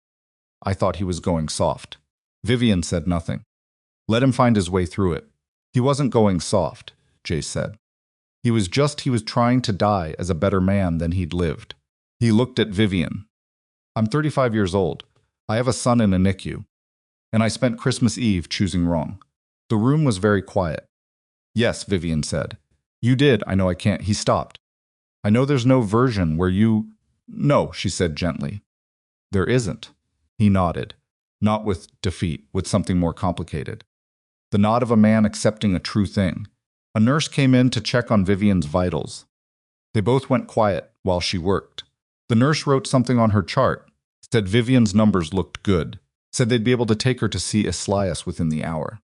I thought he was going soft." Vivian said nothing. "Let him find his way through it." "He wasn't going soft," Jace said. He was trying to die as a better man than he'd lived." He looked at Vivian. "I'm 35 years old. I have a son in a NICU. And I spent Christmas Eve choosing wrong." The room was very quiet. "Yes," Vivian said. "You did. I know I can't." He stopped. "I know there's no version where you—" "No," she said gently. "There isn't." He nodded. Not with defeat, with something more complicated. The nod of a man accepting a true thing. A nurse came in to check on Vivian's vitals. They both went quiet while she worked. The nurse wrote something on her chart, said Vivian's numbers looked good, said they'd be able to take her to see Elias within the hour.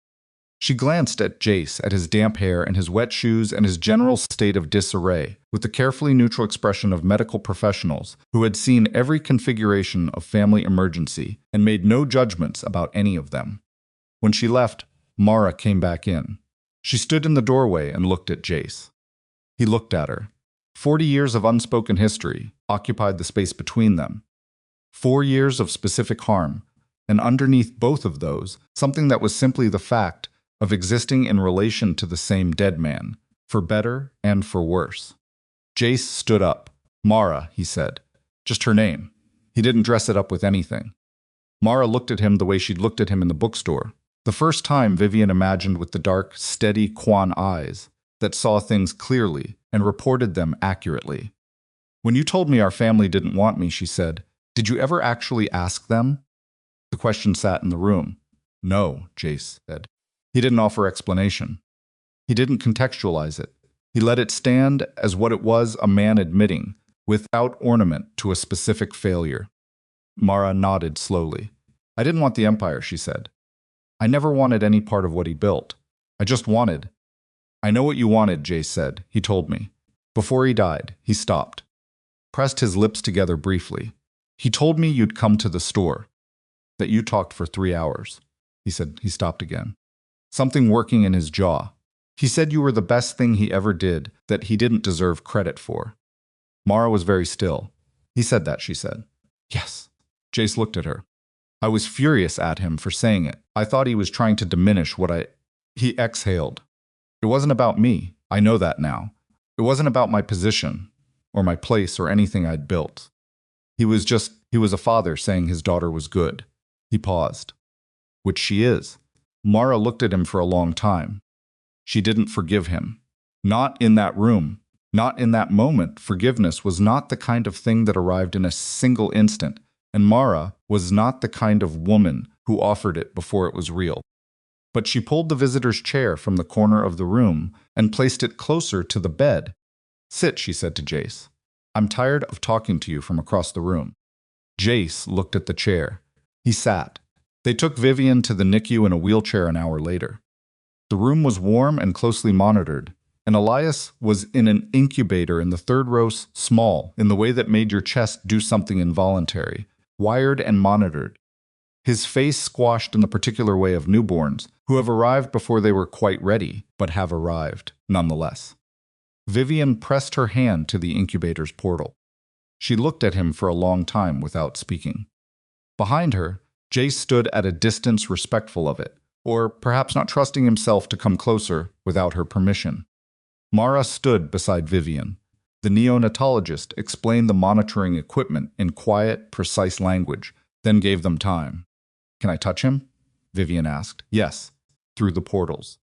She glanced at Jace, at his damp hair and his wet shoes and his general state of disarray, with the carefully neutral expression of medical professionals who had seen every configuration of family emergency and made no judgments about any of them. When she left, Mara came back in. She stood in the doorway and looked at Jace. He looked at her. 40 years of unspoken history occupied the space between them. 4 years of specific harm, and underneath both of those, something that was simply the fact of existing in relation to the same dead man, for better and for worse. Jace stood up. Mara, he said. Just her name. He didn't dress it up with anything. Mara looked at him the way she'd looked at him in the bookstore. The first time Vivian imagined with the dark, steady Quan eyes that saw things clearly and reported them accurately. When you told me our family didn't want me, she said, did you ever actually ask them? The question sat in the room. No, Jace said. He didn't offer explanation. He didn't contextualize it. He let it stand as what it was, a man admitting, without ornament, to a specific failure. Mara nodded slowly. I didn't want the Empire, she said. I never wanted any part of what he built. I just wanted. I know what you wanted, Jace said. He told me. Before he died, he stopped. Pressed his lips together briefly. He told me you'd come to the store. That you talked for 3 hours. He said. He stopped again. Something working in his jaw. He said you were the best thing he ever did that he didn't deserve credit for. Mara was very still. He said that, she said. Yes. Jace looked at her. I was furious at him for saying it. I thought he was trying to diminish what He exhaled. It wasn't about me. I know that now. It wasn't about my position, or my place, or anything I'd built. He was a father saying his daughter was good. He paused. Which she is. Mara looked at him for a long time. She didn't forgive him. Not in that room. Not in that moment. Forgiveness was not the kind of thing that arrived in a single instant, and Mara was not the kind of woman who offered it before it was real. But she pulled the visitor's chair from the corner of the room and placed it closer to the bed. Sit, she said to Jace. I'm tired of talking to you from across the room. Jace looked at the chair. He sat. They took Vivian to the NICU in a wheelchair an hour later. The room was warm and closely monitored, and Elias was in an incubator in the third row, small, in the way that made your chest do something involuntary, wired and monitored. His face squashed in the particular way of newborns, who have arrived before they were quite ready, but have arrived, nonetheless. Vivian pressed her hand to the incubator's portal. She looked at him for a long time without speaking. Behind her, Jace stood at a distance respectful of it, or perhaps not trusting himself to come closer without her permission. Mara stood beside Vivian. The neonatologist explained the monitoring equipment in quiet, precise language, then gave them time. Can I touch him? Vivian asked. Yes, through the portals.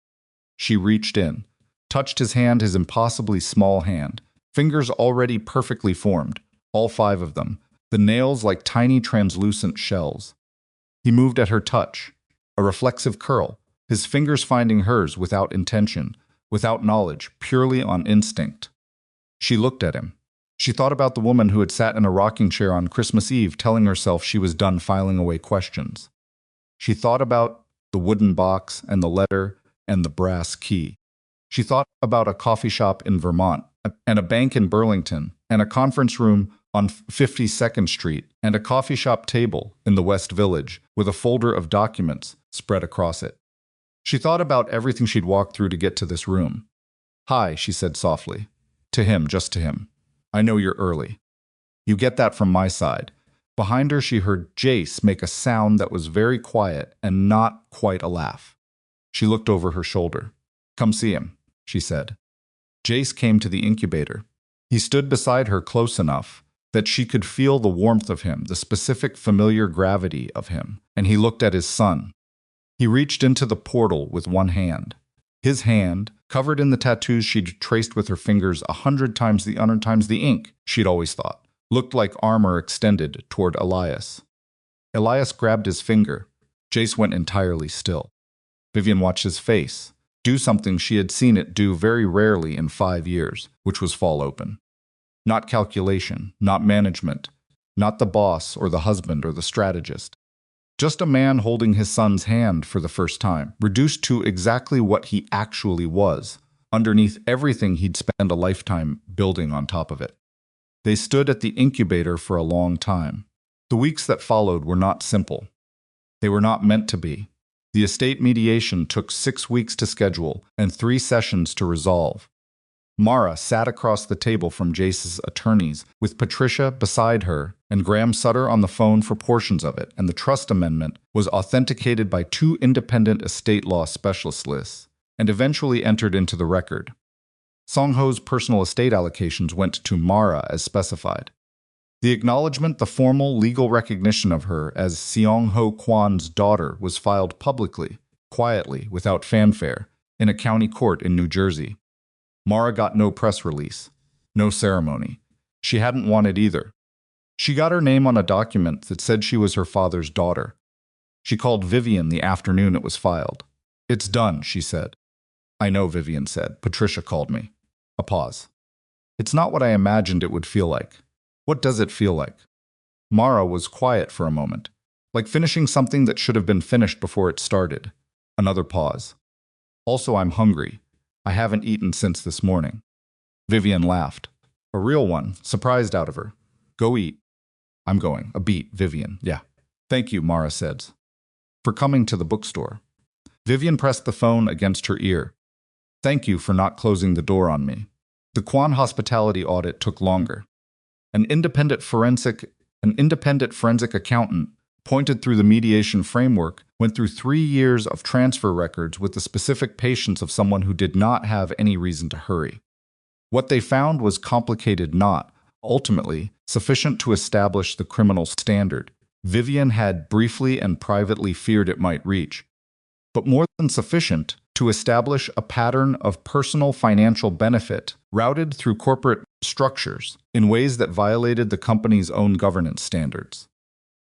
She reached in, touched his hand, his impossibly small hand, fingers already perfectly formed, all 5 of them, the nails like tiny translucent shells. He moved at her touch, a reflexive curl, his fingers finding hers without intention, without knowledge, purely on instinct. She looked at him. She thought about the woman who had sat in a rocking chair on Christmas Eve telling herself she was done filing away questions. She thought about the wooden box and the letter and the brass key. She thought about a coffee shop in Vermont and a bank in Burlington and a conference room on 52nd Street and a coffee shop table in the West Village with a folder of documents spread across it. She thought about everything she'd walked through to get to this room. Hi, she said softly. To him, just to him. I know you're early. You get that from my side. Behind her, she heard Jace make a sound that was very quiet and not quite a laugh. She looked over her shoulder. Come see him, she said. Jace came to the incubator. He stood beside her close enough that she could feel the warmth of him, the specific familiar gravity of him, and he looked at his son. He reached into the portal with one hand. His hand, covered in the tattoos she'd traced with her fingers 100 times the ink, she'd always thought, looked like armor extended toward Elias. Elias grabbed his finger. Jace went entirely still. Vivian watched his face, Do something she had seen it do very rarely in 5 years, which was fall open. Not calculation, not management, not the boss or the husband or the strategist. Just a man holding his son's hand for the first time, reduced to exactly what he actually was, underneath everything he'd spent a lifetime building on top of it. They stood at the incubator for a long time. The weeks that followed were not simple. They were not meant to be. The estate mediation took 6 weeks to schedule and 3 sessions to resolve. Mara sat across the table from Jace's attorneys, with Patricia beside her and Graham Sutter on the phone for portions of it, and the trust amendment was authenticated by 2 independent estate law specialists and eventually entered into the record. Song-ho's personal estate allocations went to Mara as specified. The acknowledgement, the formal legal recognition of her as Seong-ho Kwan's daughter, was filed publicly, quietly, without fanfare, in a county court in New Jersey. Mara got no press release, no ceremony. She hadn't wanted either. She got her name on a document that said she was her father's daughter. She called Vivian the afternoon it was filed. "It's done," she said. "I know," Vivian said. "Patricia called me." A pause. "It's not what I imagined it would feel like." "What does it feel like?" Mara was quiet for a moment, like finishing something that should have been finished before it started. Another pause. "Also, I'm hungry. I haven't eaten since this morning." Vivian laughed. A real one, surprised out of her. "Go eat." "I'm going." A beat, Vivian. "Yeah." "Thank you," Mara said, "for coming to the bookstore." Vivian pressed the phone against her ear. "Thank you for not closing the door on me." The Kwan hospitality audit took longer. An independent forensic accountant pointed through the mediation framework, went through 3 years of transfer records with the specific patience of someone who did not have any reason to hurry. What they found was complicated, not, ultimately, sufficient to establish the criminal standard Vivian had briefly and privately feared it might reach, but more than sufficient to establish a pattern of personal financial benefit routed through corporate structures in ways that violated the company's own governance standards.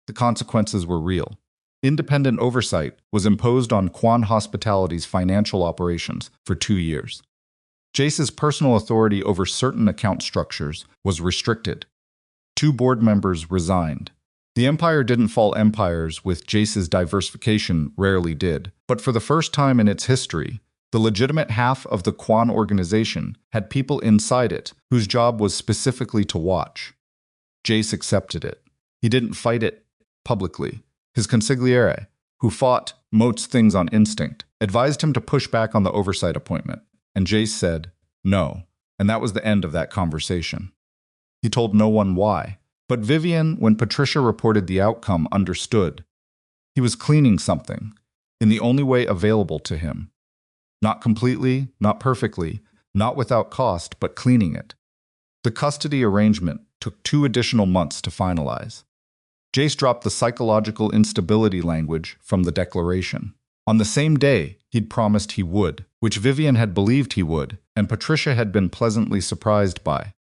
The consequences were real. Independent oversight was imposed on Kwan Hospitality's financial operations for 2 years. Jace's personal authority over certain account structures was restricted. 2 board members resigned. The empire didn't fall, empires with Jace's diversification rarely did, but for the first time in its history, the legitimate half of the Kwan organization had people inside it whose job was specifically to watch. Jace accepted it. He didn't fight it publicly. His consigliere, who fought most things on instinct, advised him to push back on the oversight appointment, and Jace said no, and that was the end of that conversation. He told no one why, but Vivian, when Patricia reported the outcome, understood. He was cleaning something, in the only way available to him. Not completely, not perfectly, not without cost, but cleaning it. The custody arrangement took 2 additional months to finalize. Jace dropped the psychological instability language from the declaration. On the same day, he'd promised he would, which Vivian had believed he would, and Patricia had been pleasantly surprised by.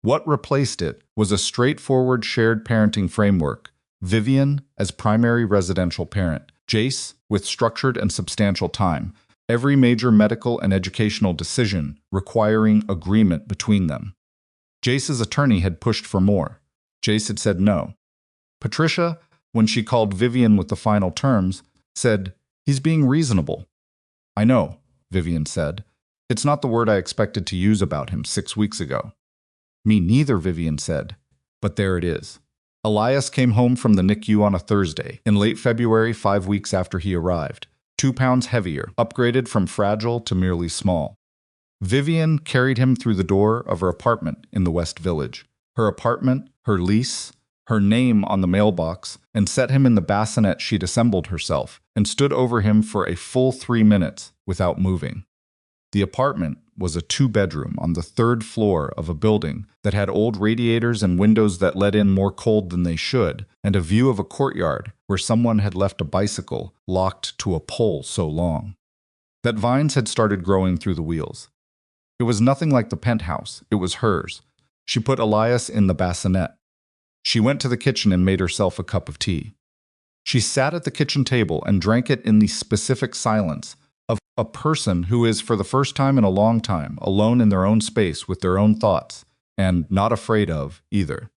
What replaced it was a straightforward shared parenting framework, Vivian as primary residential parent, Jace with structured and substantial time, every major medical and educational decision requiring agreement between them. Jace's attorney had pushed for more. Jace had said no. Patricia, when she called Vivian with the final terms, said, "He's being reasonable." "I know," Vivian said. "It's not the word I expected to use about him 6 weeks ago." "Me neither," Vivian said. "But there it is." Elias came home from the NICU on a Thursday, in late February, 5 weeks after he arrived, 2 pounds heavier, upgraded from fragile to merely small. Vivian carried him through the door of her apartment in the West Village. Her apartment, her lease, her name on the mailbox, and set him in the bassinet she'd assembled herself, and stood over him for a full 3 minutes without moving. The apartment was a 2-bedroom on the 3rd floor of a building that had old radiators and windows that let in more cold than they should, and a view of a courtyard where someone had left a bicycle locked to a pole so long that vines had started growing through the wheels. It was nothing like the penthouse. It was hers. She put Elias in the bassinet. She went to the kitchen and made herself a cup of tea. She sat at the kitchen table and drank it in the specific silence of A person who is, for the first time in a long time, alone in their own space with their own thoughts, and not afraid of either.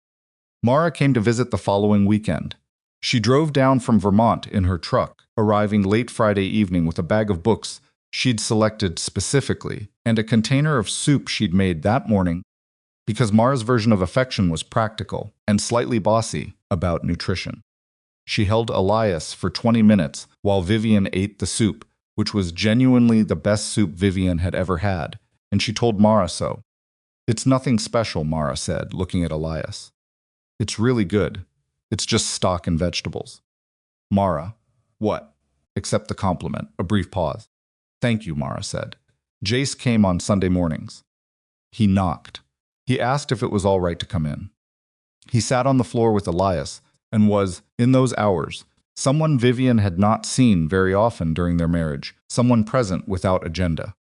Mara came to visit the following weekend. She drove down from Vermont in her truck, arriving late Friday evening with a bag of books she'd selected specifically, and a container of soup she'd made that morning because Mara's version of affection was practical and slightly bossy about nutrition. She held Elias for 20 minutes while Vivian ate the soup, which was genuinely the best soup Vivian had ever had, and she told Mara so. "It's nothing special," Mara said, looking at Elias. "It's really good. It's just stock and vegetables." Mara, "What?" "Accept the compliment." A brief pause. "Thank you," Mara said. Jace came on Sunday mornings. He knocked. He asked if it was all right to come in. He sat on the floor with Elias and was, in those hours, someone Vivian had not seen very often during their marriage, someone present without agenda.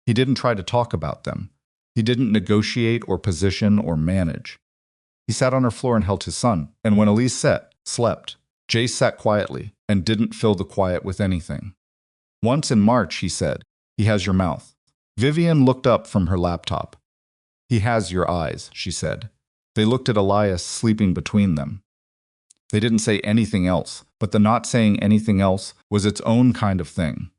He didn't try to talk about them. He didn't negotiate or position or manage. He sat on her floor and held his son, and when Elise slept, Jace sat quietly and didn't fill the quiet with anything. Once in March, he said, "He has your mouth." Vivian looked up from her laptop. "He has your eyes," she said. They looked at Elias sleeping between them. They didn't say anything else, but the not saying anything else was its own kind of thing.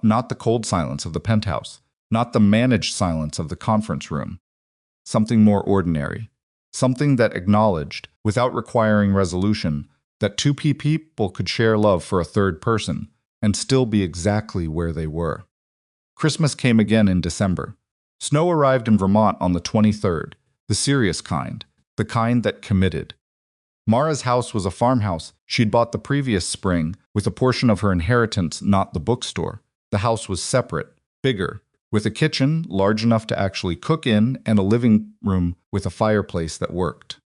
Not the cold silence of the penthouse, not the managed silence of the conference room. Something more ordinary. Something that acknowledged, without requiring resolution, that two people could share love for a third person and still be exactly where they were. Christmas came again in December. Snow arrived in Vermont on the 23rd, the serious kind, the kind that committed. Mara's house was a farmhouse she'd bought the previous spring with a portion of her inheritance, not the bookstore. The house was separate, bigger, with a kitchen large enough to actually cook in and a living room with a fireplace that worked.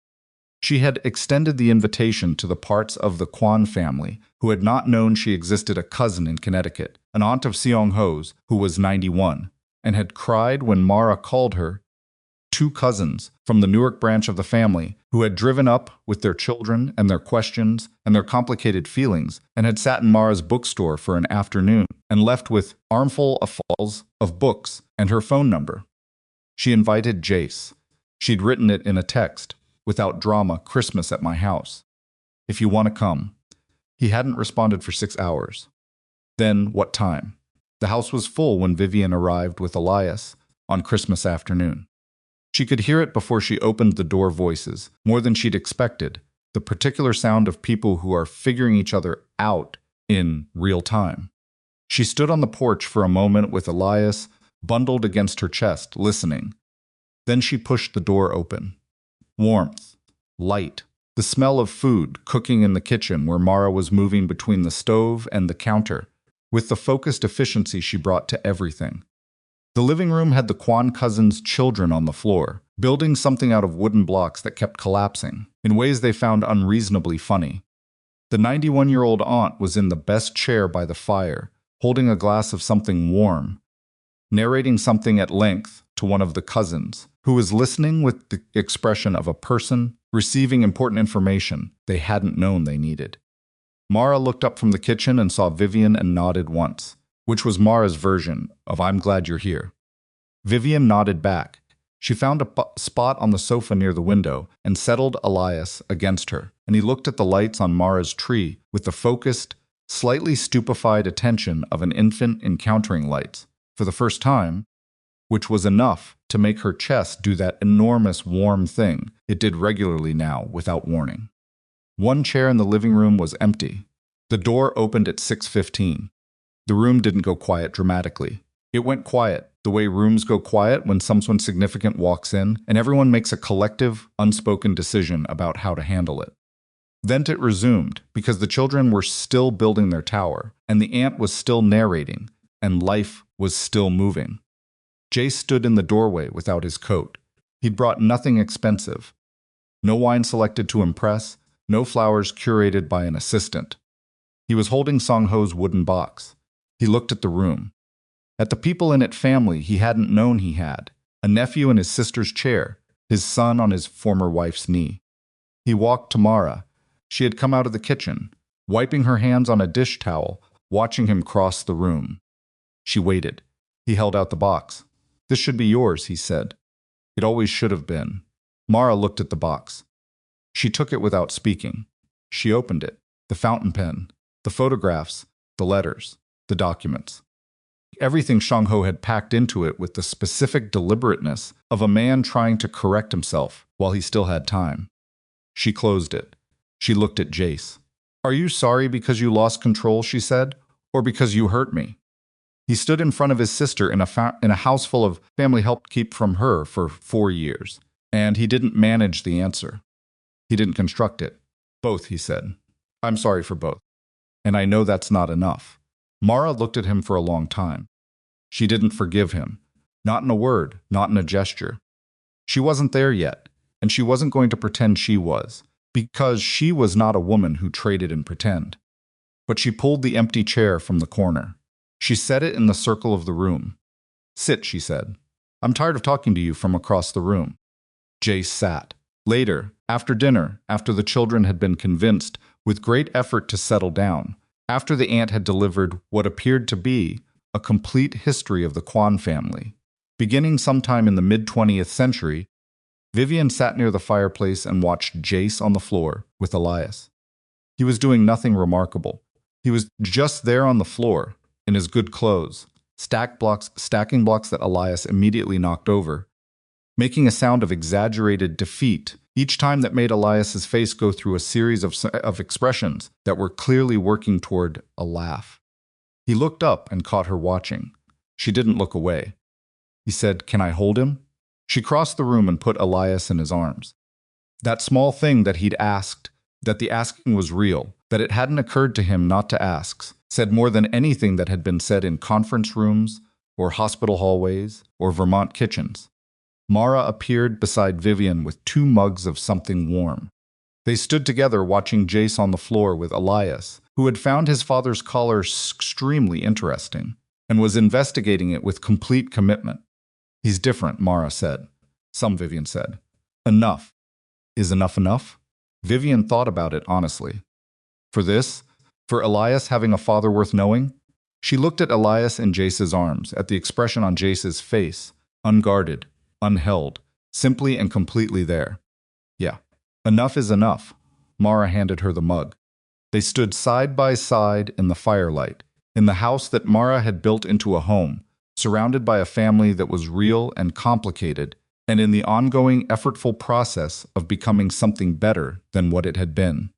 She had extended the invitation to the parts of the Kwan family who had not known she existed a cousin in Connecticut, an aunt of Seong Ho's who was 91, and had cried when Mara called her, two cousins from the Newark branch of the family who had driven up with their children and their questions and their complicated feelings and had sat in Mara's bookstore for an afternoon and left with armful of books and her phone number. She invited Jace. She'd written it in a text, "Without drama, Christmas at my house. If you want to come." He hadn't responded for 6 hours. Then, what time? The house was full when Vivian arrived with Elias on Christmas afternoon. She could hear it before she opened the door voices, more than she'd expected, the particular sound of people who are figuring each other out in real time. She stood on the porch for a moment with Elias bundled against her chest, listening. Then she pushed the door open. Warmth, light, the smell of food cooking in the kitchen where Mara was moving between the stove and the counter, with the focused efficiency she brought to everything. The living room had the Kwan cousins' children on the floor, building something out of wooden blocks that kept collapsing, in ways they found unreasonably funny. The 91-year-old aunt was in the best chair by the fire, holding a glass of something warm, narrating something at length to one of the cousins, who was listening with the expression of a person receiving important information they hadn't known they needed. Mara looked up from the kitchen and saw Vivian and nodded once, which was Mara's version of "I'm glad you're here." Vivian nodded back. She found a spot on the sofa near the window and settled Elias against her, and he looked at the lights on Mara's tree with the focused, slightly stupefied attention of an infant encountering lights, for the first time, which was enough to make her chest do that enormous warm thing it did regularly now without warning. One chair in the living room was empty. The door opened at 6:15. The room didn't go quiet dramatically. It went quiet, the way rooms go quiet when someone significant walks in and everyone makes a collective, unspoken decision about how to handle it. Then it resumed, because the children were still building their tower, and the aunt was still narrating, and life was still moving. Jace stood in the doorway without his coat. He'd brought nothing expensive. No wine selected to impress, no flowers curated by an assistant. He was holding Song Ho's wooden box. He looked at the room. At the people in it family he hadn't known he had, a nephew in his sister's chair, his son on his former wife's knee. He walked to Mara. She had come out of the kitchen, wiping her hands on a dish towel, watching him cross the room. She waited. He held out the box. "This should be yours," he said. "It always should have been." Mara looked at the box. She took it without speaking. She opened it. The fountain pen, the photographs, the letters, the documents. Everything Shang-Ho had packed into it with the specific deliberateness of a man trying to correct himself while he still had time. She closed it. She looked at Jace. "Are you sorry because you lost control," she said, "or because you hurt me?" He stood in front of his sister in a house full of family helped keep from her for 4 years, and he didn't manage the answer. He didn't construct it. "Both," he said. "I'm sorry for both. And I know that's not enough." Mara looked at him for a long time. She didn't forgive him. Not in a word, not in a gesture. She wasn't there yet, and she wasn't going to pretend she was, because she was not a woman who traded in pretend. But she pulled the empty chair from the corner. She set it in the circle of the room. "Sit," she said. "I'm tired of talking to you from across the room." Jace sat. Later, after dinner, after the children had been convinced, with great effort, to settle down, after the aunt had delivered what appeared to be a complete history of the Quan family, beginning sometime in the mid-20th century, Vivian sat near the fireplace and watched Jace on the floor with Elias. He was doing nothing remarkable. He was just there on the floor, in his good clothes, stacking blocks that Elias immediately knocked over, making a sound of exaggerated defeat each time that made Elias's face go through a series of expressions that were clearly working toward a laugh. He looked up and caught her watching. She didn't look away. He said, "Can I hold him?" She crossed the room and put Elias in his arms. That small thing that he'd asked, that the asking was real, that it hadn't occurred to him not to ask, said more than anything that had been said in conference rooms, or hospital hallways, or Vermont kitchens. Mara appeared beside Vivian with 2 mugs of something warm. They stood together watching Jace on the floor with Elias, who had found his father's collar extremely interesting, and was investigating it with complete commitment. "He's different," Mara said. Vivian said. "Enough. Is enough enough?" Vivian thought about it honestly. For this, for Elias having a father worth knowing? She looked at Elias in Jace's arms, at the expression on Jace's face, unguarded, unheld, simply and completely there. Yeah, enough is enough. Mara handed her the mug. They stood side by side in the firelight, in the house that Mara had built into a home, surrounded by a family that was real and complicated, and in the ongoing, effortful process of becoming something better than what it had been.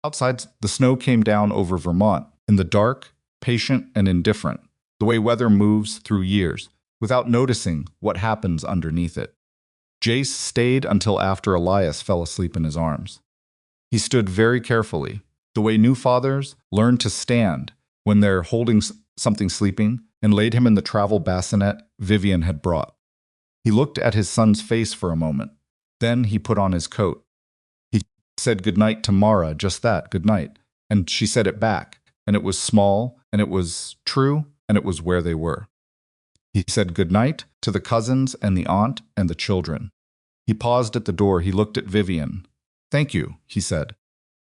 Outside, the snow came down over Vermont, in the dark, patient, and indifferent, the way weather moves through years, without noticing what happens underneath it. Jace stayed until after Elias fell asleep in his arms. He stood very carefully, the way new fathers learn to stand when they're holding something sleeping, and laid him in the travel bassinet Vivian had brought. He looked at his son's face for a moment. Then he put on his coat. He said goodnight to Mara, just that, goodnight, and she said it back, and it was small, and it was true, and it was where they were. He said goodnight to the cousins and the aunt and the children. He paused at the door. He looked at Vivian. "Thank you," he said,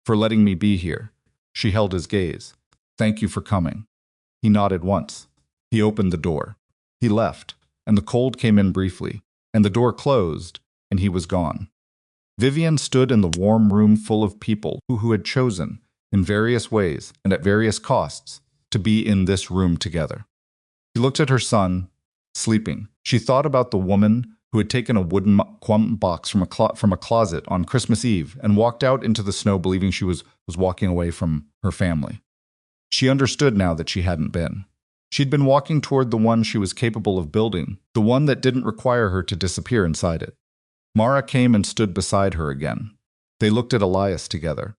"for letting me be here." She held his gaze. "Thank you for coming." He nodded once. He opened the door. He left, and the cold came in briefly, and the door closed, and he was gone. Vivian stood in the warm room full of people who had chosen, in various ways and at various costs, to be in this room together. She looked at her son, sleeping. She thought about the woman who had taken a wooden quantum box from a closet on Christmas Eve and walked out into the snow believing she was walking away from her family. She understood now that she hadn't been. She'd been walking toward the one she was capable of building, the one that didn't require her to disappear inside it. Mara came and stood beside her again. They looked at Elias together.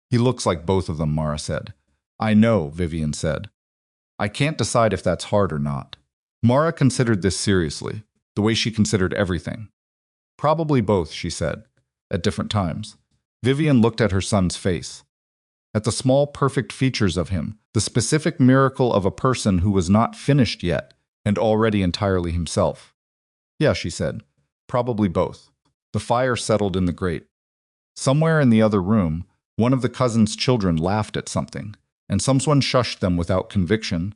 "He looks like both of them," Mara said. "I know," Vivian said. "I can't decide if that's hard or not." Mara considered this seriously, the way she considered everything. "Probably both," she said, at different times. Vivian looked at her son's face, at the small, perfect features of him, the specific miracle of a person who was not finished yet and already entirely himself. "Yeah," she said, "probably both." The fire settled in the grate. Somewhere in the other room, one of the cousins' children laughed at something, and someone shushed them without conviction.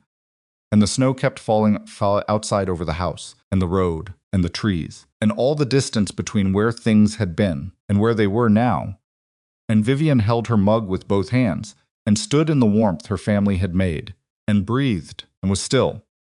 and the snow kept falling outside over the house, and the road, and the trees, and all the distance between where things had been and where they were now. And Vivian held her mug with both hands, and stood in the warmth her family had made, and breathed, and was still.